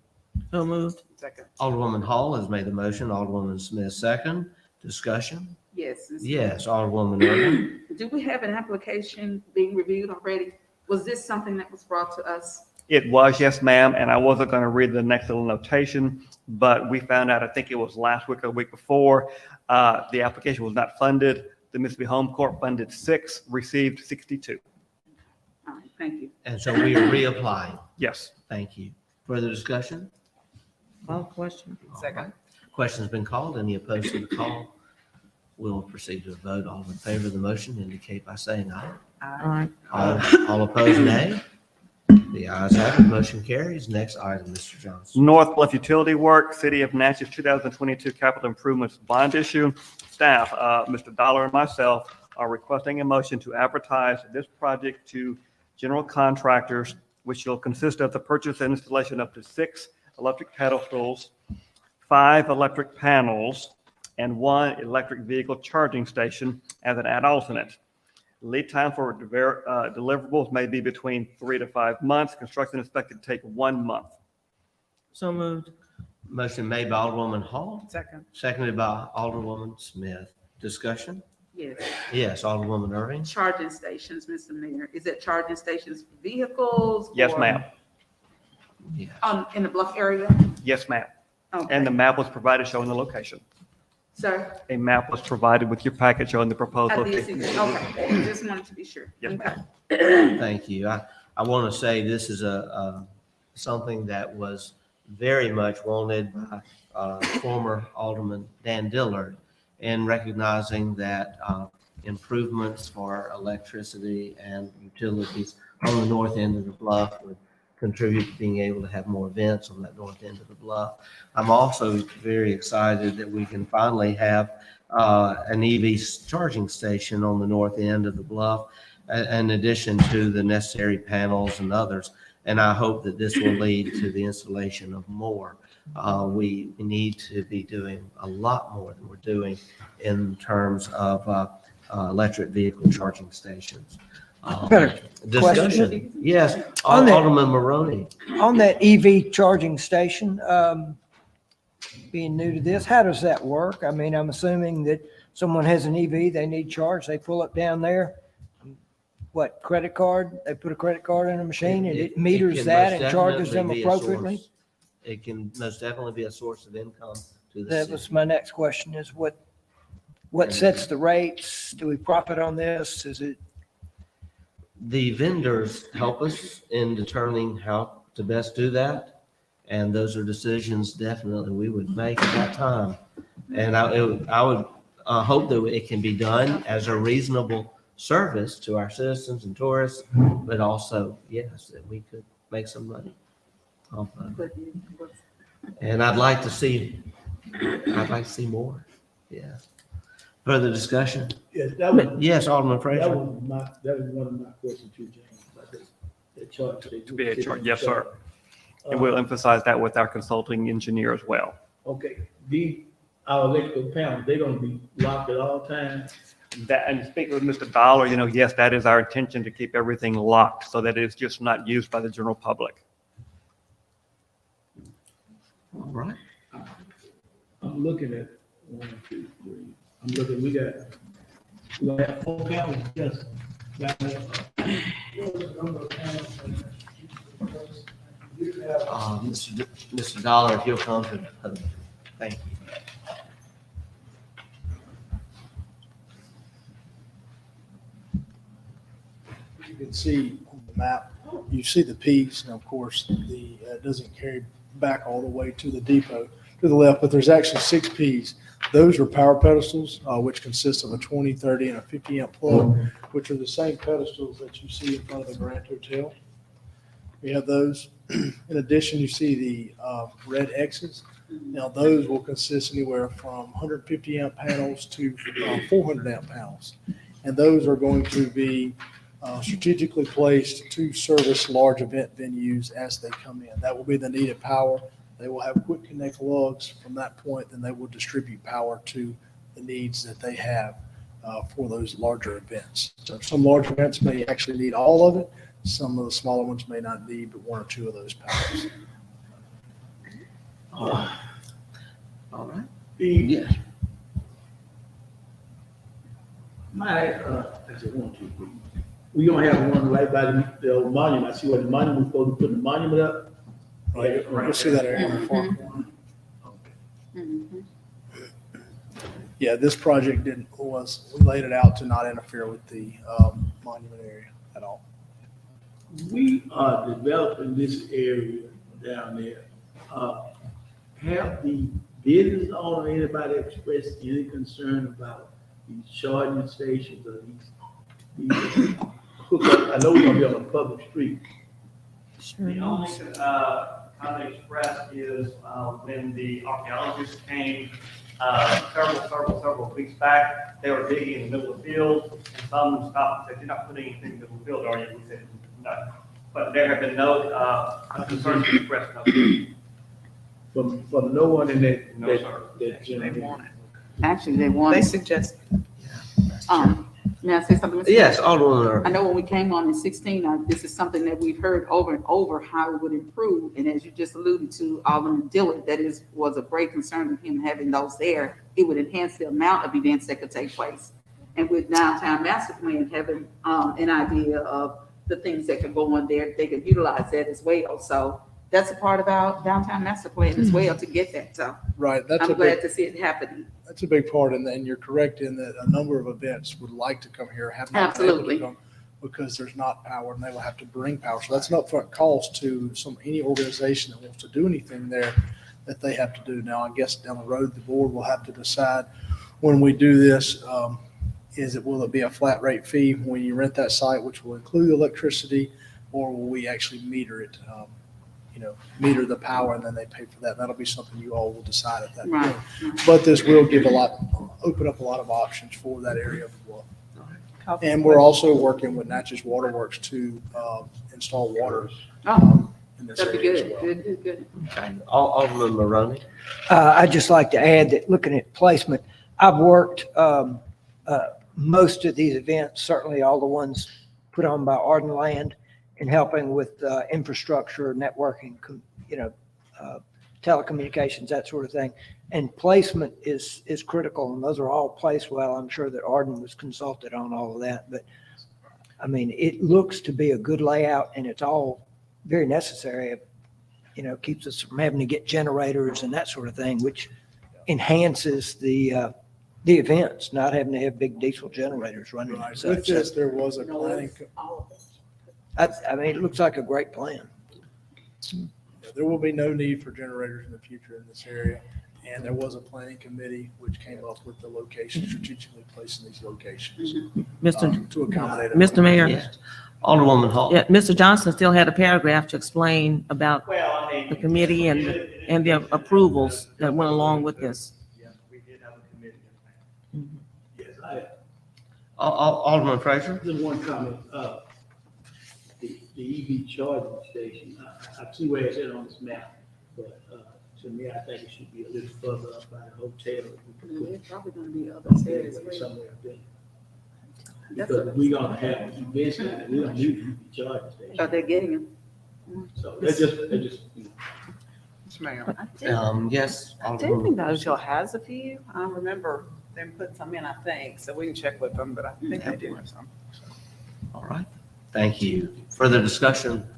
So moved. Second. Alderwoman Hall has made the motion. Alderwoman Smith second. Discussion? Yes. Yes, Alderwoman Irving. Do we have an application being reviewed already? Was this something that was brought to us? It was, yes, ma'am, and I wasn't going to read the next little notation, but we found out, I think it was last week or the week before, the application was not funded. The Mississippi Home Corp funded 6, received 62. All right, thank you. And so we are reapplying. Yes. Thank you. Further discussion? Call question. Second. Question's been called. Any opposed to the call? We'll proceed to a vote. All in favor of the motion indicate by saying aye. Aye. All opposed, nay. The ayes have it, motion carries. Next item, Mr. Johnson. North Bluff Utility Work, City of Natchez 2022 Capital Improvements Bond Issue. Staff, Mr. Dollar and myself are requesting a motion to advertise this project to general contractors, which will consist of the purchase and installation of up to 6 electric pedestals, 5 electric panels, and 1 electric vehicle charging station as an ad alternate. Lead time for deliverables may be between 3 to 5 months. Construction is expected to take 1 month. So moved. Motion made by Alderwoman Hall, Second. seconded by Alderwoman Smith. Discussion? Yes, Yes, Alderwoman Irving. charging stations, Mr. Mayor. Is it charging stations for vehicles? Yes, or- ma'am. Yes. In the Bluff area? Yes, ma'am. Okay. And the map was provided showing the location. Sir? A map was provided with your packet showing the proposed I did see location. that. Okay, just wanted to be sure. Yes, ma'am. Thank you. I want to say this is something that was very much wanted by former Alderman Dan Dillard, in recognizing that improvements for electricity and utilities on the north end of the bluff would contribute to being able to have more events on that north end of the bluff. I'm also very excited that we can finally have an EV charging station on the north end of the bluff, in addition to the necessary panels and others. And I hope that this will lead to the installation of more. We need to be doing a lot more than we're doing in terms of electric vehicle charging stations. Better Discussion. Yes, On that- Alderman Maroney. On that EV charging station, being new to this, how does that work? I mean, I'm assuming that someone has an EV, they need charge, they pull it down there. What, credit card? They put a credit card in a machine and it meters can that most and charges them definitely be a source- appropriately? It can most definitely be a source of income to the That city. was my next question is what sets the rates? Do we profit on this? Is it? The vendors help us in determining how to best do that. And those are decisions definitely we would make at that time. And I would hope that it can be done as a reasonable service to our citizens and tourists, but also, yes, that we could make some money off of it. And I'd like to see more. Yeah. Further discussion? Yes, that was, Yes, Alderman that Fraser. was one of my questions too, James, about the chart. To be a charge, yes, sir. And we'll emphasize that with our consulting engineer as well. Okay, our electrical panels, they're gonna be locked at all times? That, and speaking with Mr. Dollar, yes, that is our intention, to keep everything locked so that it's just not used by the general public. All right. I'm looking at 1, 2, 3. I'm looking, we gonna have 4 panels, yes. Mr. Dollar, if you'll come to the podium. Thank you. You can see on the map, you see the peaks, and of course, it doesn't carry back all the way to the depot to the left, but there's actually 6 Ps. Those are power pedestals, which consist of a 20, 30, and a 50 amp plug, which are the same pedestals that you see in front of the Grand Hotel. We have those. In addition, you see the red X's. Now, those will consist anywhere from 150 amp panels to 400 amp panels. And those are going to be strategically placed to service large event venues as they come in. That will be the needed power. They will have quick connect lugs from that point, then they will distribute power to the needs that they have for those larger events. So some large events may actually need all of it. Some of the smaller ones may not need but 1 or 2 of those powers. All right. Yes. We gonna have one right by the old monument. I see what the monument, supposed to put the monument up. Right, you'll see that area in the far corner. Yeah, this project we laid it out to not interfere with the monument area at all. We are developing this area down there. Have the business owner, anybody expressed any concern about these charging stations or these hook up, I know we're gonna be on a public street. The only comment expressed is when the archaeologists came several weeks back, they were digging in the middle of the field, and some of them stopped and said, "You're not putting anything in the middle of the field, are you?" We said, "No." But there have been no concerns expressed. From no one in that. No, sir. They want it. Actually, they want. They it. suggest. May I say something? Mr. Yes, Mayor? Alderman. I know when we came on in 16, this is something that we've heard over and over how it would improve. And as you just alluded to, Alderman Dillard, was a great concern of him having those there. It would enhance the amount of events that could take place. And with downtown master plan, having an idea of the things that could go on there, they could utilize that as well. So that's a part of our downtown master plan as well to get that. So Right, I'm glad to see it happening. that's a big part, and you're correct in that a number of events would like to come here, have not been able to Absolutely. come because there's not power, and they will have to bring power. So that's an upfront cost to any organization that wants to do anything there that they have to do. Now, I guess down the road, the board will have to decide when we do this, will it be a flat rate fee when you rent that site, which will include electricity, or will we actually meter it? Meter the power, and then they pay for that. That'll be something you all will decide at that Right. point. But this will open up a lot of options for that area as well. And we're also working with Natchez Waterworks to install water Oh, in this that'd be area as good. well. Good. Okay. Alderman Maroney. I'd just like to add that looking at placement, I've worked most of these events, certainly all the ones put on by Arden Land, in helping with infrastructure, networking, telecommunications, that sort of thing. And placement is critical, and those are all placed well. I'm sure that Arden was consulted on all of that, but I mean, it looks to be a good layout, and it's all very necessary. Keeps us from having to get generators and that sort of thing, which enhances the events, not having to have big diesel generators running. Right. So With this, there was a planning, I mean, it looks like a great plan. there will be no need for generators in the future in this area. And there was a planning committee which came up with the location, strategically placing these locations to accommodate. Mr. Mayor. Yes. Alderwoman Hall. Yeah, Mr. Johnson still had a paragraph to explain about Well, I mean. the committee and the approvals that went along with this. Yeah, we did have a committee. Yes, Alderman Fraser. Just one comment, the EV charging station, I see where it's at on this map, but, to me, I think it should be a little further up by the hotel. If we could There's probably gonna be other put areas. it somewhere up there. That's Because what- we're gonna have events, like we don't need an EV charging Oh, station. they're getting them. So they're just, Mr. Mayor. Yes. I did think Natchez has a few. I remember them putting some in, I think, so we can check with them, but I think they do have some. All right. Thank you. Further discussion?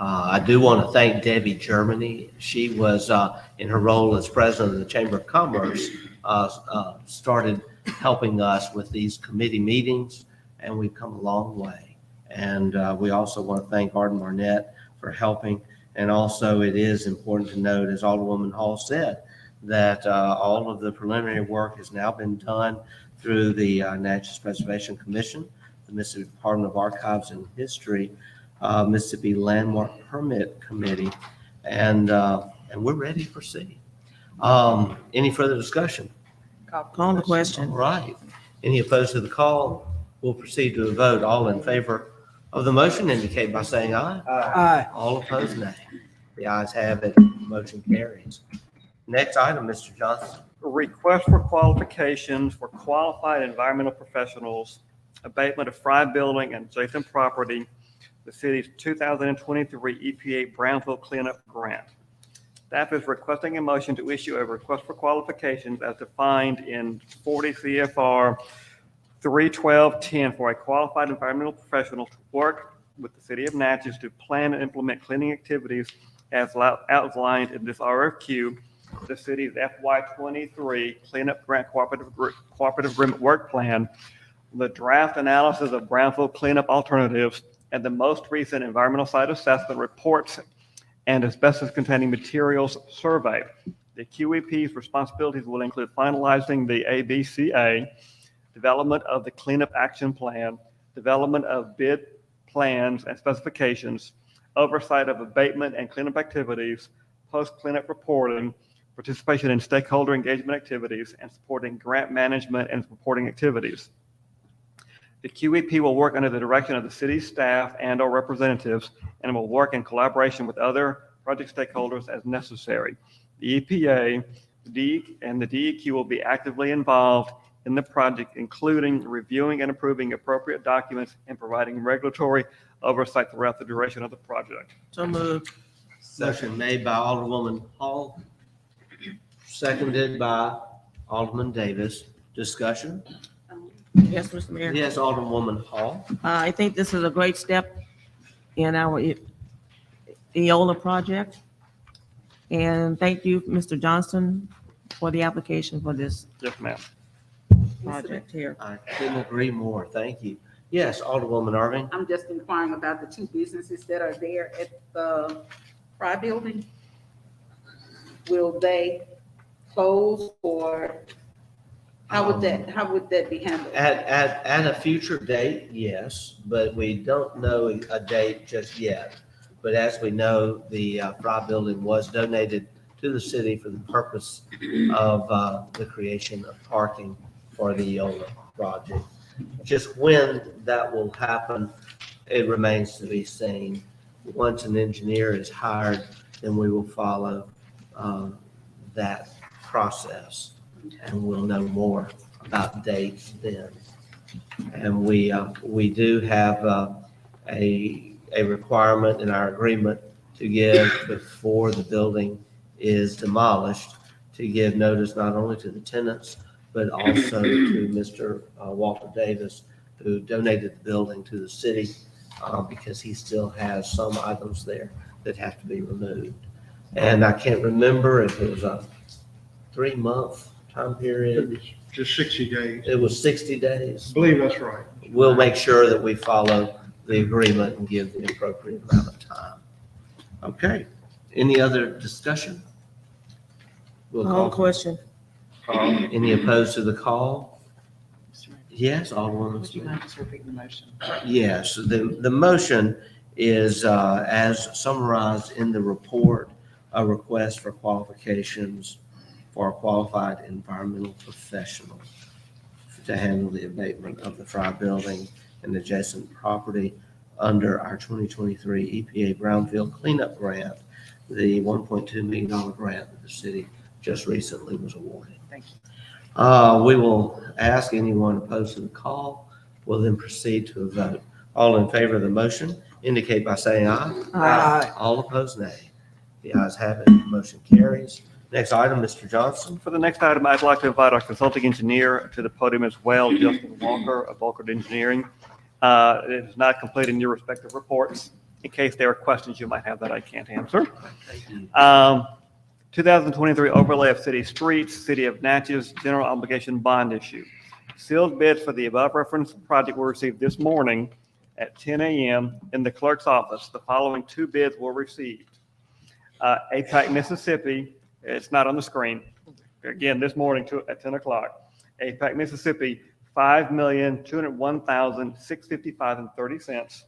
I do want to thank Debbie Germany. She was, in her role as president of the Chamber of Commerce, started helping us with these committee meetings, and we've come a long way. And we also want to thank Arden Barnett for helping. And also, it is important to note, as Alderwoman Hall said, that all of the preliminary work has now been done through the Natchez Preservation Commission, the Mississippi Department of Archives and History, Mississippi Landmark Permit Committee, and we're ready to proceed. Any further discussion? Call the question. All right. Any opposed to the call? We'll proceed to a vote. All in favor of the motion indicate by saying aye. Aye. All opposed, nay. The ayes have it. Motion carries. Next item, Mr. Johnson. Request for qualifications for qualified environmental professionals, abatement of Fry Building and adjacent property, the city's 2023 EPA Brownfield Cleanup Grant. Staff is requesting a motion to issue a request for qualifications as defined in 40 CFR 31210 for a qualified environmental professional to work with the city of Natchez to plan and implement cleaning activities as outlined in this RFQ, the city's FY23 Cleanup Grant Cooperative Agreement Work Plan, the draft analysis of brownfield cleanup alternatives, and the most recent environmental site assessment reports and asbestos-containing materials survey. The QEP's responsibilities will include finalizing the ABCA, development of the cleanup action plan, development of bid plans and specifications, oversight of abatement and cleanup activities, post-cleanup reporting, participation in stakeholder engagement activities, and supporting grant management and reporting activities. The QEP will work under the direction of the city staff and/or representatives and will work in collaboration with other project stakeholders as necessary. The EPA and the DEQ will be actively involved in the project, including reviewing and approving appropriate documents and providing regulatory oversight throughout the duration of the project. So moved. Motion made by Alderwoman Hall, seconded by Alderman Davis. Discussion? Yes, Mr. Mayor. Yes, Alderwoman Hall. I think this is a great step in our EOLA project. And thank you, Mr. Johnston, for the application for this Yes, ma'am. project here. I couldn't agree more. Thank you. Yes, Alderwoman Irving. I'm just inquiring about the two businesses that are there at the Fry Building. Will they close, or how would that be handled? At a future date, yes, but we don't know a date just yet. But as we know, the Fry Building was donated to the city for the purpose of the creation of parking for the EOLA project. Just when that will happen, it remains to be seen. Once an engineer is hired, then we will follow that process, and we'll know more about dates then. And we do have a requirement in our agreement to give before the building is demolished, to give notice not only to the tenants, but also to Mr. Walter Davis, who donated the building to the city, because he still has some items there that have to be removed. And I can't remember if it was a 3-month time It period. was just 60 days. It was 60 days. I believe that's right. We'll make sure that we follow the agreement and give the appropriate amount of time. Okay. Any other discussion? We'll call. Question. Any opposed to the call? Yes, Alderwoman Would you Smith. mind just repeating the motion? Yes, the motion is, as summarized in the report, a request for qualifications for a qualified environmental professional to handle the abatement of the Fry Building and adjacent property under our 2023 EPA Brownfield Cleanup Grant, the $1.2 million grant that the city just recently was awarded. Thank you. We will ask anyone opposed to the call. We'll then proceed to a vote. All in favor of the motion indicate by saying aye. Aye. All opposed, nay. The ayes have it. Motion carries. Next item, Mr. Johnson. For the next item, I'd like to invite our consulting engineer to the podium as well, Justin Walker of Vulcan Engineering. It is not complete in your respective reports. In case there are questions you might have that I can't answer. Thank you. 2023 overlay of city streets, City of Natchez general obligation bond issue. Sealed bids for the above referenced project were received this morning at 10 a.m. in the clerk's office. The following two bids were received. APAC Mississippi, it's not on the screen. Again, this morning at 10 o'clock. APAC Mississippi, $5,201,655.30.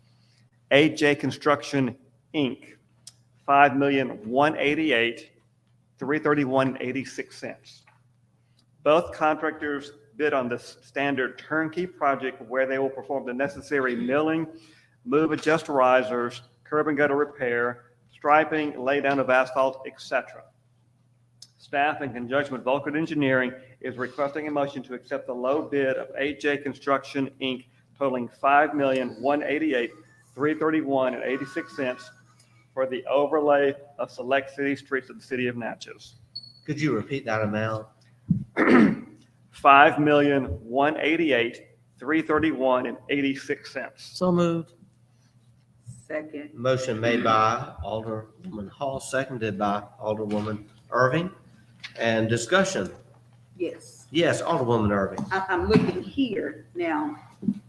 AJ Construction, Inc., $5,188,331.86. Both contractors bid on this standard turnkey project where they will perform the necessary milling, move, adjust risers, curb and gutter repair, striping, lay down of asphalt, etc. Staff, in conjunction with Vulcan Engineering, is requesting a motion to accept the low bid of AJ Construction, Inc., totaling $5,188,331.86 for the overlay of select city streets of the city of Natchez. Could you repeat that amount? $5,188,331.86. So moved. Second. Motion made by Alderwoman Hall, seconded by Alderwoman Irving. And discussion. Yes. Yes, Alderwoman Irving. I'm looking here now.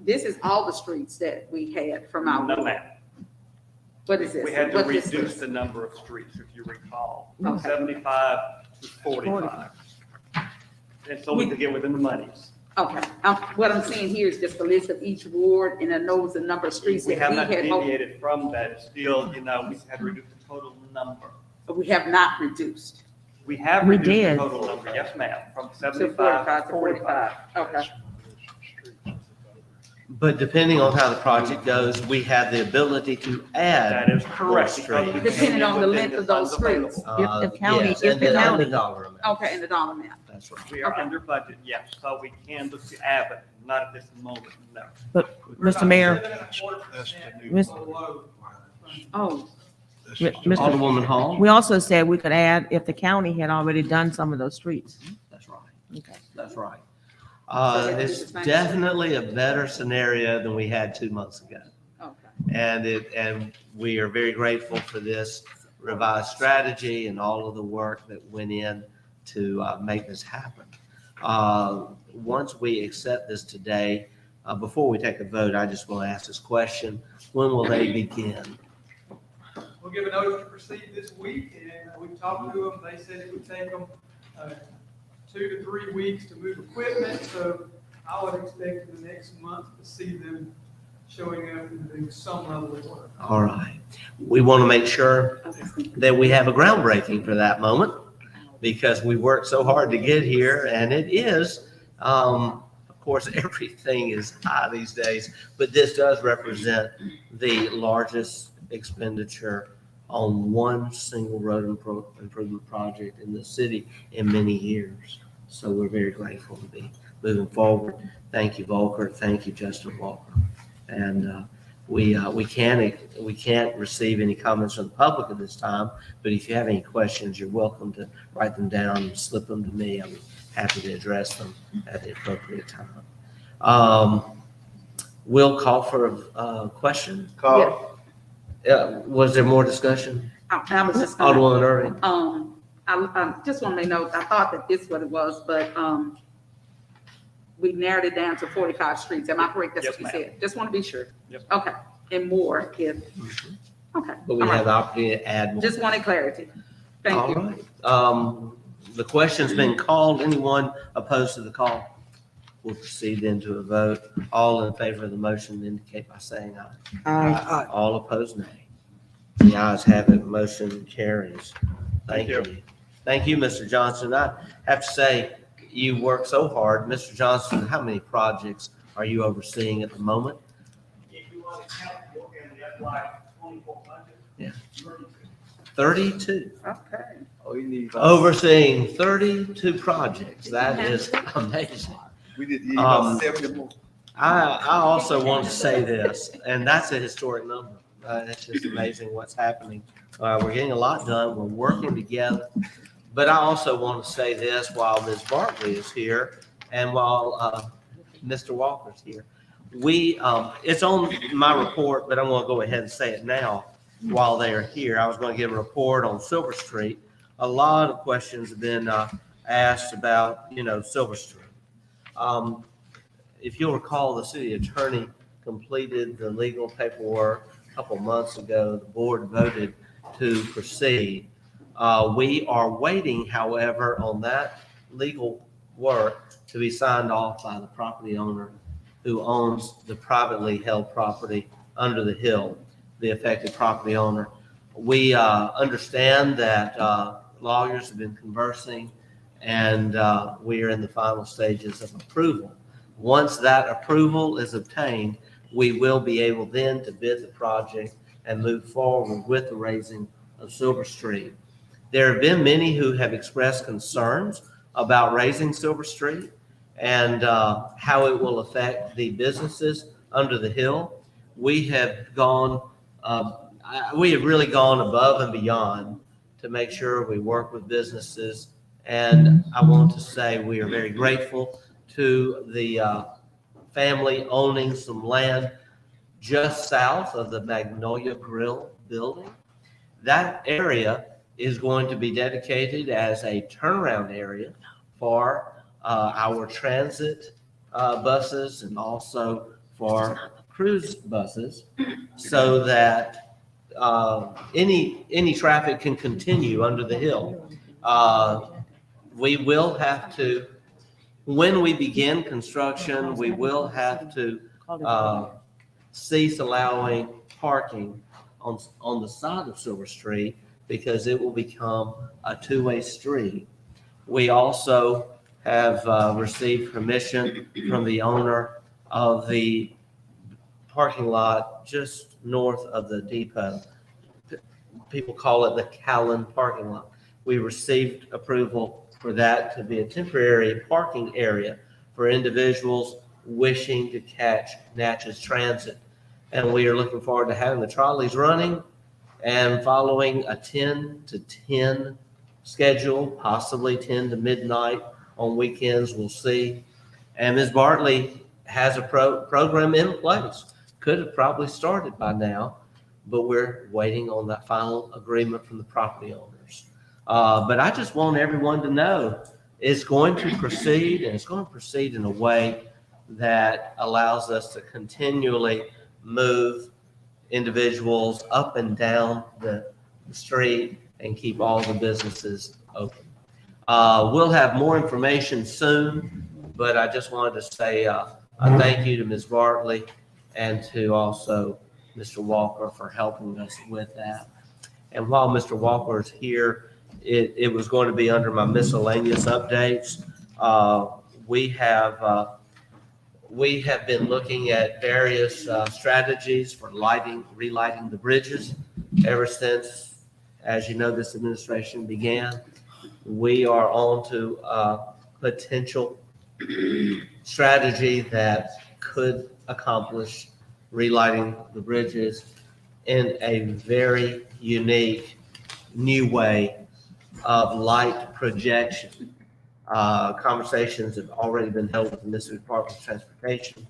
This is all the streets that we had from our. No, ma'am. What is this? We had to What is reduce this? the number of streets, if you recall, Okay. from 75 to 45. And so we could get within the monies. Okay, what I'm saying here is just a list of each ward, and then those the number of streets We that have we not had, deviated from that. Still, we had to reduce the total number. but we have not reduced. We have We reduced the did. total number, yes, ma'am, from To 75 45 to to 45. 45, okay. But depending on how the project goes, we have the ability to add That is more correct. because we streets. Depending on the within length of those funds available. streets. If the county- Yes, if and the then county- the dollar amount. Okay, and the dollar amount. That's right. We are Okay. under budget, yes, so we can look to add, but not at this moment, no. But, Mr. Mayor, Miss- Oh, Mr. Alderwoman Hall? we also said we could add if the county had already done some of those streets. That's right. Okay. That's right. So that It's is the same. definitely a better scenario than we had 2 months ago. okay. And we are very grateful for this revised strategy and all of the work that went in to make this happen. Once we accept this today, before we take a vote, I just want to ask this question. When will they begin? We'll give a notice to proceed this week, and we've talked to them. They said it would take them 2 to 3 weeks to move equipment, so I would expect in the next month to see them showing up and doing some level of work. All right. We want to make sure that we have a groundbreaking for that moment because we worked so hard to get here, and it is, of course, everything is high these days, but this does represent the largest expenditure on one single road improvement project in the city in many years. So we're very grateful to be moving forward. Thank you, Volker. Thank you, Justin Walker. And we can't receive any comments from the public at this time, but if you have any questions, you're welcome to write them down and slip them to me. I'll be happy to address them at the appropriate time. We'll call for a question. Call. Was there more discussion? I was just gonna, Alderwoman Irving? I just want to make note, I thought that this is what it was, but, we narrowed it down to 45 streets. Am I correct? That's Yes, what you ma'am. said. Just want to be sure. Yep. Okay, and more if, okay. But we all right. have the opportunity to add more. Just wanted clarity. Thank All you. right. The question's been called. Anyone opposed to the call? We'll proceed then to a vote. All in favor of the motion indicate by saying aye. Aye. All opposed, nay. The ayes have it. Motion carries. Thank you. Thank you, Mr. Johnson. I have to say, you work so hard. Mr. Johnson, how many projects are you overseeing at the moment? Yeah. 32. Okay. Overseeing 32 projects. That is amazing. We did Um, 70 more. I also want to say this, and that's a historic number. It's just amazing what's happening. We're getting a lot done. We're working together. But I also want to say this while Ms. Barkley is here and while Mr. Walker's here. It's on my report, but I'm going to go ahead and say it now while they are here. I was going to give a report on Silver Street. A lot of questions have been asked about, Silver Street. If you'll recall, the city attorney completed the legal paperwork a couple months ago. The board voted to proceed. We are waiting, however, on that legal work to be signed off by the property owner who owns the privately held property under the hill, the affected property owner. We understand that lawyers have been conversing, and we are in the final stages of approval. Once that approval is obtained, we will be able then to bid the project and move forward with the raising of Silver Street. There have been many who have expressed concerns about raising Silver Street and how it will affect the businesses under the hill. We have really gone above and beyond to make sure we work with businesses. And I want to say we are very grateful to the family owning some land just south of the Magnolia Grill building. That area is going to be dedicated as a turnaround area for our transit buses and also for cruise buses, so that any traffic can continue under the hill. We will have to when we begin construction, we will have to cease allowing parking on the side of Silver Street because it will become a two-way street. We also have received permission from the owner of the parking lot just north of the depot. People call it the Callan parking lot. We received approval for that to be a temporary parking area for individuals wishing to catch Natchez Transit. And we are looking forward to having the trolleys running and following a 10 to 10 schedule, possibly 10 to midnight on weekends, we'll see. And Ms. Bartley has a program in place. Could have probably started by now, but we're waiting on that final agreement from the property owners. But I just want everyone to know it's going to proceed, and it's going to proceed in a way that allows us to continually move individuals up and down the street and keep all the businesses open. We'll have more information soon, but I just wanted to say a thank you to Ms. Bartley and to also Mr. Walker for helping us with that. And while Mr. Walker is here, it was going to be under my miscellaneous updates. We have been looking at various strategies for relighting the bridges ever since, as you know, this administration began. We are on to a potential strategy that could accomplish relighting the bridges in a very unique new way of light projection. Conversations have already been held with the Mississippi Department of Transportation,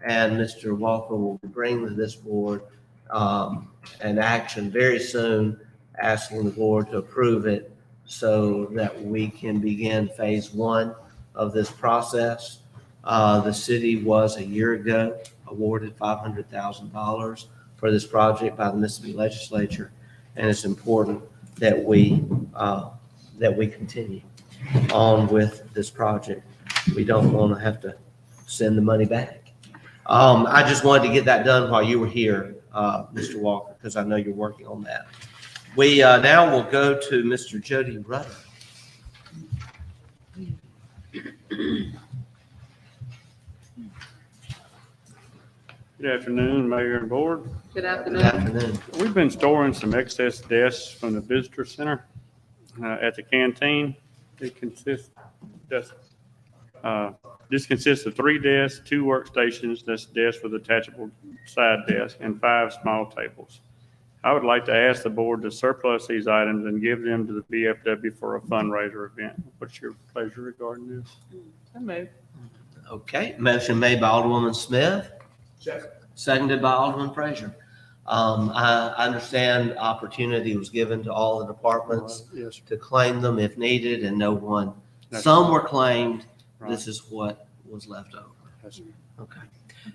and Mr. Walker will bring to this board an action very soon, asking the board to approve it so that we can begin phase one of this process. The city was a year ago awarded $500,000 for this project by the Mississippi legislature, and it's important that we continue on with this project. We don't want to have to send the money back. I just wanted to get that done while you were here, Mr. Walker, because I know you're working on that. We now will go to Mr. Jody Rudder. Good afternoon, Mayor and Board. Good Good afternoon. afternoon. We've been storing some excess desks from the visitor center at the canteen. It consists, this consists of 3 desks, 2 workstations, that's desks with attachable side desk, and 5 small tables. I would like to ask the board to surplus these items and give them to the BFW for a fundraiser event. What's your pleasure regarding this? I move. Okay, motion made by Alderwoman Smith, seconded by Alderman Frazier. I understand opportunity was given to all the departments Yes, to claim them if needed, and no one, That's some were claimed. right. This is what was left over. That's- Okay.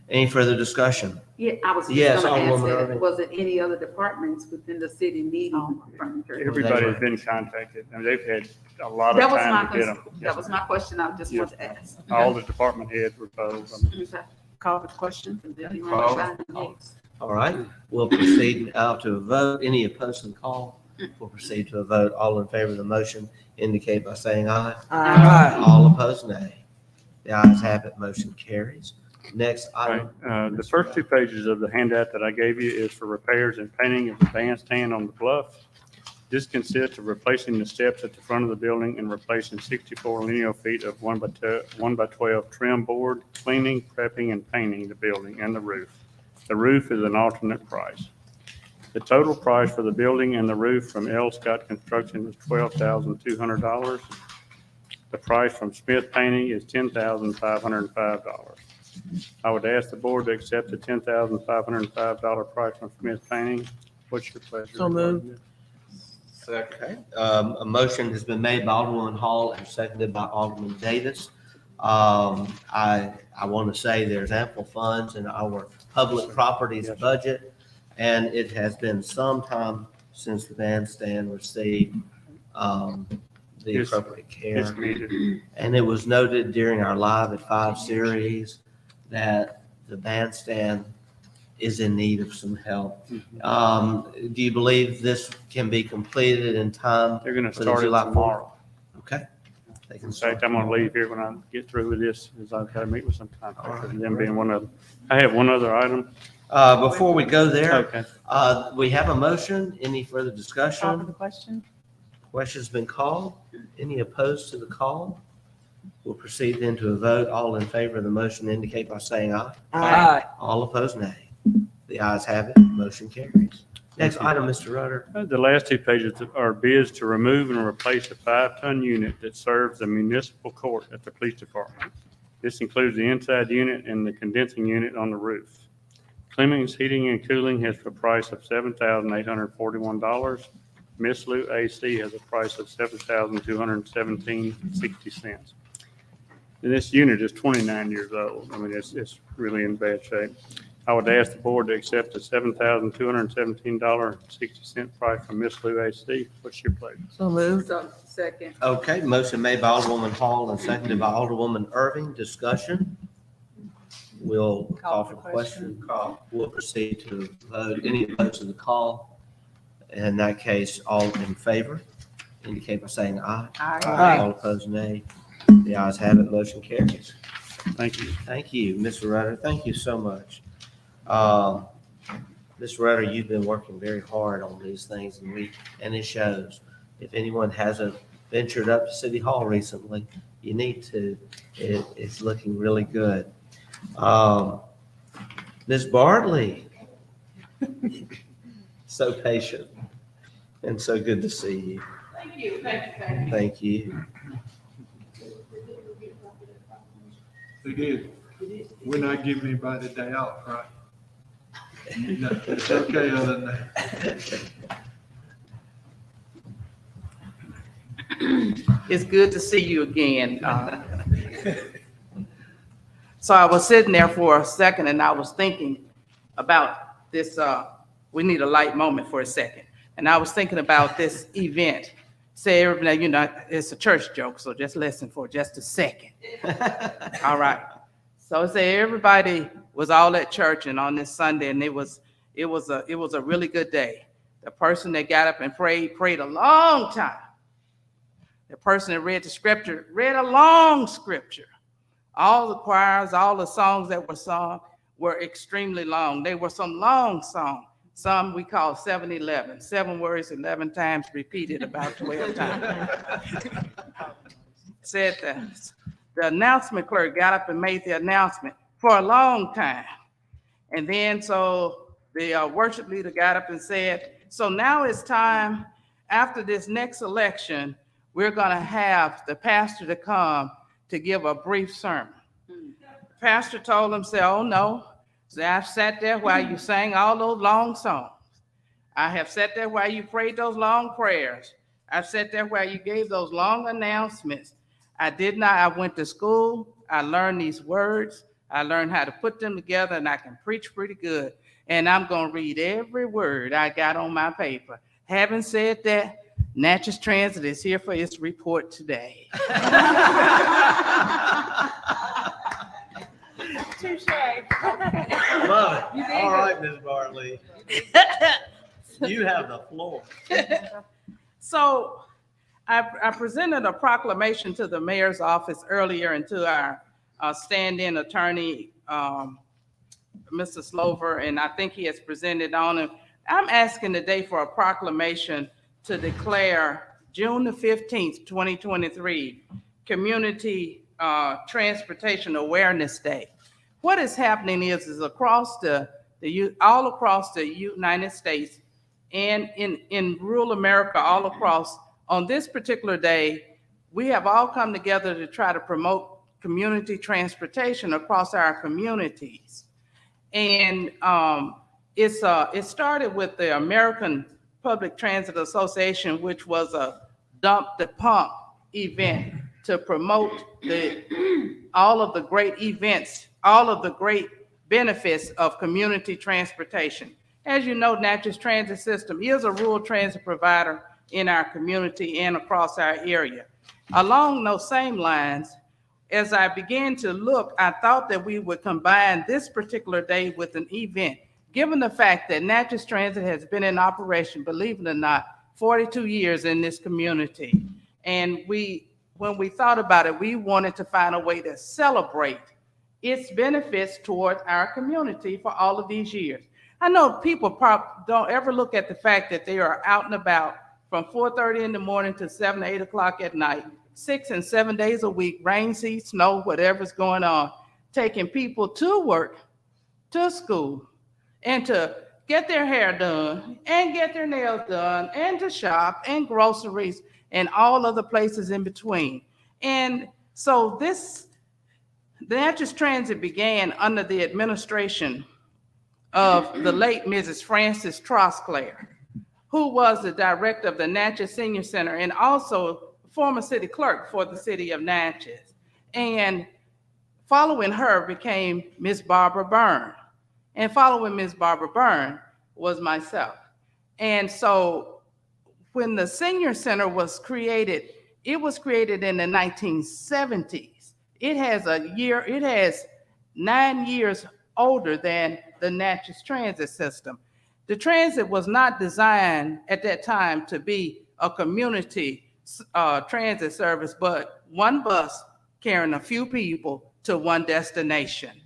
Any further discussion? Yeah, I was Yes, just gonna ask Alderwoman that, Irving. was it any other departments within the city needing furniture? Everybody has been contacted, and they've had a lot of That was my, time to get them. that was my question, I just wanted to ask. All the department heads were told. Okay. Call the question. Is there anyone Call. signing the next? All right, we'll proceed now to a vote. Any opposed to the call? We'll proceed to a vote. All in favor of the motion indicate by saying aye. Aye. All opposed, nay. The ayes have it, motion carries. Next Right. item. The first 2 pages of the handout that I gave you is for repairs and painting of the bandstand on the bluff. This consists of replacing the steps at the front of the building and replacing 64 linear feet of 1 by 12 trim board, cleaning, prepping, and painting the building and the roof. The roof is an alternate price. The total price for the building and the roof from L. Scott Construction was $12,200. The price from Smith Painting is $10,505. I would ask the board to accept the $10,505 price from Smith Painting. What's your pleasure? So moved. Okay, a motion has been made by Alderman Hall and seconded by Alderman Davis. I want to say there's ample funds in our public properties budget, and it has been some time since the bandstand received the It's- appropriate It's care. needed. And it was noted during our Live at 5 series that the bandstand is in need of some help. Do you believe this can be completed in time? They're gonna for the start it July 4th? tomorrow. Okay. They can In start fact, I'm gonna tomorrow. leave here when I get through with this, is I've got to meet with some contractors, right, them being one of them. I have one other item. Before we go there, Okay. we have a motion. Any further Call for discussion? the question? Question's been called. Any opposed to the call? We'll proceed then to a vote. All in favor of the motion indicate by saying aye. Aye. All opposed, nay. The ayes have it. Motion carries. Next item, Mr. Rutter. The last two pages are bids to remove and replace a 5-ton unit that serves the municipal court at the police department. This includes the inside unit and the condensing unit on the roof. Clemens Heating and Cooling has a price of $7,841. Miss Lou AC has a price of $7,217.60. And this unit is 29 years old. I mean, it's really in bad shape. I would ask the board to accept the $7,217.60 price from Miss Lou AC. What's your pleasure? So moved. Second. Okay, motion made by Alderwoman Hall and seconded by Alderwoman Irving. Discussion. We'll call for the question. We'll proceed to vote. Any opposed to the call? In that case, all in favor indicate by saying aye. Aye. All opposed, nay. The ayes have it. Motion carries. Thank you. Thank you, Mr. Rutter. Thank you so much. Mr. Rutter, you've been working very hard on these things and it shows. If anyone hasn't ventured up to City Hall recently, you need to. It's looking really good. Ms. Bartley, so patient and so good to see you. Thank you, thank you, thank you. Thank you. They did. We're not giving anybody the day off, right? No, it's okay other than that. It's good to see you again. So I was sitting there for a second and I was thinking about this, we need a light moment for a second. And I was thinking about this event. Say, everybody, you know, it's a church joke, so just listen for just a second. All right. So say everybody was all at church and on this Sunday, and it was a really good day. The person that got up and prayed a long time. The person that read the scripture read a long scripture. All the choirs, all the songs that were sung were extremely long. They were some long songs. Some we call 7-11, 7 words 11 times repeated about 12 times. Said that the announcement clerk got up and made the announcement for a long time. And then so the worship leader got up and said, so now it's time, after this next election, we're gonna have the pastor to come to give a brief sermon. The pastor told him, say, oh no. So I've sat there while you sang all those long songs. I have sat there while you prayed those long prayers. I've sat there while you gave those long announcements. I went to school. I learned these words. I learned how to put them together, and I can preach pretty good. And I'm going to read every word I got on my paper. Having said that, Natchez Transit is here for its report today. Touche. Love it. You did All good. right, Ms. Bartley. You have the floor. So I presented a proclamation to the mayor's office earlier and to our stand-in attorney, Mr. Slover, and I think he has presented on it. I'm asking today for a proclamation to declare June the 15th, 2023, Community Transportation Awareness Day. What is happening is across all across the United States and in rural America, all across, on this particular day, we have all come together to try to promote community transportation across our communities. And it started with the American Public Transit Association, which was a dump the pump event to promote all of the great events, all of the great benefits of community transportation. As you know, Natchez Transit System is a rural transit provider in our community and across our area. Along those same lines, as I began to look, I thought that we would combine this particular day with an event, given the fact that Natchez Transit has been in operation, believe it or not, 42 years in this community. And when we thought about it, we wanted to find a way to celebrate its benefits toward our community for all of these years. I know people don't ever look at the fact that they are out and about from 4:30 in the morning to 7, 8 o'clock at night, 6 and 7 days a week, rain, sleet, snow, whatever's going on, taking people to work, to school, and to get their hair done, and get their nails done, and to shop, and groceries, and all other places in between. And so the Natchez Transit began under the administration of the late Mrs. Frances Trosclair, who was the director of the Natchez Senior Center and also former city clerk for the city of Natchez. And following her became Miss Barbara Byrne. And following Miss Barbara Byrne was myself. And so when the Senior Center was created, it was created in the 1970s. It has 9 years older than the Natchez transit system. The transit was not designed at that time to be a community transit service, but one bus carrying a few people to one destination.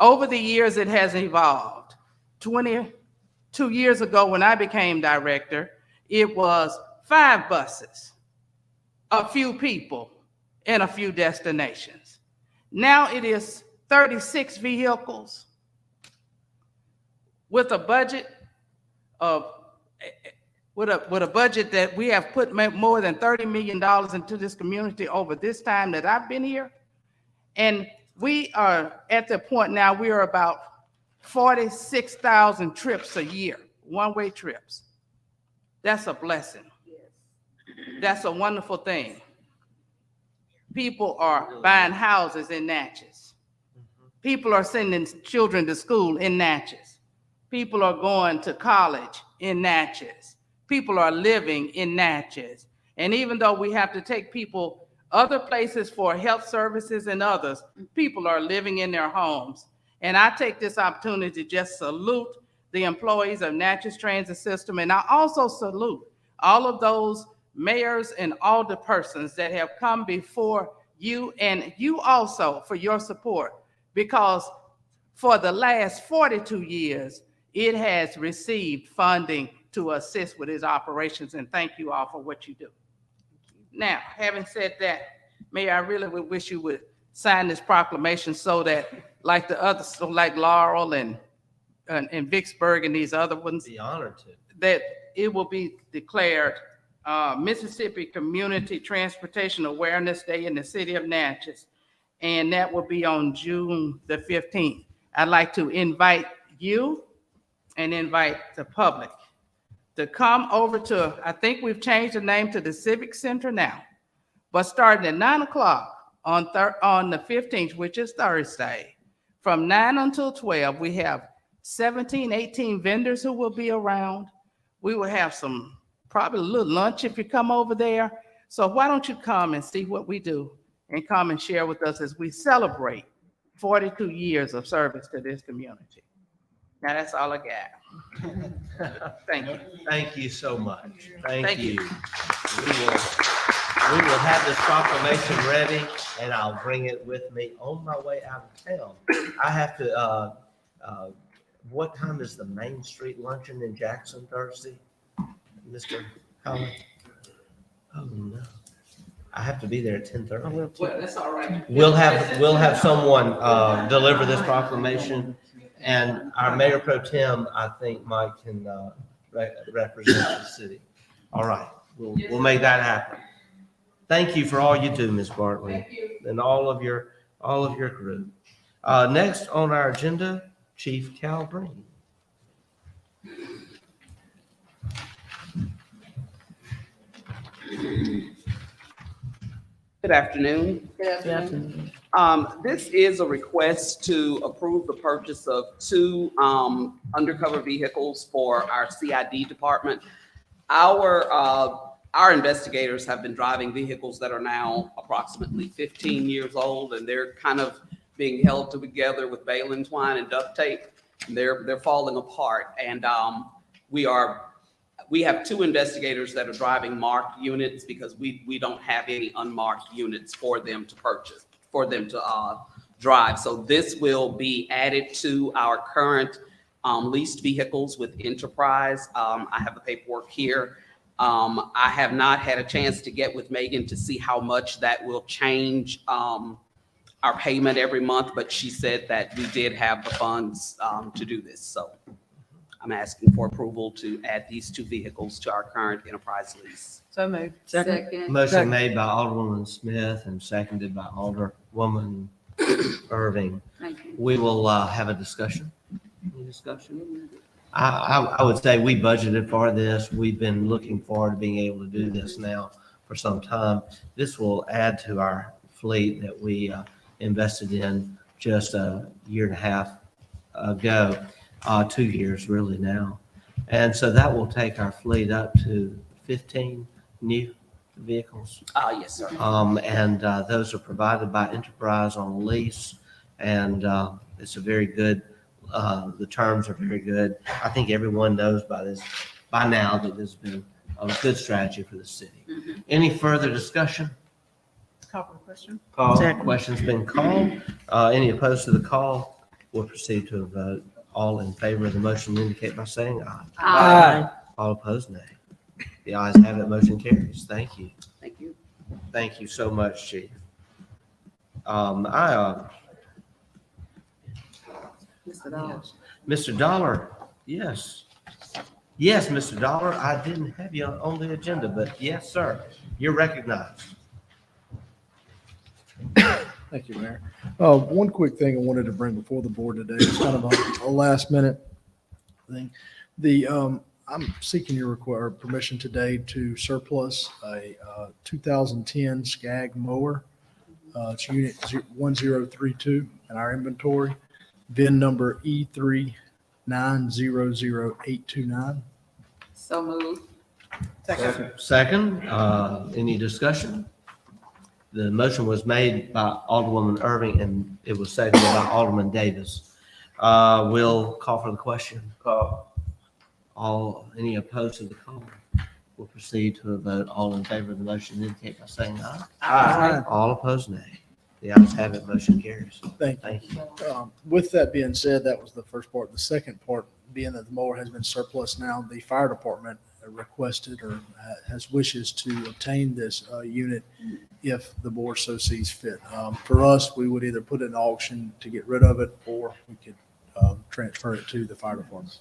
Over the years, it has evolved. 22 years ago, when I became director, it was 5 buses, a few people, and a few destinations. Now it is 36 vehicles with a budget of with a budget that we have put more than $30 million into this community over this time that I've been here. And we are at the point now, we are about 46,000 trips a year, one-way trips. That's a blessing. That's a wonderful thing. People are buying houses in Natchez. People are sending children to school in Natchez. People are going to college in Natchez. People are living in Natchez. And even though we have to take people other places for health services and others, people are living in their homes. And I take this opportunity to just salute the employees of Natchez Transit System. And I also salute all of those mayors and alderpersons that have come before you, and you also for your support, because for the last 42 years, it has received funding to assist with its operations, and thank you all for what you do. Now, having said that, Mayor, I really would wish you would sign this proclamation so that, like the others, so like Laurel and Vicksburg and these other ones, Be honored to. that it will be declared Mississippi Community Transportation Awareness Day in the city of Natchez, and that will be on June the 15th. I'd like to invite you and invite the public to come over to, I think we've changed the name to the Civic Center now, but starting at 9 o'clock on the 15th, which is Thursday, from 9 until 12, we have 17, 18 vendors who will be around. We will have probably a little lunch if you come over there. So why don't you come and see what we do and come and share with us as we celebrate 42 years of service to this community. Now that's all I got. Thank you. Thank you so much. Thank you. We will have this proclamation ready, and I'll bring it with me on my way out of town. I have to, what time is the Main Street luncheon in Jackson Thursday, Mr. Collins? Oh, no. I have to be there at 10:30. Well, that's all right. We'll have someone deliver this proclamation, and our Mayor Pro Tem, I think, Mike can represent the city. All right, we'll make that happen. Thank you for all you do, Ms. Bartley, and all of your group. Next on our agenda, Chief Cal Green. Good afternoon. Good afternoon. This is a request to approve the purchase of 2 undercover vehicles for our CID department. Our our investigators have been driving vehicles that are now approximately 15 years old, and they're kind of being held together with baling twine and duct tape. They're falling apart, and we have 2 investigators that are driving marked units because we don't have any unmarked units for them to purchase, for them to drive. So this will be added to our current leased vehicles with Enterprise. I have the paperwork here. I have not had a chance to get with Megan to see how much that will change our payment every month, but she said that we did have the funds to do this. So I'm asking for approval to add these 2 vehicles to our current Enterprise lease. So moved. Second. Motion made by Alderwoman Smith and seconded by Alderwoman Irving. Thank you. We will have a discussion. Any discussion? I would say we budgeted for this. We've been looking forward to being able to do this now for some time. This will add to our fleet that we invested in just a year and a half ago, 2 years really now. And so that will take our fleet up to 15 new vehicles. Yes, sir. And those are provided by Enterprise on lease. And it's a very good, the terms are very good. I think everyone knows by now that this has been a good strategy for the city. Any further discussion? Call for the question. Question's been called. Any opposed to the call? We'll proceed to a vote. All in favor of the motion indicate by saying aye. Aye. All opposed, nay. The ayes have it, motion carries. Thank you. Thank you. Thank you so much, Chief. Mr. Dollar, yes. Yes, Mr. Dollar, I didn't have you on the agenda, but yes, sir, you're recognized. Thank you, Mayor. One quick thing I wanted to bring before the board today. It's kind of a last minute thing. I'm seeking your permission today to surplus a 2010 Skag mower. It's unit 1032 in our inventory. VIN number E3900829. So moved. Second, any discussion? The motion was made by Alderwoman Irving and it was seconded by Alderman Davis. We'll call for the question. Any opposed to the call? We'll proceed to a vote. All in favor of the motion indicate by saying aye. Aye. All opposed, nay. The ayes have it, motion carries. Thank you. With that being said, that was the first part. The second part, being that the mower has been surplus now, the fire department requested or has wishes to obtain this unit if the board so sees fit. For us, we would either put it in auction to get rid of it or we could transfer it to the fire department.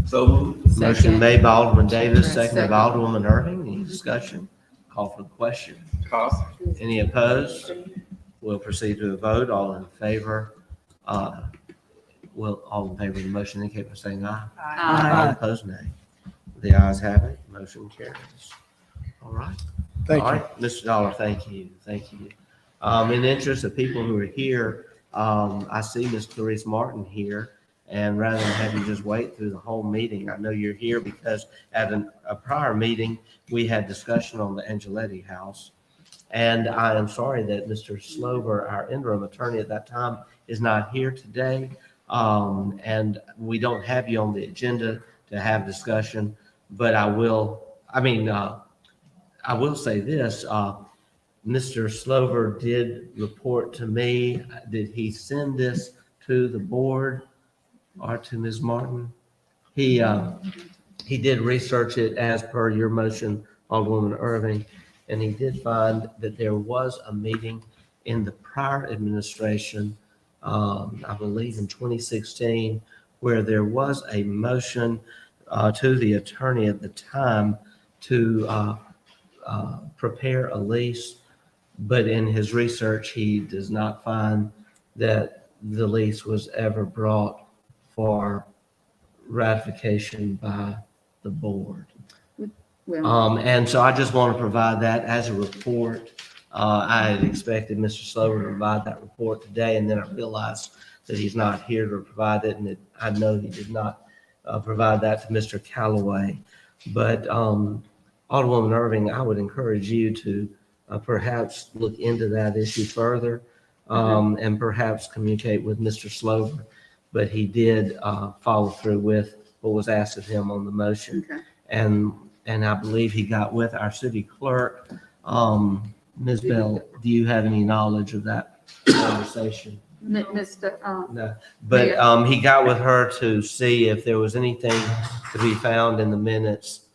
So motion made by Alderman Davis, seconded by Alderwoman Irving. Any discussion? Call for the question. Any opposed? We'll proceed to a vote. All in favor? All in favor of the motion indicate by saying aye. Aye. All opposed, nay. The ayes have it. Motion carries. All right. Thank All you. right, Mr. Dollar, thank you. Thank you. In the interest of people who are here, I see Ms. Clarice Martin here. And rather than have you just wait through the whole meeting, I know you're here because at a prior meeting, we had discussion on the Angeletti house. And I am sorry that Mr. Slover, our interim attorney at that time, is not here today. And we don't have you on the agenda to have discussion, but I will say this, Mr. Slover did report to me. Did he send this to the board or to Ms. Martin? He did research it as per your motion, Alderwoman Irving, and he did find that there was a meeting in the prior administration, I believe in 2016, where there was a motion to the attorney at the time to prepare a lease, but in his research, he does not find that the lease was ever brought for ratification by the board. And so I just want to provide that as a report. I had expected Mr. Slover to provide that report today, and then I realized that he's not here to provide it, and I know he did not provide that to Mr. Callaway. But Alderwoman Irving, I would encourage you to perhaps look into that issue further and perhaps communicate with Mr. Slover. But he did follow through with what was asked of him on the motion. Okay. And I believe he got with our city clerk. Ms. Bell, do you have any knowledge of that conversation? Mr. No, but he got with her to see if there was anything to be found in the minutes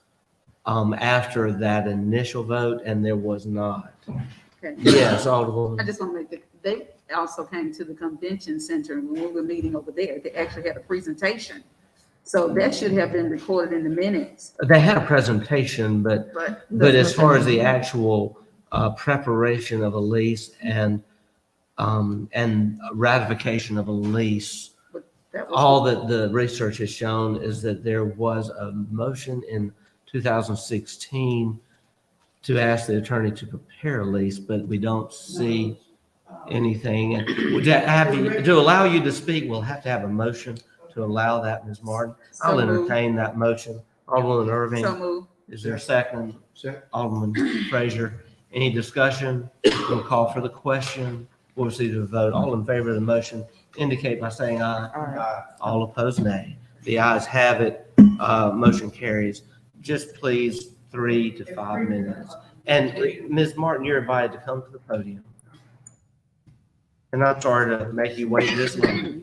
after that initial vote, and there was not. Okay. Yes, Alderwoman. I just want to make it, they also came to the convention center, and when we were meeting over there, they actually had a presentation. So that should have been recorded in the minutes. They had a presentation, but as far as the actual preparation of a lease and ratification of a lease, all that the research has shown is that there was a motion in 2016 to ask the attorney to prepare a lease, but we don't see anything. To allow you to speak, we'll have to have a motion to allow that, Ms. Martin. I'll entertain that motion. Alderwoman Irving. So moved. Is there a second? Alderman Frazier. Any discussion? We'll call for the question. We'll proceed to a vote. All in favor of the motion indicate by saying aye. Aye. All opposed, nay. The ayes have it. Motion carries. Just please 3 to 5 minutes. And Ms. Martin, you're invited to come to the podium. And I'm sorry to make you wait this long.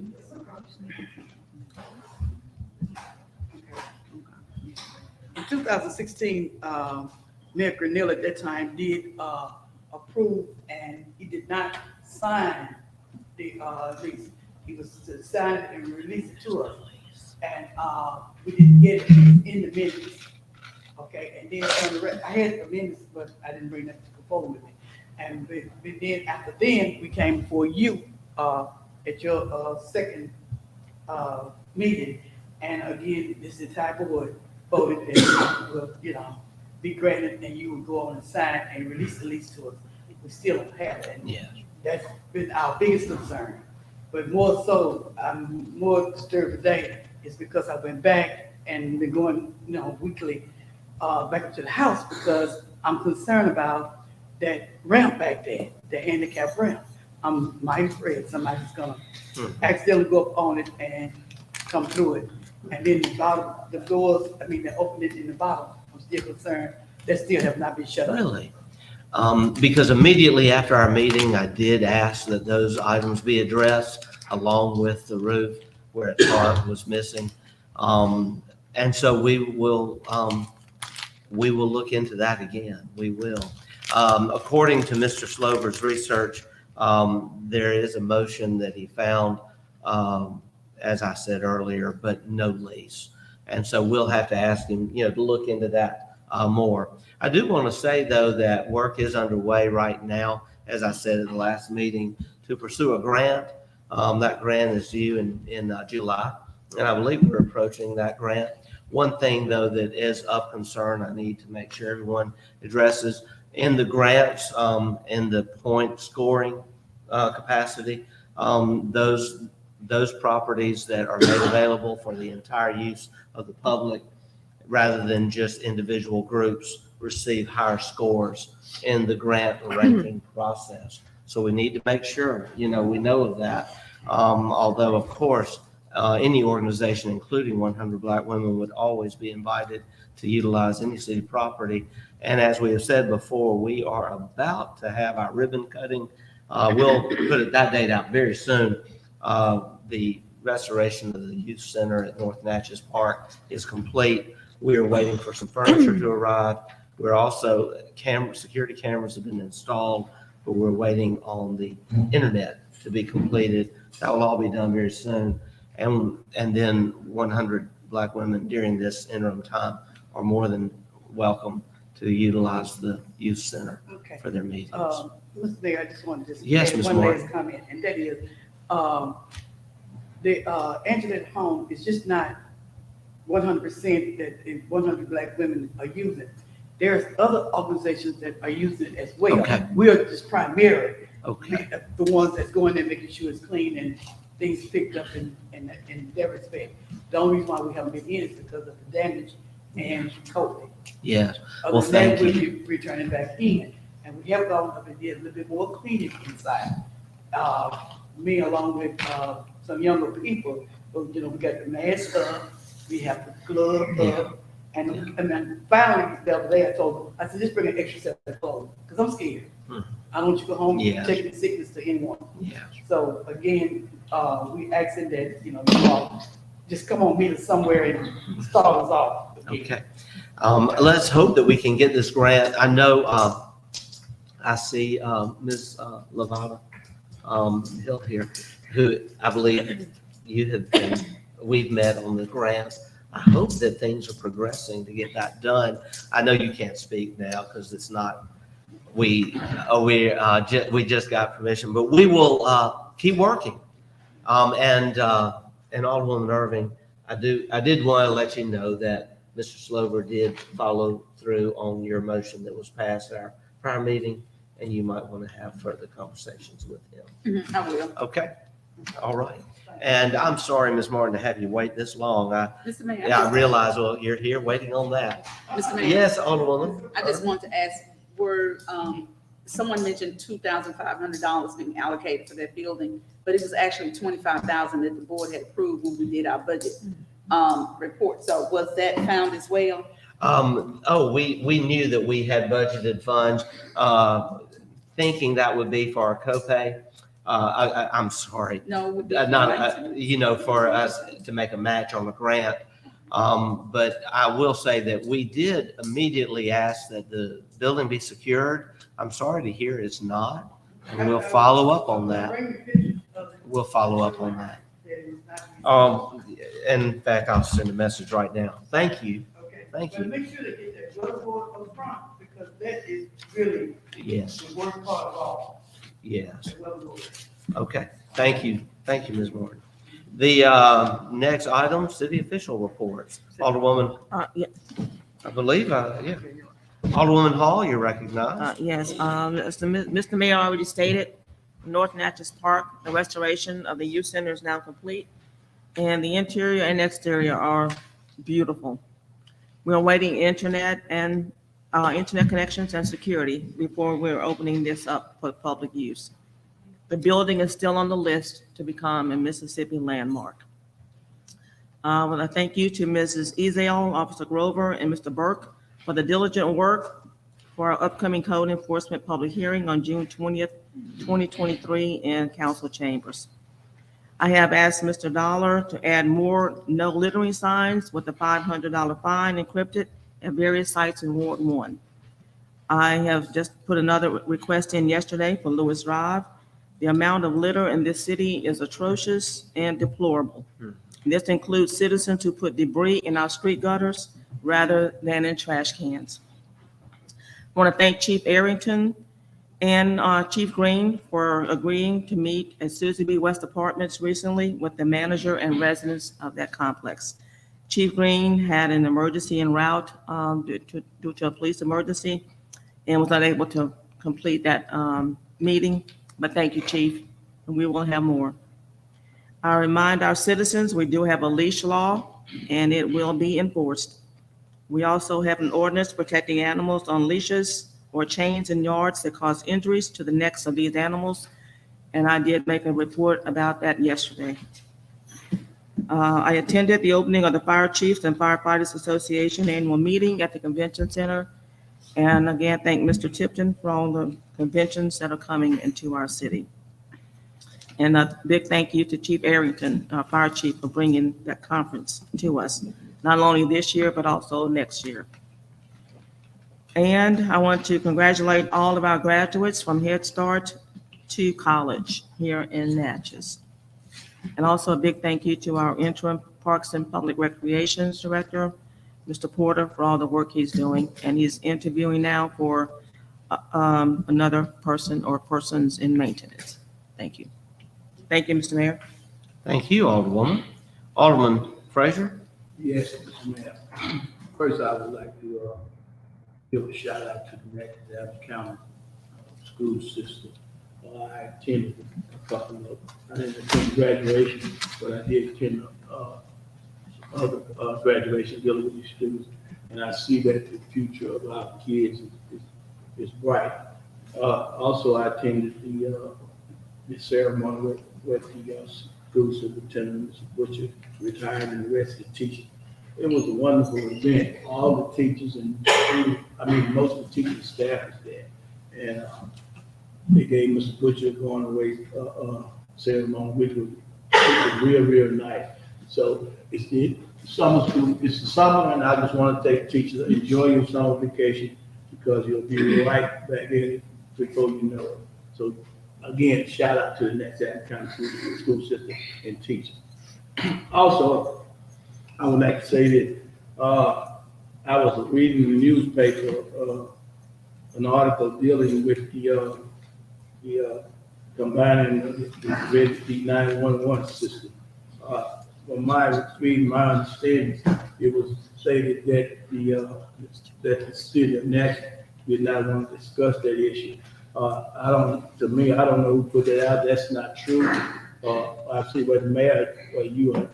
In 2016, Mayor Grinnell at that time did approve, and he did not sign the lease. He was to sign it and release it to us. And we didn't get it in the minutes. Okay, and then on the rest, I had the minutes, but I didn't bring that to the phone with me. And then after then, we came before you at your second meeting. And again, this entire board voted that it will, be granted, and you would go on and sign and release the lease to us. We still don't have it. Yes. That's been our biggest concern. But more so, I'm more disturbed today is because I went back and been going, weekly back to the house because I'm concerned about that ramp back there, the handicap ramp. I'm mighty afraid somebody's gonna accidentally go up on it and come through it. And then the bottom, the doors, they open it in the bottom. I'm still concerned that still have not been shut up. Really? Because immediately after our meeting, I did ask that those items be addressed along with the roof where its part was missing. And so we will look into that again. We will. According to Mr. Slover's research, there is a motion that he found, as I said earlier, but no lease. And so we'll have to ask him, to look into that more. I do want to say, though, that work is underway right now, as I said at the last meeting, to pursue a grant. That grant is due in July, and I believe we're approaching that grant. One thing, though, that is of concern, I need to make sure everyone addresses in the grants, in the point scoring capacity, those properties that are made available for the entire use of the public, rather than just individual groups, receive higher scores in the grant ranking process. So we need to make sure, we know of that. Although, of course, any organization, including 100 Black Women, would always be invited to utilize any city property. And as we have said before, we are about to have our ribbon cutting. We'll put that date out very soon. The restoration of the youth center at North Natchez Park is complete. We are waiting for some furniture to arrive. We're also, security cameras have been installed, but we're waiting on the internet to be completed. That will all be done very soon. And then 100 Black Women during this interim time are more than welcome to utilize the youth center for their meetings. Mr. Mayor, I just wanted to Yes, add Ms. one Martin. last comment, and that is, the Angelet home is just not 100% that 100 Black Women are using. There's other organizations that are using it as well. Okay. We are just primary, Okay. the ones that's going there making sure it's clean and things picked up in that respect. The only reason why we haven't been in is because of the damage and COVID. Yes. Other Well, than that, thank we'll you. be returning back in. And we have gone up and did a little bit more cleaning inside. Me along with, some younger people, but, you know, we got the mask up, we have the glove up. And then finally, the other day I told them, I said, just bring an extra set of clothes, because I'm scared. I don't want you to go home Yeah. taking sickness to anyone. Yeah. So again, we asking that, you know, you all just come on, meet us somewhere and start us off. Okay. Let's hope that we can get this grant. I know, I see, Ms. Lavada, Hill here, who I believe you have been, we've met on the grant. I hope that things are progressing to get that done. I know you can't speak now because it's not, we just got permission, but we will, keep working. And Alderwoman Irving, I did want to let you know that Mr. Slover did follow through on your motion that was passed at our prior meeting, and you might want to have further conversations with him. I will. Okay, all right. And I'm sorry, Ms. Martin, to have you wait this long. Mr. Mayor. Yeah, I realize, well, you're here waiting on that. Mr. Mayor. Yes, Alderwoman. I just want to ask, someone mentioned $2,500 being allocated for that building, but it was actually $25,000 that the board had approved when we did our budget report. So was that found as well? We knew that we had budgeted funds, thinking that would be for our copay. I'm sorry. No, it would be not, for us to make a match on the grant. But I will say that we did immediately ask that the building be secured. I'm sorry to hear it's not, and we'll follow up on that. We'll follow up on that. In fact, I'll send a message right now. Thank you. Thank But you. make sure they get that weatherboard up front, because that is really Yes, the worst part of all. yes. The weatherboard. Okay, thank you. Thank you, Ms. Martin. The next item, city official reports. Alderwoman, Yeah. I believe, yeah. Alderwoman Hall, you're recognized. Yes, as Mr. Mayor already stated, North Natchez Park, the restoration of the youth center is now complete, and the interior and exterior are beautiful. We're awaiting internet connections and security before we're opening this up for public use. The building is still on the list to become a Mississippi landmark. I want to thank you to Mrs. Ezell, Officer Grover, and Mr. Burke for the diligent work for our upcoming code enforcement public hearing on June 20th, 2023 in council chambers. I have asked Mr. Dollar to add more no littering signs with a $500 fine encrypted at various sites in Ward 1. I have just put another request in yesterday for Lewis Drive. The amount of litter in this city is atrocious and deplorable. This includes citizens who put debris in our street gutters rather than in trash cans. I want to thank Chief Arrington and Chief Green for agreeing to meet at Susie B. West Apartments recently with the manager and residents of that complex. Chief Green had an emergency en route due to a police emergency and was not able to complete that meeting. But thank you, Chief, and we will have more. I remind our citizens, we do have a leash law and it will be enforced. We also have an ordinance protecting animals on leashes or chains in yards that cause injuries to the necks of these animals. And I did make a report about that yesterday. I attended the opening of the Fire Chiefs and Firefighters Association annual meeting at the Convention Center. And again, thank Mr. Tipton for all the conventions that are coming into our city. And a big thank you to Chief Arrington, our Fire Chief, for bringing that conference to us, not only this year, but also next year. And I want to congratulate all of our graduates from Head Start to college here in Natchez. And also a big thank you to our interim Parks and Public Recreations Director, Mr. Porter, for all the work he's doing. And he's interviewing now for another person or persons in maintenance. Thank you. Thank you, Mr. Mayor. Thank you, Alderwoman. Alderman Frazier? Yes, Mr. Mayor. First, I would like to give a shout out to the Natchez County school system. I attended a couple of, I didn't attend graduation, but I did attend other graduation dealing with these students. and I see that the future of our kids is bright. Also, I attended the ceremony with the school superintendent, Mr. Butcher, retired, and the rest of the teachers. It was a wonderful event. All the teachers and, most of the teachers and staff was there. And they gave Mr. Butcher a going away ceremony, which was real nice. So it's the summer school, it's the summer, and I just want to take teachers, enjoy your summer vacation because you'll be right back in it before you know it. So again, shout out to the Natchez County school system and teachers. Also, I would like to say that I was reading the newspaper, an article dealing with the combining the 911 system. From my understanding, it was stated that the city of Natchez did not want to discuss that issue. I don't know who put that out. That's not true. I see what the mayor, you have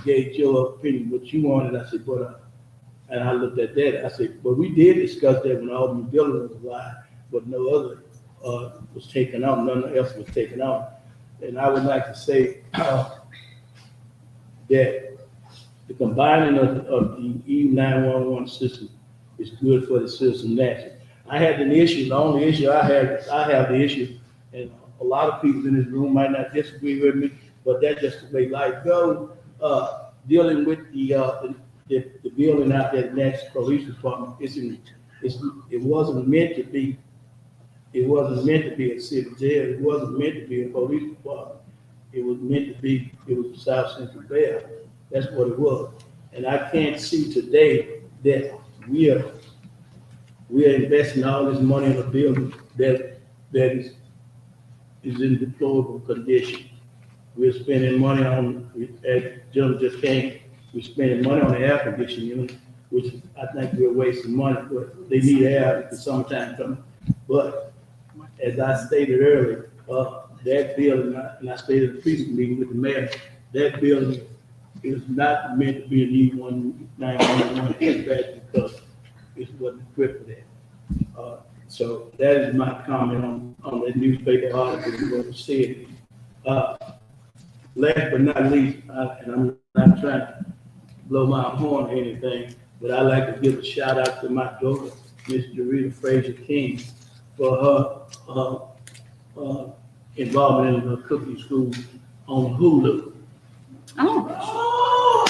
gave your opinion, what you wanted. I said, and I looked at that. I said, but we did discuss that when Alderman Dillon was alive, but no other was taken out. None else was taken out. And I would like to say that the combining of the E911 system is good for the citizen Natchez. I had an issue. The only issue I have the issue, and a lot of people in this room might not disagree with me, but that's just the way life goes. Dealing with the building out there, the Natchez Police Department, it wasn't meant to be. It wasn't meant to be a city jail. It wasn't meant to be a police department. It was meant to be. It was the South Central Bell. That's what it was. And I can't see today that we are investing all this money in a building that is in deplorable condition. We're spending money on, as Jim just came, we're spending money on the air conditioning unit, which I think we're wasting money, but they need air at the summertime coming. But as I stated earlier, that building, and I stated in the previous meeting with the mayor, that building is not meant to be an E911 dispatch because it wasn't equipped for that. So that is my comment on that newspaper article and what was said. Last but not least, and I'm not trying to blow my horn or anything, but I'd like to give a shout out to my daughter, Miss Jarita Frazier King, for her involvement in the cooking school on Hulu. Oh.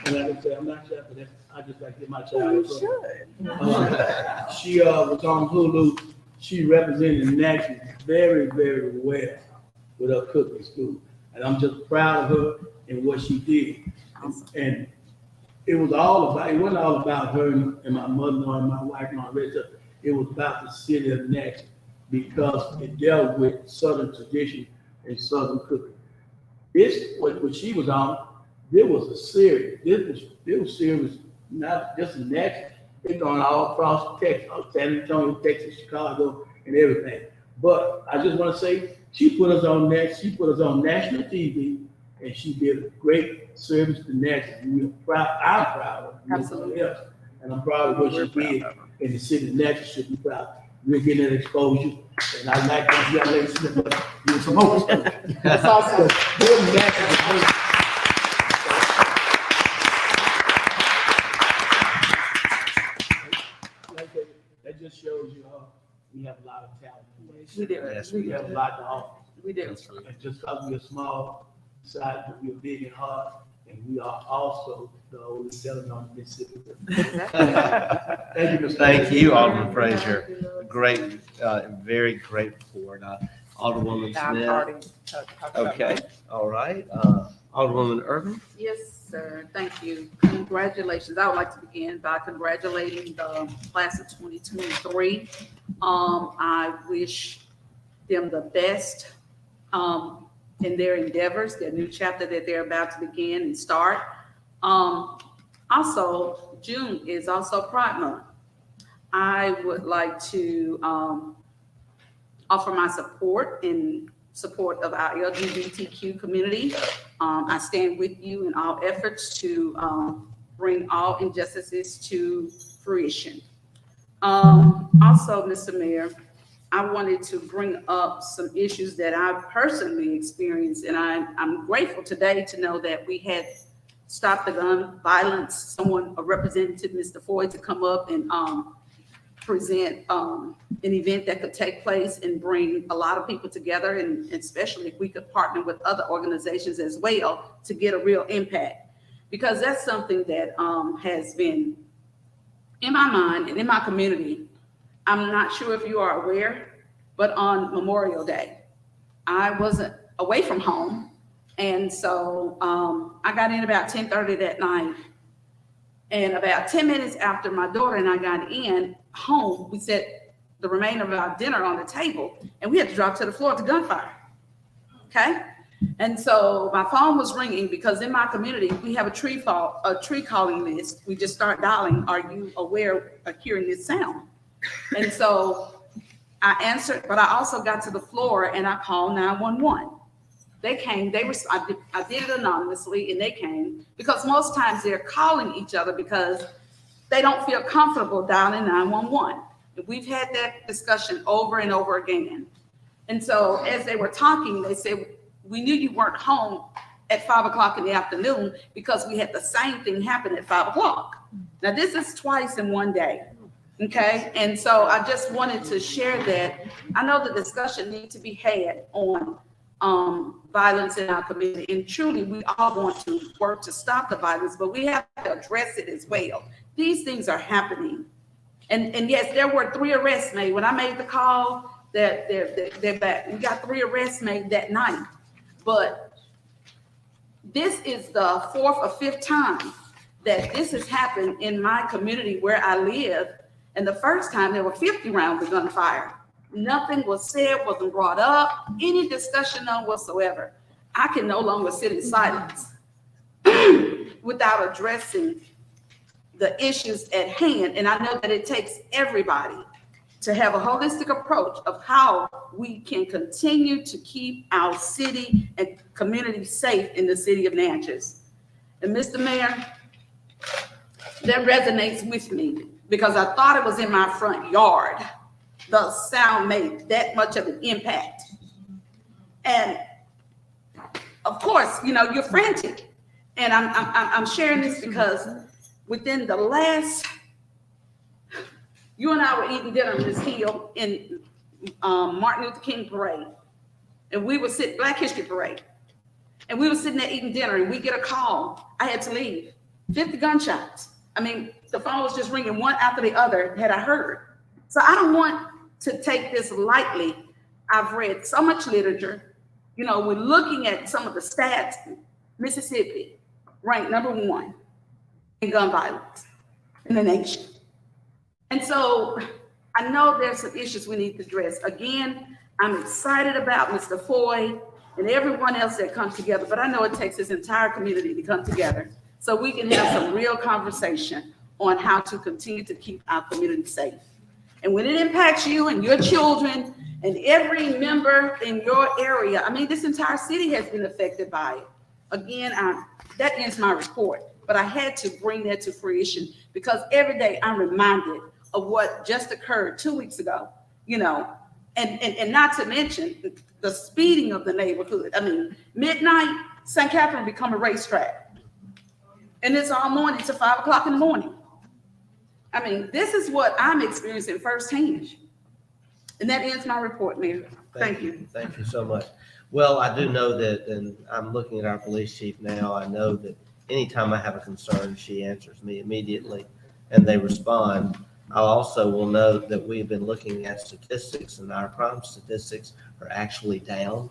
And like I said, I'm not sure for that. I just like to get my child. She was on Hulu. She represented Natchez very, very well with her cooking school. And I'm just proud of her and what she did. And it wasn't all about her and my mother-in-law and my wife and all that stuff. It was about the city of Natchez because it dealt with Southern tradition and Southern cooking. This, what she was on, there was a series. This was serious, not just in Natchez. It's going all across Texas, San Antonio, Texas, Chicago, and everything. But I just want to say, she put us on national TV, and she did a great service to Natchez. I'm proud of her. Absolutely. Else. And I'm proud of what she did, and the city of Natchez should be proud. We're getting that exposure, and I like that young lady. You're supposed to. That's awesome. That just shows you how we have a lot of talent. We do. Yes, we have a lot to offer. We do. And just because we're small size, but we're big and hard, and we are also the oldest settlement on the Mississippi River. Thank you, Mr. Thank you, Alderman Frazier. Great, very great report. Alderwoman Smith. Okay, all right. Alderwoman Irvin. Yes, sir. Thank you. Congratulations. I would like to begin by congratulating the class of 2023. I wish them the best in their endeavors, their new chapter that they're about to begin and start. Also, June is also Pride Month. I would like to offer my support in support of our LGBTQ community. I stand with you in all efforts to bring all injustices to fruition. Also, Mr. Mayor, I wanted to bring up some issues that I've personally experienced, and I'm grateful today to know that we had Stop the Gun Violence, someone, a representative, Mr. Foy, to come up and present an event that could take place and bring a lot of people together, and especially if we could partner with other organizations as well to get a real impact. Because that's something that has been in my mind and in my community. I'm not sure if you are aware, but on Memorial Day, I wasn't away from home. And so I got in about 10:30 that night. And about 10 minutes after my daughter and I got in home, we set the remainder of our dinner on the table, and we had to drop to the floor to gunfire. Okay? And so my phone was ringing because in my community, we have a tree calling list. We just start dialing, are you aware of hearing this sound? And so I answered, but I also got to the floor and I called 911. They came, I did it anonymously, and they came because most times they're calling each other because they don't feel comfortable dialing 911. We've had that discussion over and over again. And so as they were talking, they said, we knew you weren't home at 5 o'clock in the afternoon because we had the same thing happen at 5 o'clock. Now this is twice in one day. Okay, and so I just wanted to share that. I know the discussion needs to be had on violence in our community, and truly we all want to work to stop the violence, but we have to address it as well. These things are happening, and yes, there were 3 arrests made when I made the call. That they're back. We got 3 arrests made that night, but this is the 4th or 5th time that this has happened in my community where I live. And the first time there were 50 rounds of gunfire. Nothing was said, wasn't brought up, any discussion none whatsoever. I can no longer sit in silence without addressing the issues at hand. And I know that it takes everybody to have a holistic approach of how we can continue to keep our city and community safe in the city of Natchez. And Mr. Mayor, that resonates with me because I thought it was in my front yard. The sound made that much of an impact. And of course, you know, you're frantic. And I'm sharing this because within the last, you and I were eating dinner on this hill in Martin Luther King Parade. And we were sitting, Black History Parade. And we were sitting there eating dinner and we get a call. I had to leave. 50 gunshots. I mean, the phone was just ringing one after the other that I heard. So I don't want to take this lightly. I've read so much literature. You know, we're looking at some of the stats. Mississippi ranked #1 in gun violence in the nation. And so I know there's some issues we need to address. Again, I'm excited about Mr. Foy and everyone else that comes together, but I know it takes this entire community to come together so we can have some real conversation on how to continue to keep our community safe. And when it impacts you and your children and every member in your area, I mean, this entire city has been affected by it. Again, that ends my report, but I had to bring that to fruition because every day I'm reminded of what just occurred 2 weeks ago, you know, and not to mention the speeding of the neighborhood. I mean, midnight, St. Catherine become a racetrack. And it's all morning to 5 o'clock in the morning. I mean, this is what I'm experiencing firsthand. And that ends my report, Mayor. Thank you. Thank you so much. Well, I do know that, and I'm looking at our police chief now, I know that anytime I have a concern, she answers me immediately and they respond. I also will note that we've been looking at statistics and our crime statistics are actually down.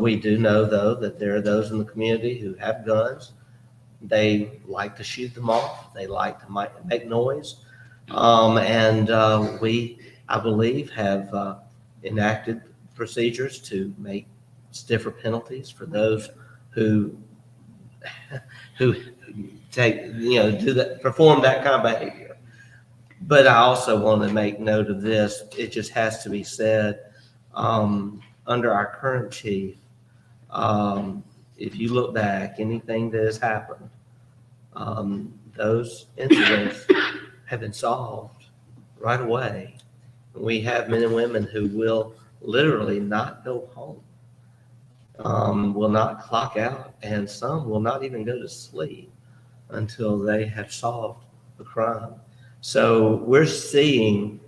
We do know though that there are those in the community who have guns. They like to shoot them off. They like to make noise. We, I believe, have enacted procedures to make stiffer penalties for those who take, you know, perform that kind of behavior. But I also want to make note of this. It just has to be said. under our current chief, if you look back, anything that has happened, those incidents have been solved right away. We have men and women who will literally not go home, will not clock out, and some will not even go to sleep until they have solved the crime. So we're seeing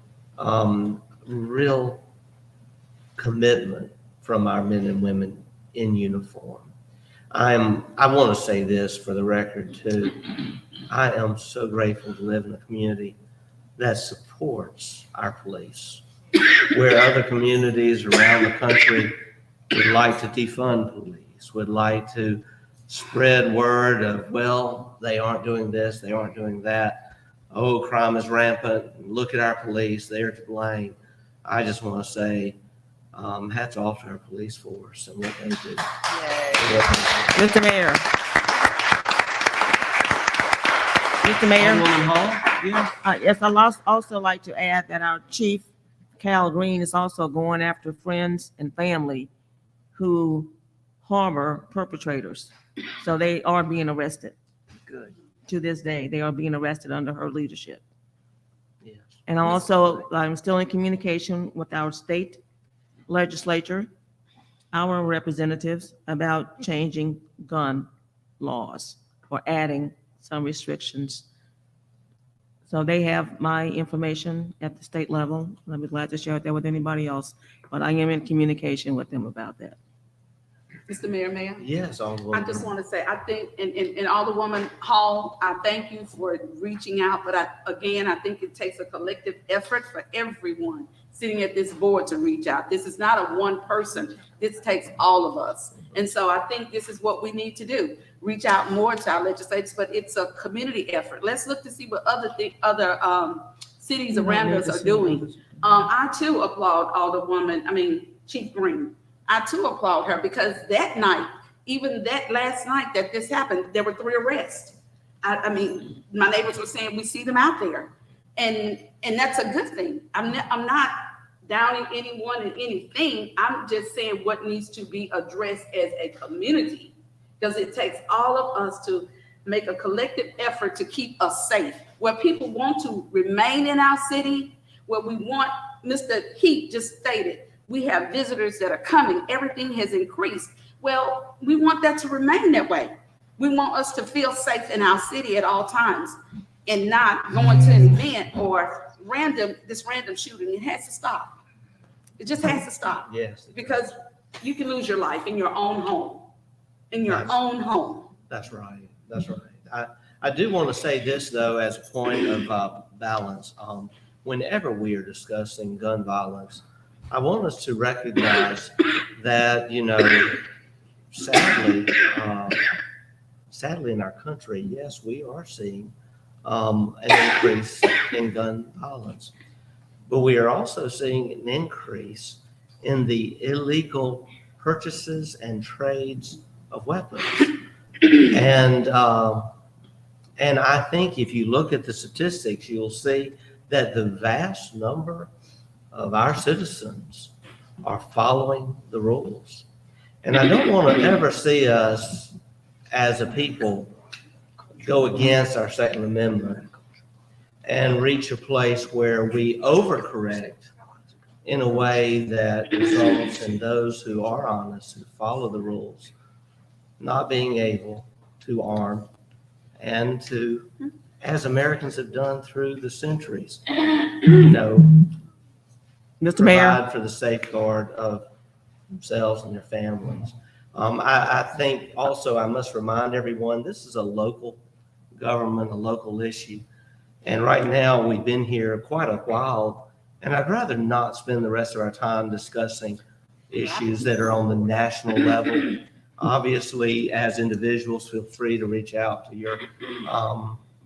real commitment from our men and women in uniform. I want to say this for the record too. I am so grateful to live in a community that supports our police, where other communities around the country would like to defund police, would like to spread word of, well, they aren't doing this, they aren't doing that. Oh, crime is rampant. Look at our police, they're to blame. I just want to say, hats off to our police force and what they do. Mr. Mayor. Mr. Mayor. Alderman Hall? Yeah. Yes, I'd also like to add that our chief, Cal Green, is also going after friends and family who harbor perpetrators. So they are being arrested. Good. To this day, they are being arrested under her leadership. Yes. And also, I'm still in communication with our state legislature, our representatives, about changing gun laws or adding some restrictions. So they have my information at the state level. I'll be glad to share that with anybody else, but I am in communication with them about that. Mr. Mayor, Mayor? Yes, Alderman. I just want to say, I think, in Alderwoman Hall, I thank you for reaching out, but I think it takes a collective effort for everyone sitting at this board to reach out. This is not a one person. This takes all of us. And so I think this is what we need to do. Reach out more to our legislators, but it's a community effort. Let's look to see what other cities around us are doing. I too applaud Chief Green. I too applaud her because that night, even that last night that this happened, there were 3 arrests. I mean, my neighbors were saying we see them out there, and that's a good thing. I'm not downing anyone and anything. I'm just saying what needs to be addressed as a community, because it takes all of us to make a collective effort to keep us safe. Where people want to remain in our city, where we want, Mr. Heat just stated, we have visitors that are coming. Everything has increased. Well, we want that to remain that way. We want us to feel safe in our city at all times and not going to an event or this random shooting. It has to stop. It just has to stop. Yes. Because you can lose your life in your own home. In your own home. That's right. That's right. I do want to say this, though, as a point of balance. Whenever we are discussing gun violence, I want us to recognize that, sadly in our country, yes, we are seeing an increase in gun violence, but we are also seeing an increase in the illegal purchases and trades of weapons. And I think if you look at the statistics, you'll see that the vast number of our citizens are following the rules. And I don't want to ever see us as a people go against our Second Amendment and reach a place where we overcorrect in a way that results in those who are honest, who follow the rules, not being able to arm and to, as Americans have done through the centuries, Mr. Mayor. Provide for the safeguard of themselves and their families. I think also I must remind everyone, this is a local government, a local issue. And right now we've been here quite a while, and I'd rather not spend the rest of our time discussing issues that are on the national level. Obviously, as individuals, feel free to reach out to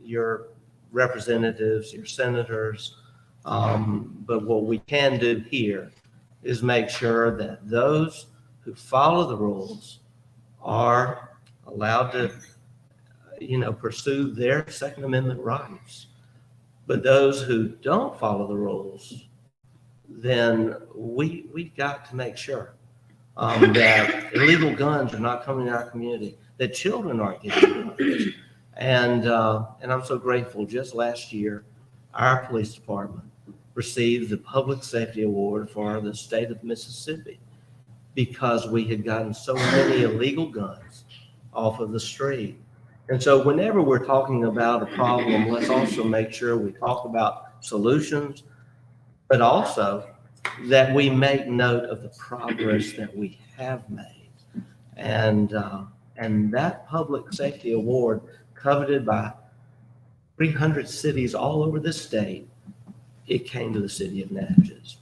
your representatives, your senators. But what we can do here is make sure that those who follow the rules are allowed to, pursue their Second Amendment rights. But those who don't follow the rules, then we've got to make sure that illegal guns are not coming to our community, that children aren't getting guns. And I'm so grateful. Just last year, our police department received the Public Safety Award for the state of Mississippi because we had gotten so many illegal guns off of the street. And so whenever we're talking about a problem, let's also make sure we talk about solutions, but also that we make note of the progress that we have made. And that Public Safety Award, coveted by 300 cities all over the state, it came to the city of Natchez.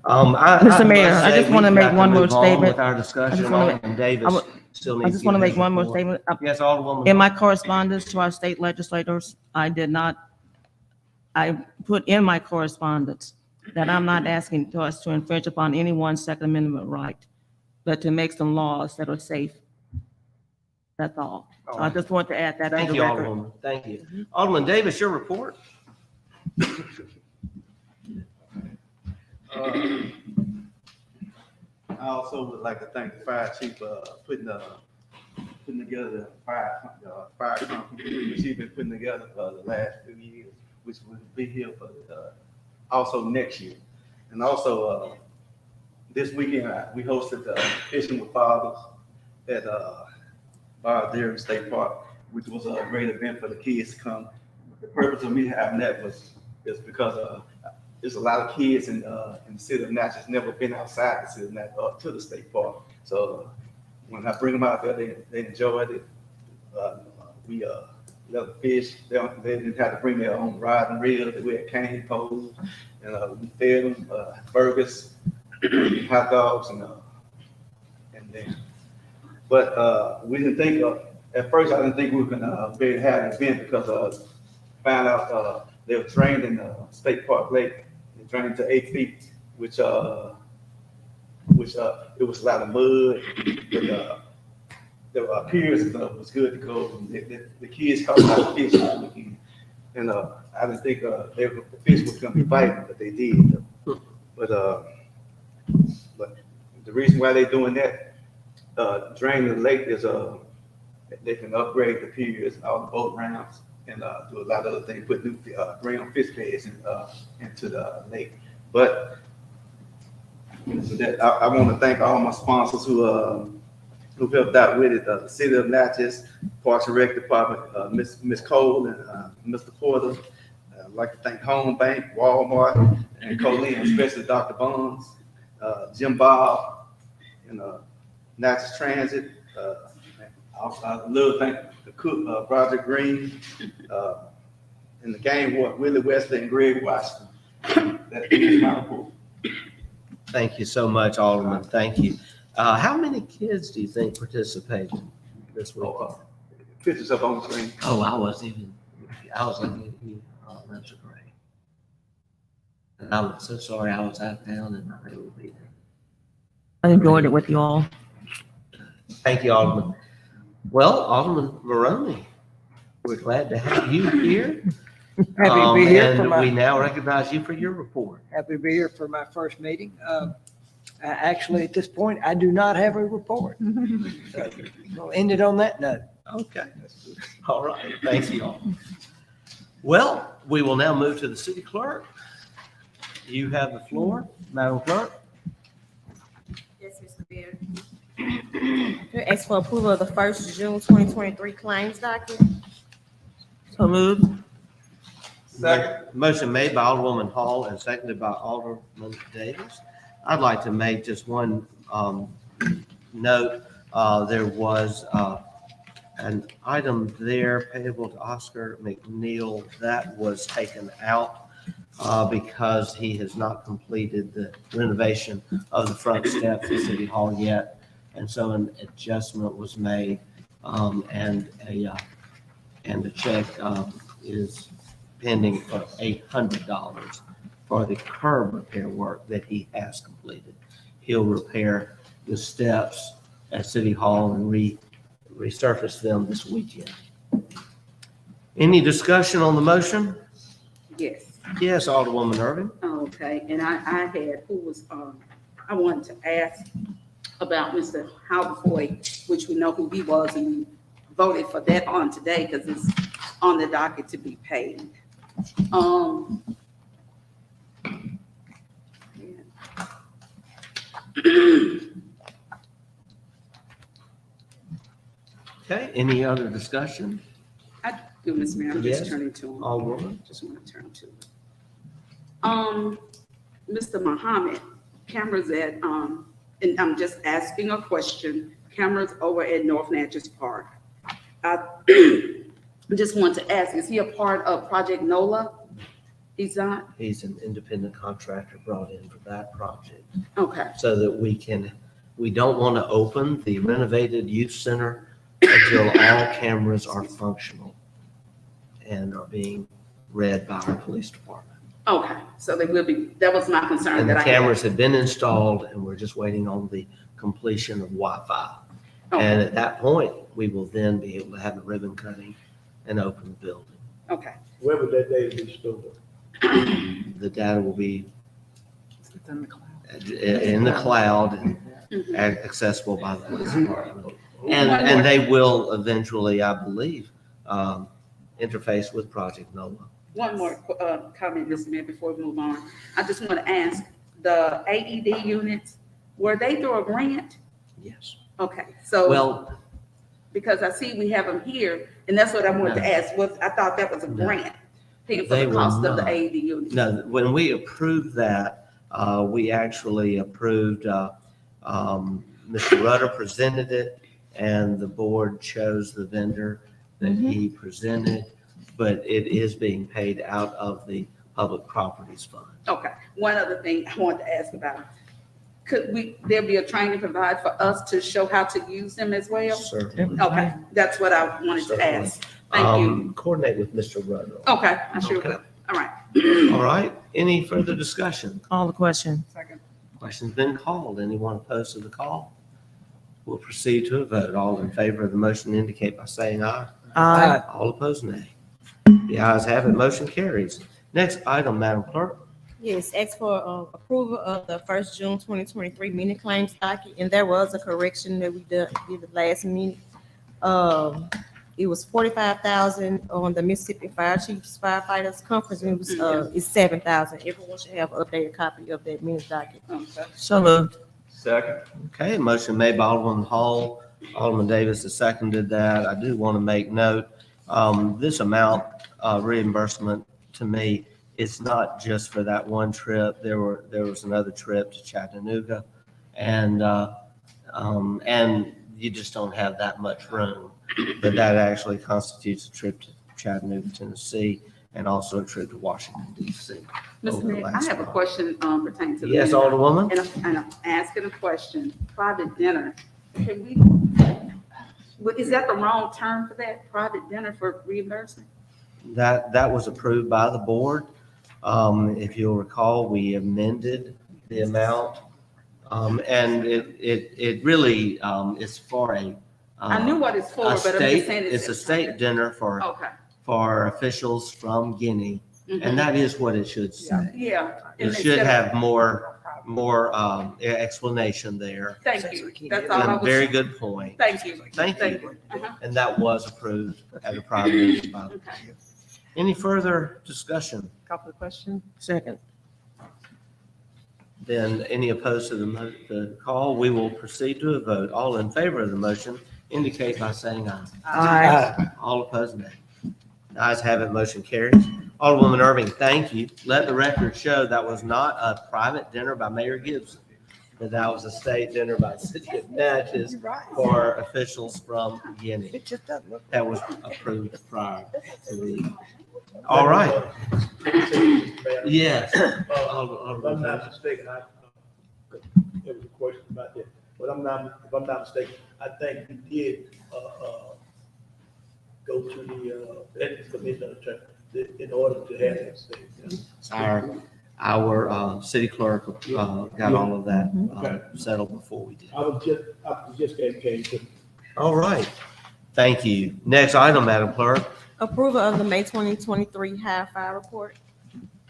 Mr. Mayor, I just want to make one more statement. With our discussion, Alderman Davis still I needs just to want to give make his one more report. statement. Yes, Alderwoman. In my correspondence to our state legislators, I put in my correspondence that I'm not asking us to infringe upon anyone's Second Amendment right, but to make some laws that are safe. That's all. So I just want to add that. Thank on you, the record. Alderwoman. Thank you. Alderman Davis, your report. I also would like to thank the fire chief for putting together the fire company, which he's been putting together for the last 2 years, which will be here for also next year. And also this weekend we hosted the Fishing with Fathers at Aldermen State Park, which was a great event for the kids to come. The purpose of me having that is because there's a lot of kids in the city of Natchez never been outside the city of Natchez to the state park. So when I bring them out there, they enjoyed it. We let them fish. They didn't have to bring their own rod and reel. We had cane poles, and we fed them burgers, hot dogs, and then. But we didn't think at first. I didn't think we were gonna be able to have an event because found out they were drained in the State Park Lake. They drained to 8 feet, which it was a lot of mud. But the piers was good to go. The kids caught a lot of fish this weekend, and I didn't think the fish was gonna be biting, but they did. But the reason why they're doing that, draining the lake is they can upgrade the piers, all the boat ramps, and do a lot of other things, put new ground fish beds into the lake. But so that, I want to thank all my sponsors who helped out with it. The City of Natchez, Parks and Rec Department, Ms. Cole and Mr. Porter. I'd like to thank Home Bank, Walmart, and Colleen, especially Dr. Bonds, Jim Bob, and Natchez Transit. I love to thank the cook, Roger Green, and the game ward, Willie Wesley and Greg Washington. That is my report. Thank you so much, Alderman. Thank you. How many kids do you think participated this week? Pictures up on the screen. Oh, I was like, oh, that's great. And I'm so sorry I was out of town and not able to be there. I enjoyed it with you all. Thank you, Alderman. Well, Alderman Maroney, we're glad to have you here. Happy to be here. And we now recognize you for your report. Happy to be here for my first meeting. Actually, at this point, I do not have a report. So we'll end it on that note. Okay. All right. Thank you all. Well, we will now move to the city clerk. You have the floor, Madam Clerk. Yes, Mr. Mayor. Ask for approval of the first June 2023 claims document. So moved. Second. Motion made by Alderwoman Hall and seconded by Alderman Davis. I'd like to make just one note. There was an item there payable to Oscar McNeil that was taken out because he has not completed the renovation of the front steps at City Hall yet. And so an adjustment was made, and a check is pending for $800 for the curb repair work that he has completed. He'll repair the steps at City Hall and resurface them this weekend. Any discussion on the motion? Yes. Yes, Alderwoman Irving. Okay, and I wanted to ask about Mr. Halverfoy, which we know who he was, and we voted for that on today because it's on the docket to be paid. Okay, any other discussion? I do, Ms. Mayor, I'm just Yes. turning to him. Alderwoman? Just want to turn to him. Mr. Muhammad, cameras at, and I'm just asking a question, cameras over at North Natchez Park. I just want to ask, is he a part of Project NOLA? He's not? He's an independent contractor brought in for that project. Okay, So that we don't want to open the renovated youth center until all cameras are functional and are being read by our police department. okay, so they will be, that was my concern And the that I had. cameras have been installed and we're just waiting on the completion of Wi-Fi. And at that point, we will then be able to have the ribbon cutting and open the building. Okay. Where would that data be stored? The data will be It's in the cloud. in the cloud and Mhm. accessible by the police department. And they will eventually, I believe, interface with Project NOLA. One more comment, Mr. Mayor, before we move on. I just want to ask, the AED units, were they through a grant? Yes. Okay, so. Well, Because I see we have them here, and that's what I wanted to No. ask, I thought that was a No. grant, paying for They the were cost of the not. AED units. no, when we approved that, we actually approved, Mr. Rutter presented it and the board chose the vendor that he presented, but it is being paid out of the public properties fund. Okay, one other thing I wanted to ask about. Could there be a training provided for us to show how to use them as well? Certainly. Okay, that's what I wanted to ask. Thank you. Coordinate with Mr. Rutter. Okay, I sure Okay. will. All right. All right, any further discussion? Call the question. Second. Question's been called. Anyone opposed to the call? We'll proceed to a vote. All in favor of the motion indicate by saying aye. Aye. All opposed, nay. The ayes have it, motion carries. Next item, Madam Clerk. Yes, ask for approval of the first June 2023 mini claims docket, and there was a correction that we did the last meeting. It was 45,000 on the Mississippi Fire Chiefs Firefighters Conference, and it was, it's 7,000. Everyone should have an updated copy of that mini docket. So moved. Second. Okay, motion made by Alderman Hall. Alderman Davis has seconded that. I do want to make note, this amount reimbursement to me, it's not just for that one trip. There was another trip to Chattanooga, and you just don't have that much room. But that actually constitutes a trip to Chattanooga, Tennessee, and also a trip to Washington, D.C. Mr. over the Mayor, I last have a month. question pertaining to the. Yes, menu. Alderwoman? And I'm asking a question. Private dinner, can we, is that the wrong term for that? Private dinner for reimbursement? That was approved by the board. If you'll recall, we amended the amount. And it really is for a. I knew what it's for, a but I'm state- just saying It's a state dinner Okay. for officials from Guinea, Mhm. and that is what it should say. Yeah. It should have more explanation there. Thank you. That's all I And was. very good point. Thank you. Thank you. Uh-huh. And that was approved at a private meeting by the board. Okay. Any further discussion? Call for the question? Second. Then any opposed to the call, we will proceed to a vote. All in favor of the motion indicate by saying aye. Aye. All opposed, nay. The ayes have it, motion carries. Alderwoman Irving, thank you. Let the record show that was not a private dinner by Mayor Gibson, but that was a state dinner by the city of Natchez for officials from Guinea. That was approved prior to the. All right. Yes. If I'm not mistaken, there was a question about that, but if I'm not mistaken, I think we did, go to the ethics commission in order to have that state. Our city clerk got all of that settled before we did. I was just getting came to. All right. Thank you. Next item, Madam Clerk. Approval of the May 2023 high fire report.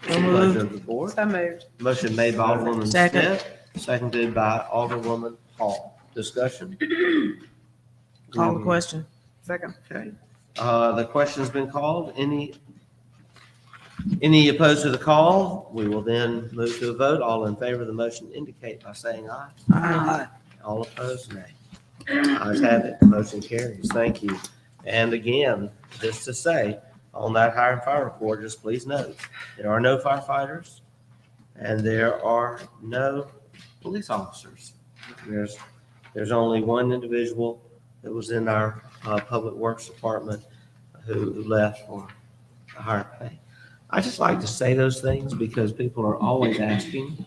Pleasure of the board. So moved. Motion made by Alderwoman Second. Smith, seconded by Alderwoman Hall. Discussion? Call the question. Second. Okay. The question's been called. Any opposed to the call? We will then move to a vote. All in favor of the motion indicate by saying aye. Aye. All opposed, nay. Ayes have it. Motion carries. Thank you. And again, just to say, on that hire and fire report, just please note, there are no firefighters and there are no police officers. There's only one individual that was in our Public Works Department who left for a higher pay. I just like to say those things because people are always asking.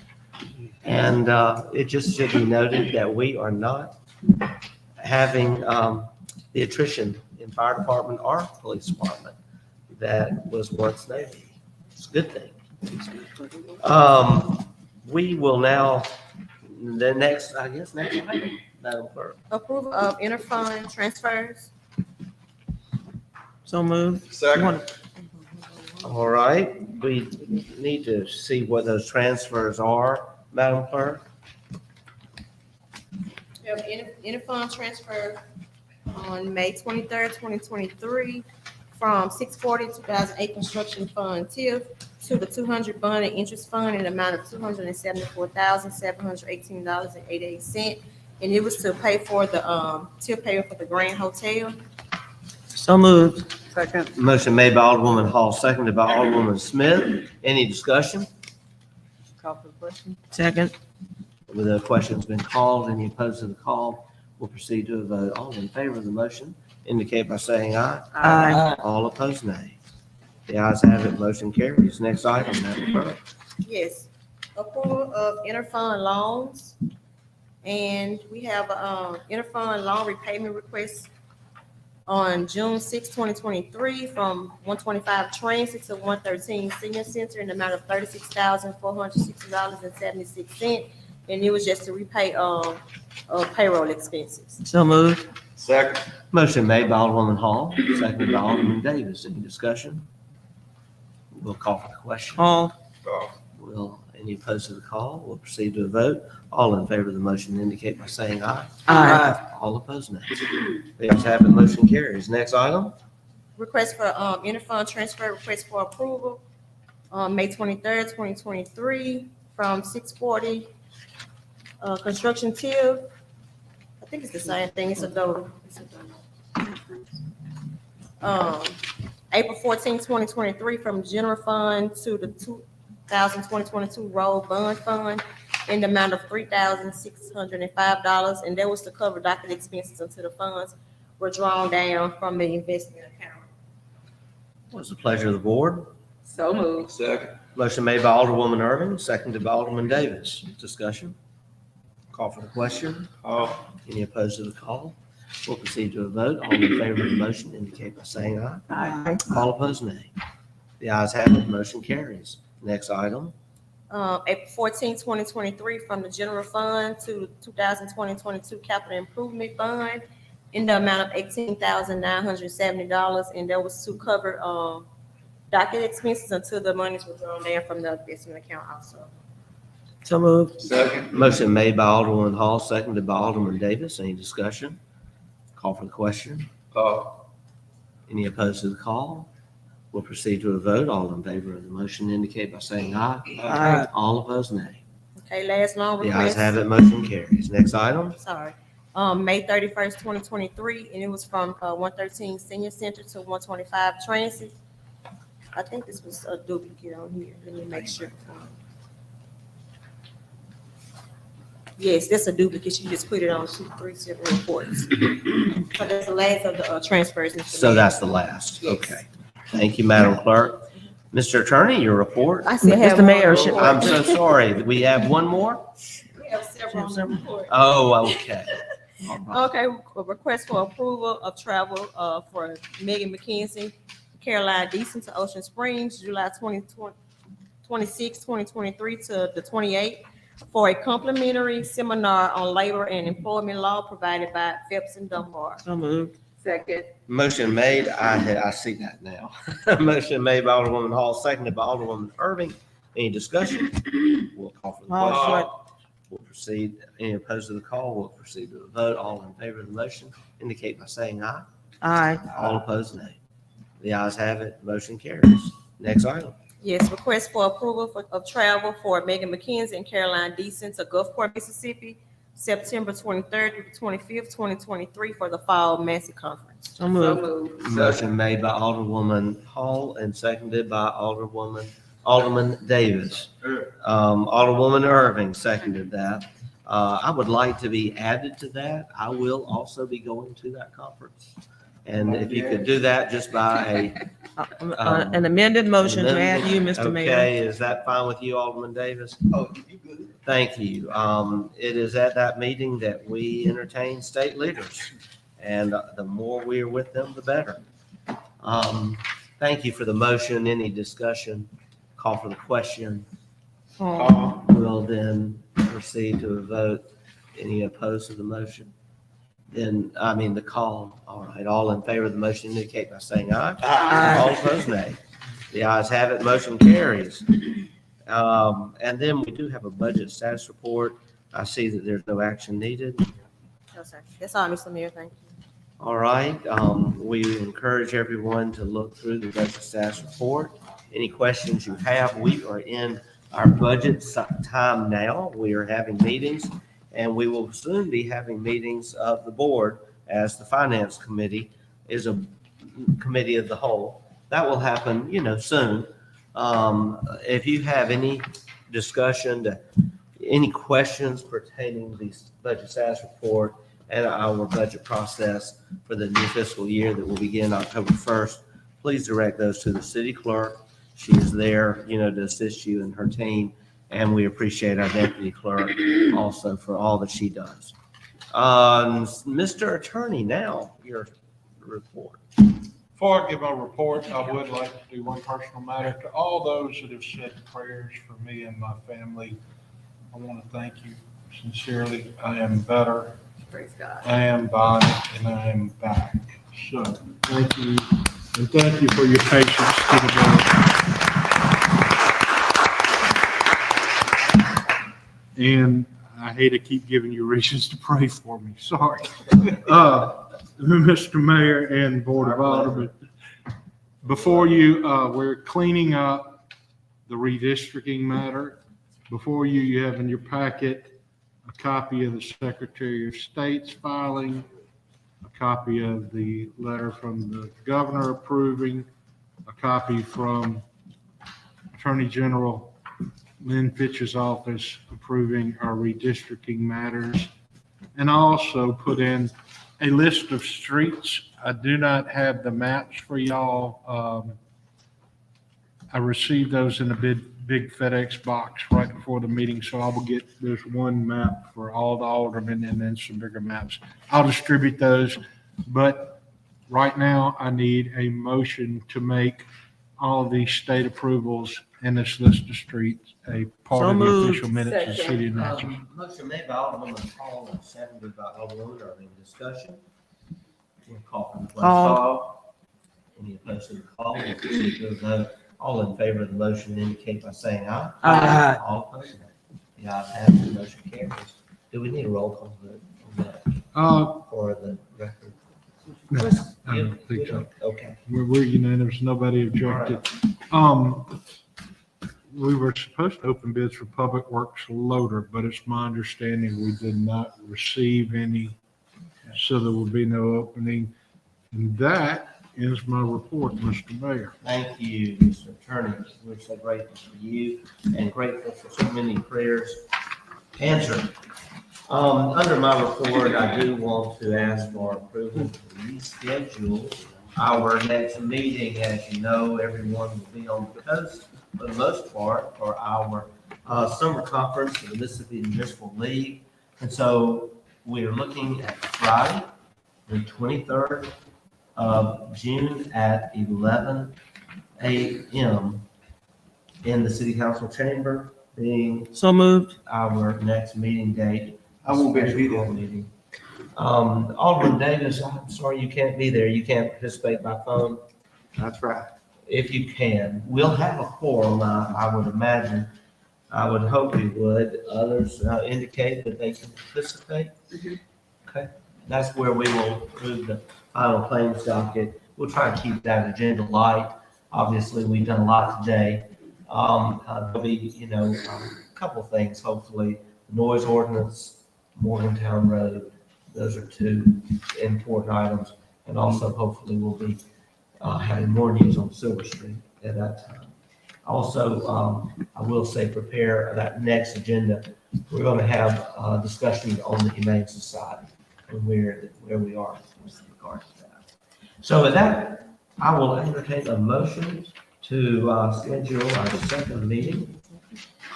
And it just should be noted that we are not having the attrition in fire department or police department that was once there. It's a good thing. We will now, the next item, Madam Clerk. Approval of interfund transfers. So moved. Second. All right, we need to see what those transfers are, Madam Clerk. We have interfund transfer on May 23rd, 2023, from 640 2008 Construction Fund TIF to the 200 Bond and Interest Fund in the amount of $274,718.88. And it was to pay for the TIF payment for the Grand Hotel. So moved. Second. Motion made by Alderwoman Hall, seconded by Alderwoman Smith. Any discussion? Call for the question. Second. With the question's been called, any opposed to the call, we'll proceed to a vote. All in favor of the motion indicate by saying aye. Aye. All opposed, nay. The ayes have it, motion carries. Next item, Madam Clerk. Yes, approval of interfund loans. And we have a interfund loan repayment request on June 6, 2023, from 125 Transit to 113 Senior Center in the amount of $36,460.76. And it was just to repay payroll expenses. So moved. Second. Motion made by Alderwoman Hall, seconded by Alderman Davis. Any discussion? We'll call for the question. Hall. Any opposed to the call? We'll proceed to a vote. All in favor of the motion indicate by saying aye. Aye. All opposed, nay. The ayes have it, motion carries. Next item. Request for interfund transfer request for approval on May 23rd, 2023, from 640 Construction TIF. I think it's the same thing. It's a total. April 14, 2023, from general fund to the 2022 road bond fund in the amount of $3,605. And that was to cover docket expenses until the funds were drawn down from the investment account. What's the pleasure of the board? So moved. Second. Motion made by Alderwoman Irving, seconded by Alderman Davis. Discussion? Call for the question. Any opposed to the call? We'll proceed to a vote. All in favor of the motion indicate by saying aye. Aye. All opposed, nay. The ayes have it, motion carries. Next item. April 14, 2023, from the general fund to 2022 capital improvement fund in the amount of $18,970. And that was to cover docket expenses until the monies were drawn down from the investment account also. So moved. Second. Motion made by Alderwoman Hall, seconded by Alderman Davis. Any discussion? Call for the question. Any opposed to the call? We'll proceed to a vote. All in favor of the motion indicate by saying aye. Aye. All opposed, nay. Okay, last loan The ayes request. have it, motion carries. Next item. Sorry. May 31st, 2023, and it was from 113 Senior Center to 125 Transit. I think this was a duplicate on here. Let me make sure. Yes, that's a duplicate. You just put it on 3 separate reports. So that's the last of the transfers. Mr. So Mayor. that's the last. Yes. Okay. Thank you, Madam Clerk. Mr. Attorney, your report. I still have Mr. Mayor, one should- more. I'm so sorry. We have one more? We have several on the report. Oh, okay. All right. Okay, a request for approval of travel for Megan McKenzie, Caroline Deason to Ocean Springs, July 26, 2023 to the 28th for a complimentary seminar on labor and employment law provided by Phelps and Dunbar. So moved. Second. Motion made. I see that now. Motion made by Alderwoman Hall, seconded by Alderwoman Irving. Any discussion? We'll call for the Hall, question. short. We'll proceed, any opposed to the call, we'll proceed to a vote. All in favor of the motion indicate by saying aye. Aye. All opposed, nay. The ayes have it, motion carries. Next item. Yes, request for approval of travel for Megan McKenzie and Caroline Deason to Gulfport, Mississippi, September 23rd through the 25th, 2023 for the Fall Massey Conference. So moved. Motion made by Alderwoman Hall and seconded by Alderman Davis. Alderwoman Irving seconded that. I would like to be added to that. I will also be going to that conference. And if you could do that just by An amended motion to add you, Mr. Mayor. Okay, is that fine with you, Alderman Davis? Oh, you good? Thank you. It is at that meeting that we entertain state leaders, and the more we are with them, the better. Thank you for the motion. Any discussion? Call for the question. We'll then proceed to a vote. Any opposed to the motion? The call. All right, all in favor of the motion indicate by saying aye. Aye. All opposed, nay. The ayes have it, motion carries. And then we do have a budget status report. I see that there's no action needed. No, sir. That's all, Mr. Mayor. Thank you. All right, we encourage everyone to look through the budget status report. Any questions you have, we are in our budget time now. We are having meetings, and we will soon be having meetings of the board as the finance committee is a committee of the whole. That will happen, soon. If you have any discussion, any questions pertaining to the budget status report and our budget process for the new fiscal year that will begin October 1st, please direct those to the city clerk. She is there, to assist you and her team. And we appreciate our deputy clerk also for all that she does. Mr. Attorney, now your report. Before I give my report, I would like to do one personal matter. To all those that have said prayers for me and my family, I want to thank you sincerely. I am better. Praise God. I am body and I am back. So thank you. And thank you for your patience to the board. And I hate to keep giving you reasons to pray for me. Sorry. Mr. Mayor and Board of Aldermen, before you, we're cleaning up the redistricting matter. Before you, you have in your packet a copy of the Secretary of State's filing, a copy of the letter from the governor approving, a copy from Attorney General Lynn Fitch's office approving our redistricting matters, and I also put in a list of streets. I do not have the maps for y'all. I received those in a big FedEx box right before the meeting, so I will get there's one map for all the aldermen and then some bigger maps. I'll distribute those, but right now I need a motion to make all these state approvals and this list of streets a part of the official minutes of the city of Natchez. Motion made by Alderwoman Hall and seconded by Alderwoman Irving. Discussion? We'll call for the question. Any opposed to the call? We'll proceed to a vote. All in favor of the motion indicate by saying aye. Aye. All opposed, nay. The ayes have it, the motion carries. Do we need a roll call vote on that for the record? No, I don't think so. Okay. We're unanimous. Nobody objected. We were supposed to open bids for Public Works loader, but it's my understanding we did not receive any, so there will be no opening. And that is my report, Mr. Mayor. Thank you, Mr. Attorney. We're so grateful for you and grateful for so many prayers answered. Under my report, I do want to ask for approval to reschedule our next meeting. As you know, everyone will be on the coast for the most part for our summer conference for the Mississippi Municipal League. And so we are looking at Friday, the 23rd of June at 11 a.m. in the City Council chamber, being So moved. our next meeting date. I won't be able to be Special there. meeting. Alderman Davis, I'm sorry you can't be there. You can't participate by phone. That's right. If you can, we'll have a quorum, I would imagine. I would hope you would. Others indicate that they can participate. Okay, that's where we will approve the final claims docket. We'll try to keep that agenda light. Obviously, we've done a lot today. There'll be, a couple things, hopefully. Noise ordinance, Morgantown Road, those are two important items. And also, hopefully, we'll be having more news on Silver Street at that time. Also, I will say, prepare that next agenda. We're going to have a discussion on the Humane Society and where we are with regard to that. So with that, I will entertain a motion to schedule our second meeting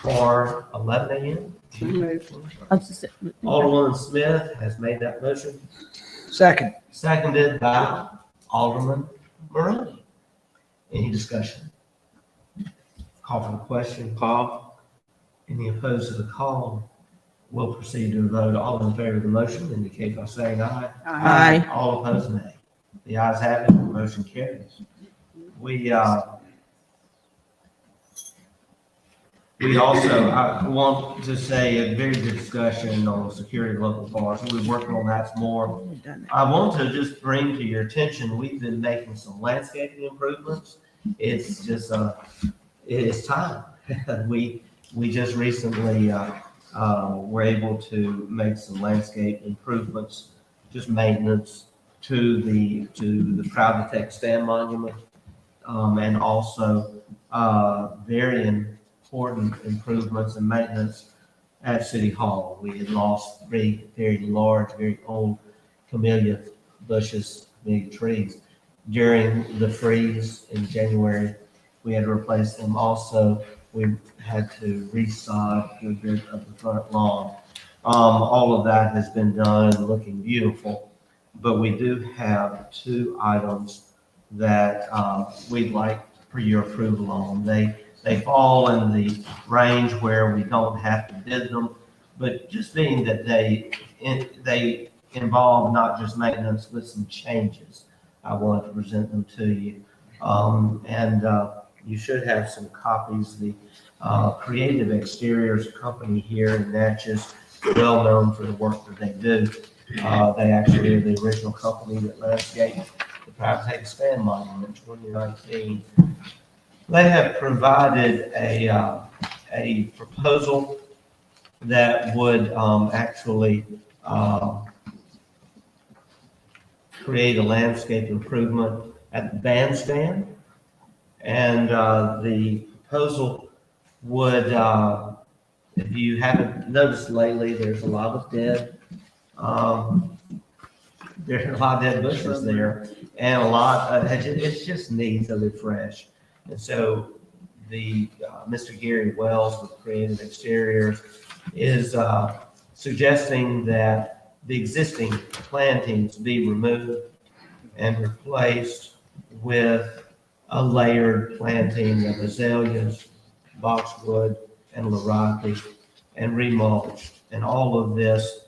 for 11 a.m. Alderman Smith has made that motion. Second. Seconded by Alderman Maroney. Any discussion? Call for the question. Call. Any opposed to the call? We'll proceed to a vote. All in favor of the motion indicate by saying aye. Aye. All opposed, nay. The ayes have it. The motion carries. We also, I want to say a very good discussion on security of local parks. We're working on that more. I want to just bring to your attention, we've been making some landscaping improvements. It's just, it's time. We just recently were able to make some landscape improvements, just maintenance to the Proud to Texas Stand Monument, and also very important improvements and maintenance at City Hall. We had lost very, very large, very old camellia bushes, big trees. During the freeze in January, we had to replace them. Also, we had to resod a bit of the front lawn. All of that has been done, looking beautiful, but we do have two items that we'd like for your approval on. They fall in the range where we don't have to bid them, but just being that they involve not just maintenance, but some changes, I want to present them to you. You should have some copies. The Creative Exteriors company here in Natchez, well known for the work that they do. They actually are the original company that landscaped the Proud Texas Stand Monument in 2019. They have provided a proposal that would actually create a landscape improvement at the bandstand. And the proposal would, if you haven't noticed lately, there's a lot of dead bushes there, and a lot it just needs a refresh. And so the Mr. Gary Wells with Creative Exteriors is suggesting that the existing plantings be removed and replaced with a layered planting of azaleas, boxwood, and loropi, and remulched. And all of this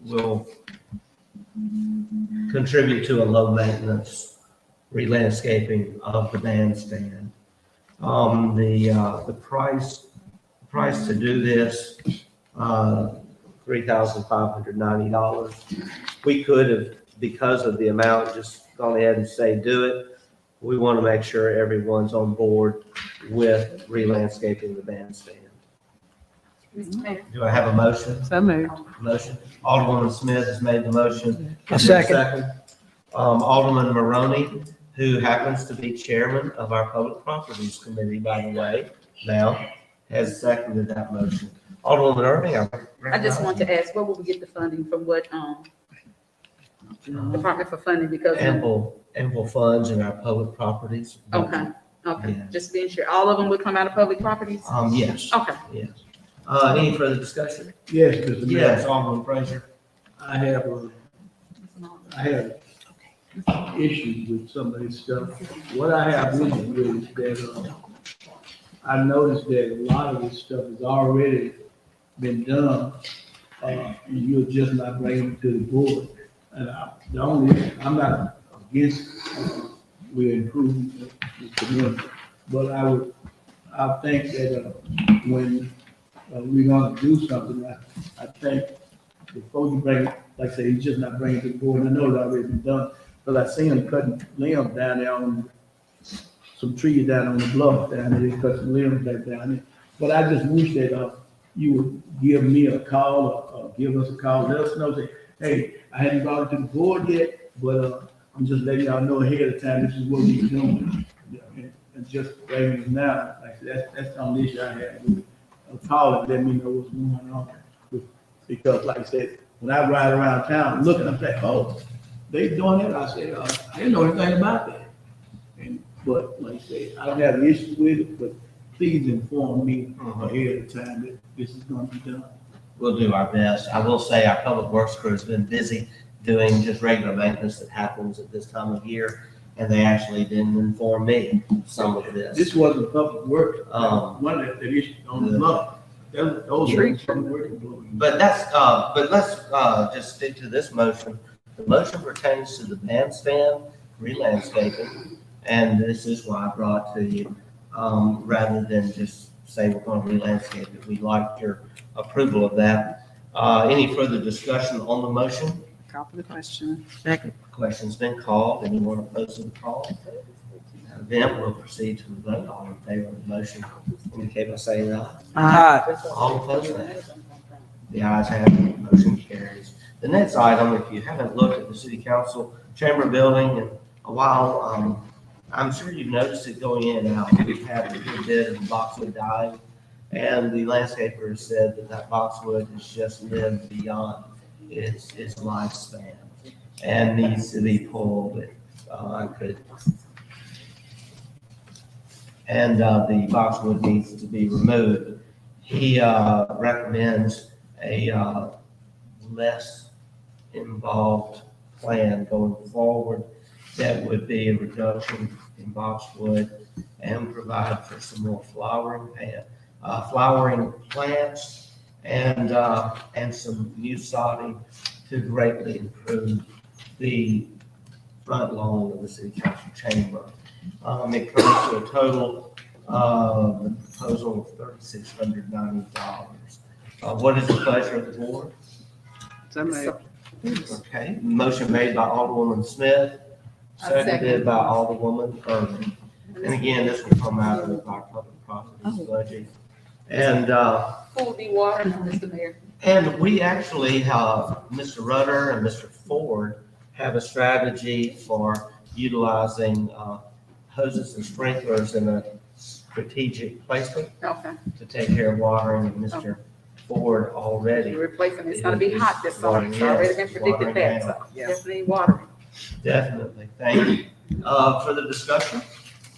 will contribute to a low maintenance re-landscaping of the bandstand. The price to do this, $3,590. We could have, because of the amount, just gone ahead and say do it. We want to make sure everyone's on board with re-landscaping the bandstand. Do I have a motion? So moved. Motion. Alderwoman Smith has made the motion. A second. Alderman Maroney, who happens to be chairman of our Public Properties Committee, by the way, now, has seconded that motion. Alderwoman Irving, I just want to ask, where will we get the funding from? What Department for Funding? Because ample funds in our public properties. Okay, Yeah. just being sure. All of them will come out of public properties? Yes. Okay. Yes. Any further discussion? Yes, Mr. Mayor. Yes, Alderman Fraser. I have issues with some of this stuff. What I have issues with is that I noticed that a lot of this stuff has already been done, and you're just not bringing it to the board. And I'm not against we're improving the community, but I I think that, when, we're gonna do something, I think before you bring it, like I say, he's just not bringing it to the board, and I know it's already been done, because I seen him cutting limbs down there on, some trees down on the bluff down there, he cut some limbs back down there. But I just wish that, you would give me a call, or give us a call, let us know, say, hey, I hadn't brought it to the board yet, but, I'm just letting y'all know ahead of time, this is what we're doing. And just bringing it now, like, that's the only issue I had with a call and let me know what's going on. Because like I said, when I ride around town looking, I'm like, oh, they doing it, I said, I didn't know anything about that. But like I said, I don't have an issue with it, but please inform me ahead of time that this is gonna be done. We'll do our best. I will say our public works crew has been busy doing just regular maintenance that happens at this time of year, and they actually didn't inform me some of this. This wasn't public work, one that issue on the bluff. Those are public work employees. But but let's, just stick to this motion. The motion pertains to the bandstand re-landscaping, and this is why I brought to you, rather than just say we're gonna re-landscape it. We like your approval of that. Any further discussion on the motion? Call for the question. Second. Question's been called. Anyone opposed to the call? Then we'll proceed to the vote. All in favor of the motion, indicate by saying aye. Aye. All opposed, nay. The ayes have it, motion carries. The next item, if you haven't looked at the city council chamber building in a while, I'm sure you've noticed it going in and out. We've had a good bit of boxwood dying, and the landscaper has said that boxwood has just lived beyond its lifespan and needs to be pulled. And the boxwood needs to be removed. He recommends a less involved plan going forward that would be a reduction in boxwood and provide for some more flowering plants and some new sodding to greatly improve the front lawn of the city council chamber. It comes to a total of the proposal of $3,690. What is the pleasure of the board? Okay, motion made by Alderwoman Smith, seconded by Alderwoman Irvin. And again, this will come out of our public properties budget. And Who will be watering them, Mr. Mayor? and we actually have, Mr. Rudder and Mr. Ford have a strategy for utilizing hoses and sprinklers in a strategic placement Okay. to take care of watering. And Mr. Ford already. You're replacing, it's gonna be hot this summer, Watering, it's already been yes, predicted watering that, down. so definitely watering. Definitely, thank you. Further discussion?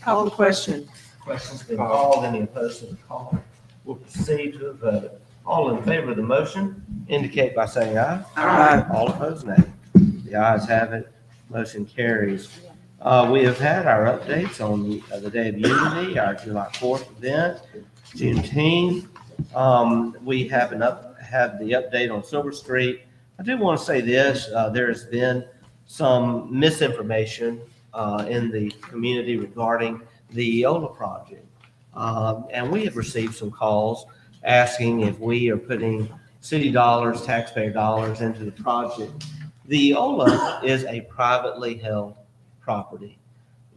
Call the question. Questions been called, any opposed to the call? We'll proceed to a vote. All in favor of the motion indicate by saying aye. Aye. All opposed, nay. The ayes have it, motion carries. We have had our updates on the Day of Unity, our July 4th event, Juneteenth. We have the update on Silver Street. I do want to say this, there has been some misinformation in the community regarding the EOLA project. And we have received some calls asking if we are putting city dollars, taxpayer dollars into the project. The EOLA is a privately held property.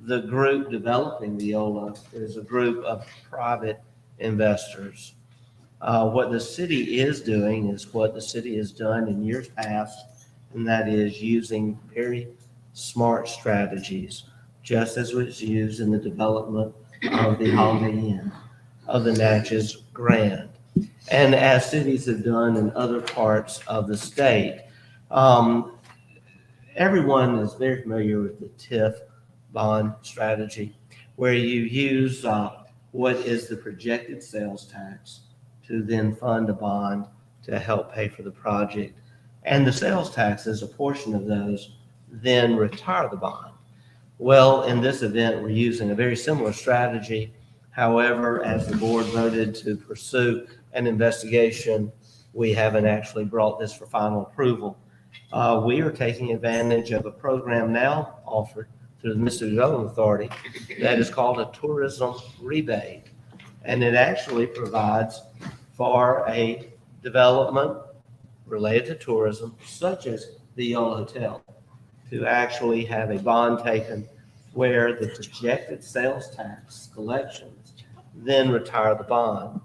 The group developing the EOLA is a group of private investors. What the city is doing is what the city has done in years past, and that is using very smart strategies, just as was used in the development of the Holiday Inn, of the Natchez Grand, and as cities have done in other parts of the state. Everyone is very familiar with the TIF bond strategy, where you use what is the projected sales tax to then fund a bond to help pay for the project. And the sales taxes, a portion of those, then retire the bond. Well, in this event, we're using a very similar strategy. However, as the board voted to pursue an investigation, we haven't actually brought this for final approval. We are taking advantage of a program now offered through the Mississippi Development Authority that is called a tourism rebate. And it actually provides for a development related to tourism, such as the Yola Hotel, to actually have a bond taken where the projected sales tax collections then retire the bond.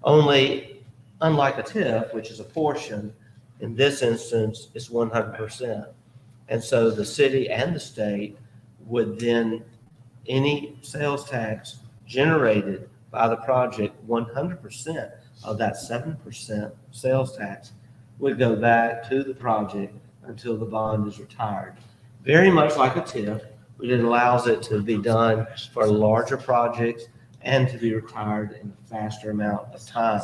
Only, unlike a TIF, which is a portion, in this instance, it's 100%. And so the city and the state would then, any sales tax generated by the project, 100% of that 7% sales tax would go back to the project until the bond is retired. Very much like a TIF, but it allows it to be done for larger projects and to be retired in a faster amount of time.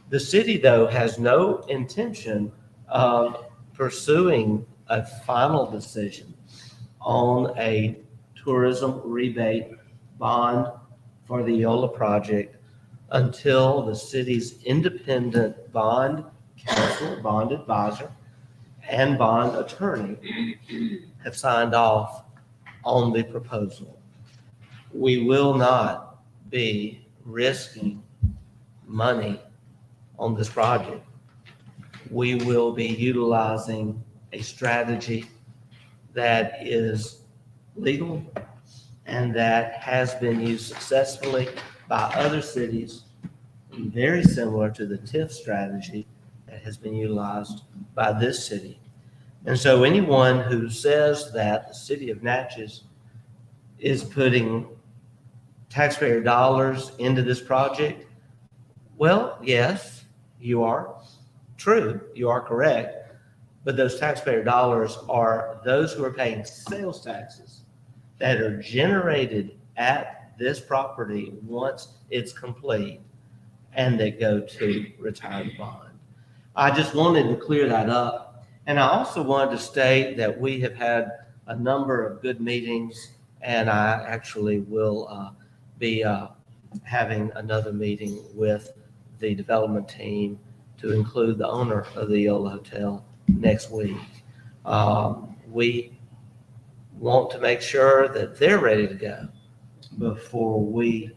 The city, though, has no intention of pursuing a final decision on a tourism rebate bond for the Yola project until the city's independent bond counsel, bond advisor, and bond attorney have signed off on the proposal. We will not be risking money on this project. We will be utilizing a strategy that is legal and that has been used successfully by other cities, very similar to the TIF strategy that has been utilized by this city. And so anyone who says that the city of Natchez is putting taxpayer dollars into this project, well, yes, you are true, you are correct, but those taxpayer dollars are those who are paying sales taxes that are generated at this property once it's complete and that go to retire the bond. I just wanted to clear that up. And I also wanted to state that we have had a number of good meetings, and I actually will be having another meeting with the development team to include the owner of the Yola Hotel next week. We want to make sure that they're ready to go before we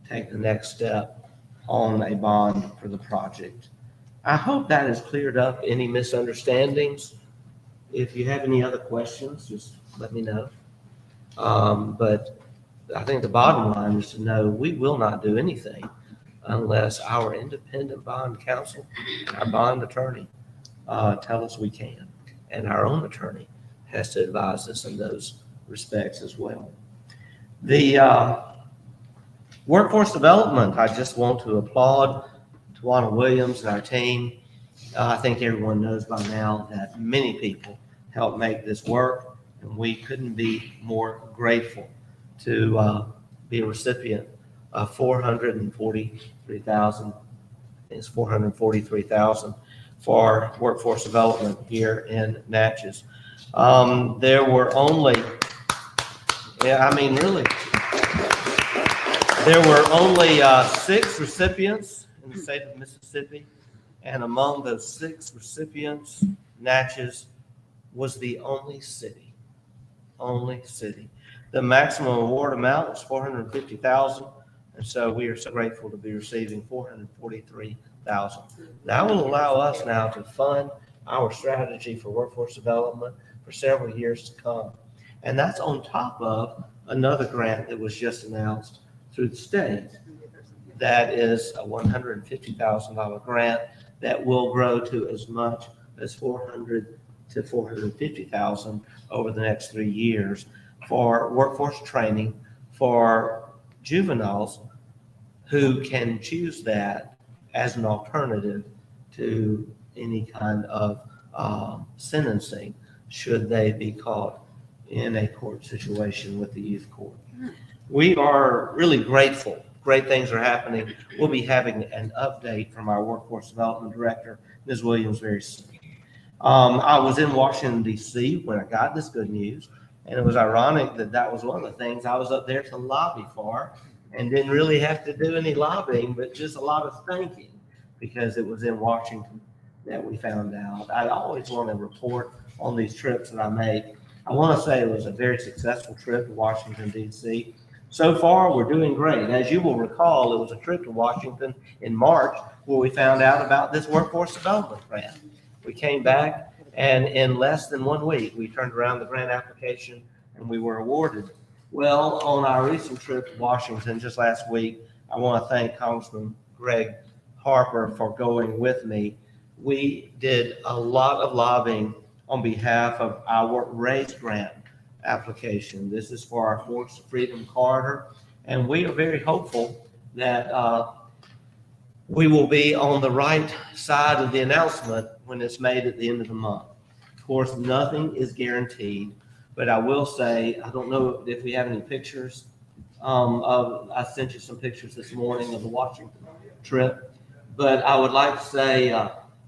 take the next step on a bond for the project. I hope that has cleared up any misunderstandings. If you have any other questions, just let me know. But I think the bottom line is to know we will not do anything unless our independent bond counsel and our bond attorney tell us we can. And our own attorney has to advise us in those respects as well. The workforce development, I just want to applaud Tawana Williams and our team. I think everyone knows by now that many people helped make this work, and we couldn't be more grateful to be a recipient of $443,000. It's $443,000 for workforce development here in Natchez. There were only, really, there were only 6 recipients in the state of Mississippi, and among those 6 recipients, Natchez was the only city. The maximum award amount was $450,000, and so we are so grateful to be receiving $443,000. That will allow us now to fund our strategy for workforce development for several years to come. And that's on top of another grant that was just announced through the state. That is a $150,000 grant that will grow to as much as $400,000 to $450,000 over the next 3 years for workforce training for juveniles who can choose that as an alternative to any kind of sentencing should they be caught in a court situation with the youth court. We are really grateful. Great things are happening. We'll be having an update from our workforce development director, Ms. Williams, very soon. I was in Washington, D.C. when I got this good news, and it was ironic that that was one of the things I was up there to lobby for and didn't really have to do any lobbying, but just a lot of thinking because it was in Washington that we found out. I always want to report on these trips that I make. I want to say it was a very successful trip to Washington, D.C. So far, we're doing great. As you will recall, it was a trip to Washington in March where we found out about this workforce development grant. We came back, and in less than 1 week, we turned around the grant application and we were awarded. Well, on our recent trip to Washington just last week, I want to thank Congressman Greg Harper for going with me. We did a lot of lobbying on behalf of our RAISE grant application. This is for our Forest Freedom Corridor, and we are very hopeful that we will be on the right side of the announcement when it's made at the end of the month. Of course, nothing is guaranteed, but I will say, I don't know if we have any pictures. I sent you some pictures this morning of the Washington trip, but I would like to say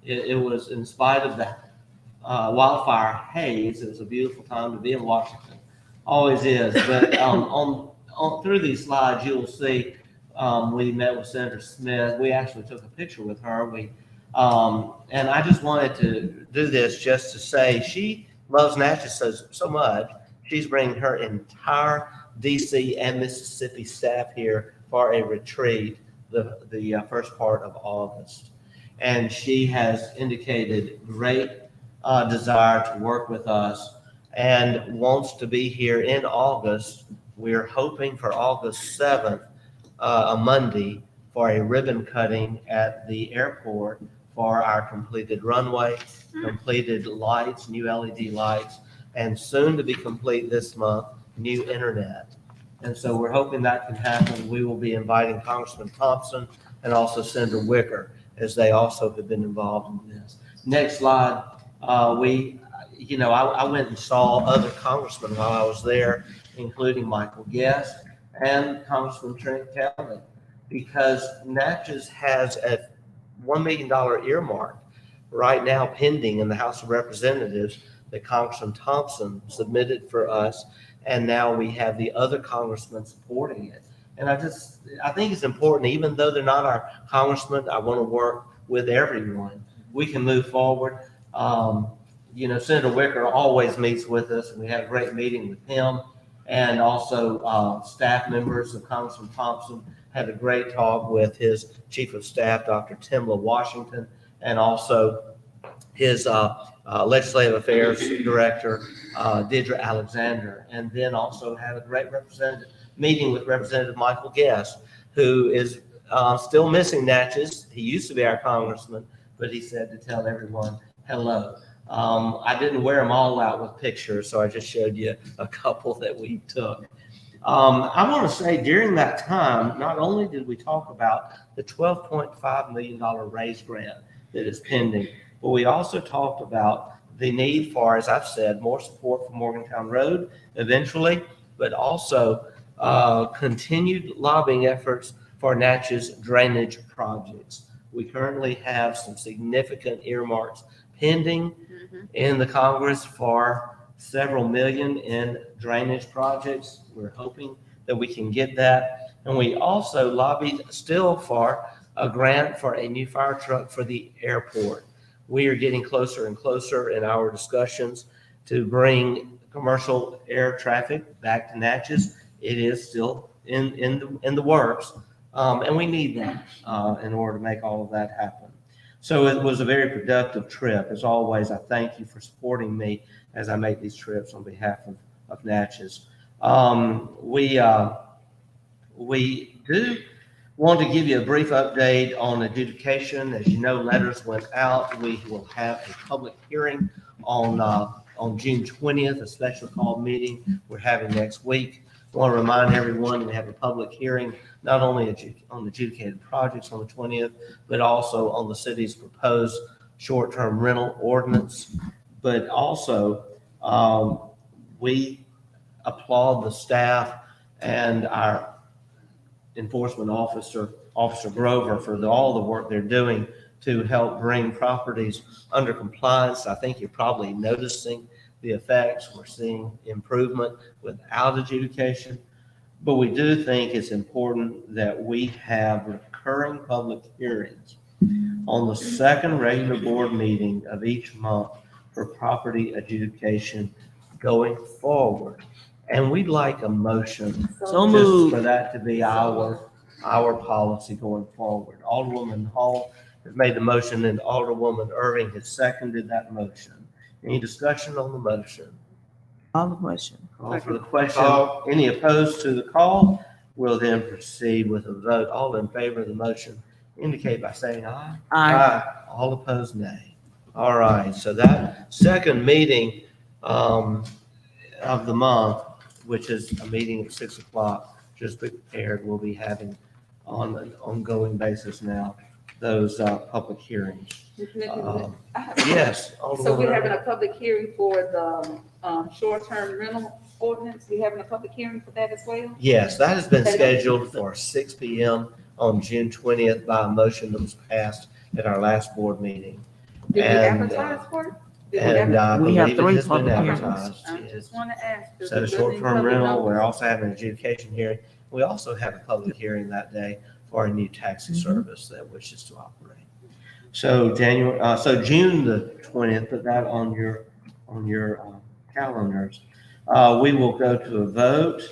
it was, in spite of the wildfire haze, it was a beautiful time to be in Washington. Always is, but through these slides, you'll see we met with Senator Smith. We actually took a picture with her. And I just wanted to do this just to say she loves Natchez so much. She's bringing her entire DC and Mississippi staff here for a retreat the first part of August. And she has indicated great desire to work with us and wants to be here in August. We're hoping for August 7th, a Monday, for a ribbon cutting at the airport for our completed runway, completed lights, new LED lights, and soon to be complete this month, new internet. And so we're hoping that can happen. We will be inviting Congressman Thompson and also Senator Wicker, as they also have been involved in this. Next slide. I went and saw other congressmen while I was there, including Michael Guest and Congressman Trent Kelly, because Natchez has a $1 million earmark right now pending in the House of Representatives that Congressman Thompson submitted for us, and now we have the other congressmen supporting it. And I think it's important, even though they're not our congressmen, I want to work with everyone. We can move forward. Senator Wicker always meets with us, and we had a great meeting with him. And also staff members of Congressman Thompson had a great talk with his Chief of Staff, Dr. Timla Washington, and also his Legislative Affairs Director, Deidre Alexander. And then also had a great meeting with Representative Michael Guest, who is still missing Natchez. He used to be our congressman, but he said to tell everyone hello. I didn't wear them all out with pictures, so I just showed you a couple that we took. I want to say during that time, not only did we talk about the $12.5 million RAISE grant that is pending, but we also talked about the need for, as I've said, more support for Morgantown Road eventually, but also continued lobbying efforts for Natchez drainage projects. We currently have some significant earmarks pending in the Congress for several million in drainage projects. We're hoping that we can get that. And we also lobbied still for a grant for a new fire truck for the airport. We are getting closer and closer in our discussions to bring commercial air traffic back to Natchez. It is still in the works, and we need that in order to make all of that happen. So it was a very productive trip. As always, I thank you for supporting me as I make these trips on behalf of Natchez. We do want to give you a brief update on adjudication. As you know, letters went out. We will have a public hearing on June 20th, a special call meeting we're having next week. I want to remind everyone we have a public hearing not only on adjudicated projects on the 20th, but also on the city's proposed short-term rental ordinance. But also, we applaud the staff and our enforcement officer, Officer Grover, for all the work they're doing to help bring properties under compliance. I think you're probably noticing the effects. We're seeing improvement without adjudication, but we do think it's important that we have recurring public hearings on the second regular board meeting of each month for property adjudication going forward. And we'd like a motion. So just moved. For that to be our policy going forward. Alderwoman Hall has made the motion and Alderwoman Irving has seconded that motion. Any discussion on the motion? On the question. Call for the question. Any opposed to the call? We'll then proceed with a vote. All in favor of the motion indicate by saying aye. Aye. All opposed, nay. All right, so that second meeting of the month, which is a meeting at 6 o'clock, just prepared, we'll be having on an ongoing basis now, those public hearings. Yes. So we're having a public hearing for the short-term rental ordinance. We're having a public hearing for that as well? Yes, that has been scheduled for 6 PM on June 20th by a motion that was passed at our last board meeting. Did we And, advertise for it? We have believe it 3 has been public hearings. advertised, I yes. just want to ask. does So it short-term public rental, notice? we're also having an adjudication hearing. We also have a public hearing that day for a new taxi service that wishes to operate. So June the 20th, put that on your calendars. We will go to a vote.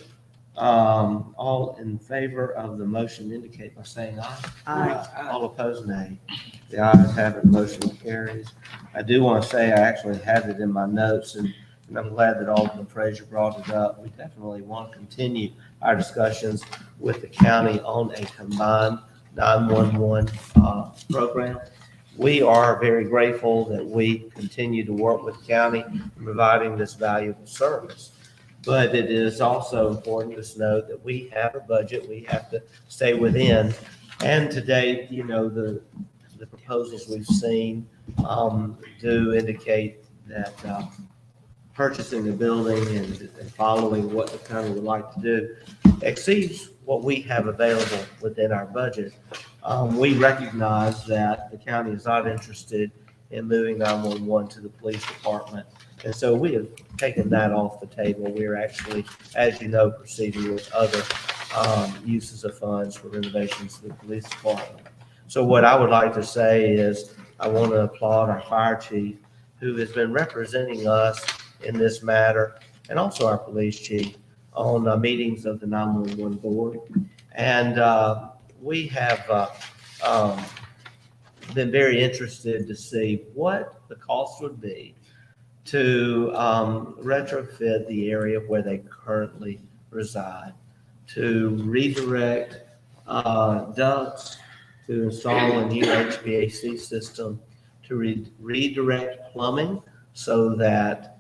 All in favor of the motion indicate by saying aye. Aye. All opposed, nay. The ayes have it, motion carries. I do want to say, I actually had it in my notes, and I'm glad that Alderman Frazier brought it up. We definitely want to continue our discussions with the county on a combined 911 program. We are very grateful that we continue to work with the county in providing this valuable service. But it is also important to note that we have a budget we have to stay within. And today, the proposals we've seen do indicate that purchasing a building and following what the county would like to do exceeds what we have available within our budget. We recognize that the county is not interested in moving 911 to the police department. And so we have taken that off the table. We're actually, as you know, proceeding with other uses of funds for renovations to the police department. So what I would like to say is I want to applaud our fire chief who has been representing us in this matter, and also our police chief on meetings of the 911 board. And we have been very interested to see what the cost would be to retrofit the area where they currently reside, to redirect ducts, to install a new HVAC system, to redirect plumbing so that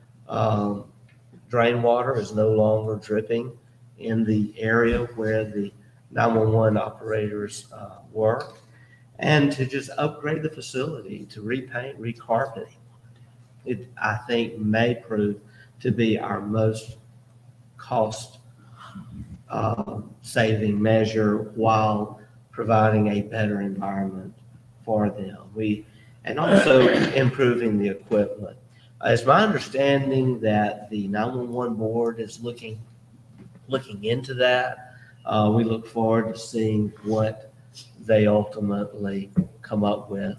drain water is no longer dripping in the area where the 911 operators work, and to just upgrade the facility, to repaint, recarpeting. It, I think, may prove to be our most cost saving measure while providing a better environment for them. And also improving the equipment. It's my understanding that the 911 board is looking into that. We look forward to seeing what they ultimately come up with.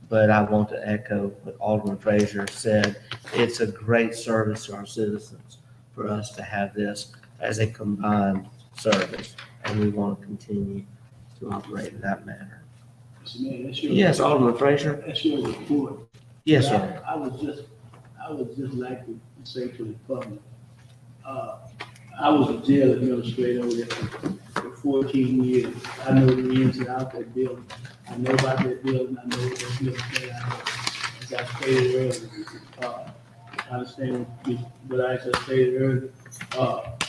But I want to echo what Alderman Frazier said. It's a great service to our citizens for us to have this as a combined service, and we want to continue to operate in that manner. Mr. Mayor, that's your. Yes, Alderman Frazier? That's your report. Yes, sir. I would just like to say to the public, I was a jail administrator over there for 14 years. I know the ins and outs of that building. I know about that building. I know what that building is. As I stated earlier, I understand what I just stated earlier.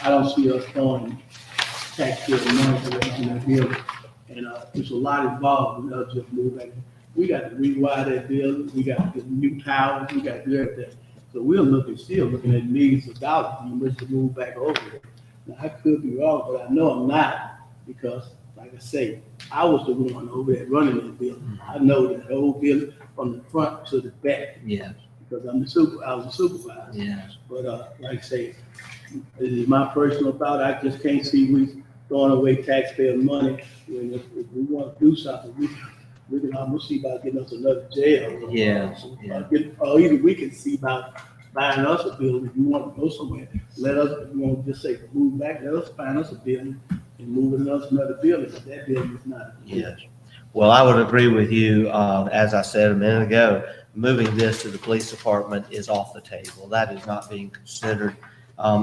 I don't see us throwing taxpayer money to that building. And there's a lot involved with us just moving. We got to rewire that building. We got to get new towers. We got to do everything. So we're still looking at millions of dollars in which to move back over there. Now, I could be wrong, but I know I'm not, because, like I say, I was the one over there running that building. I know that whole building from the front to the back. Yes. Because I was a supervisor. Yes. But like I say, it is my personal thought. I just can't see we throwing away taxpayer money. When if we want to do something, we can almost see about getting us another jail. Yes. Or either we can see about find us a building. If you want to go somewhere, let us, if you want to just say move back, let us find us a building and move us another building. If that building is not. Yes. Well, I would agree with you. As I said a minute ago, moving this to the police department is off the table. That is not being considered.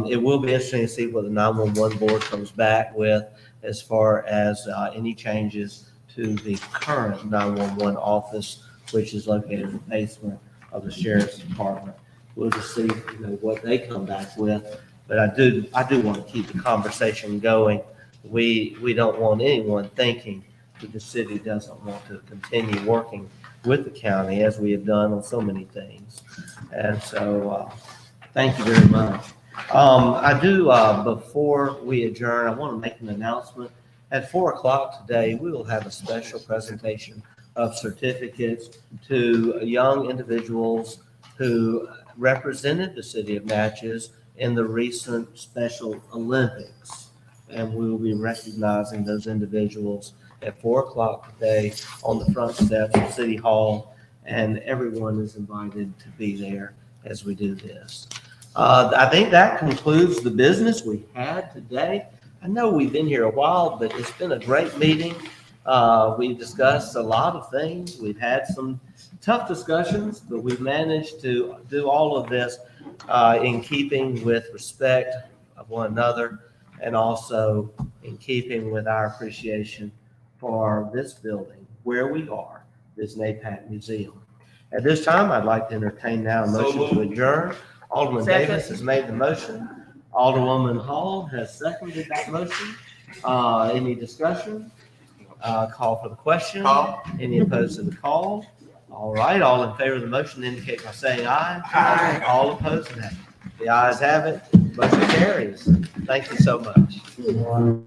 It will be interesting to see what the 911 board comes back with as far as any changes to the current 911 office, which is located in the basement of the sheriff's department. We'll just see, what they come back with. But I do want to keep the conversation going. We don't want anyone thinking that the city doesn't want to continue working with the county as we have done on so many things. And so, thank you very much. I do, before we adjourn, I want to make an announcement. At 4:00 today, we will have a special presentation of certificates to young individuals who represented the city of Natchez in the recent Special Olympics. And we will be recognizing those individuals at 4:00 today on the front steps of City Hall, and everyone is invited to be there as we do this. I think that concludes the business we had today. I know we've been here a while, but it's been a great meeting. We've discussed a lot of things. We've had some tough discussions, but we've managed to do all of this in keeping with respect of one another and also in keeping with our appreciation for this building where we are, this NAPAC Museum. At this time, I'd like to entertain now a motion to adjourn. Alderman Second. Davis has made the motion. Alderwoman Hall has seconded that motion. Any discussion? Call for the question. Call. Any opposed to the call? All right, all in favor of the motion indicate by saying aye. Aye. All opposed, nay. The ayes have it. Motion carries. Thank you so much.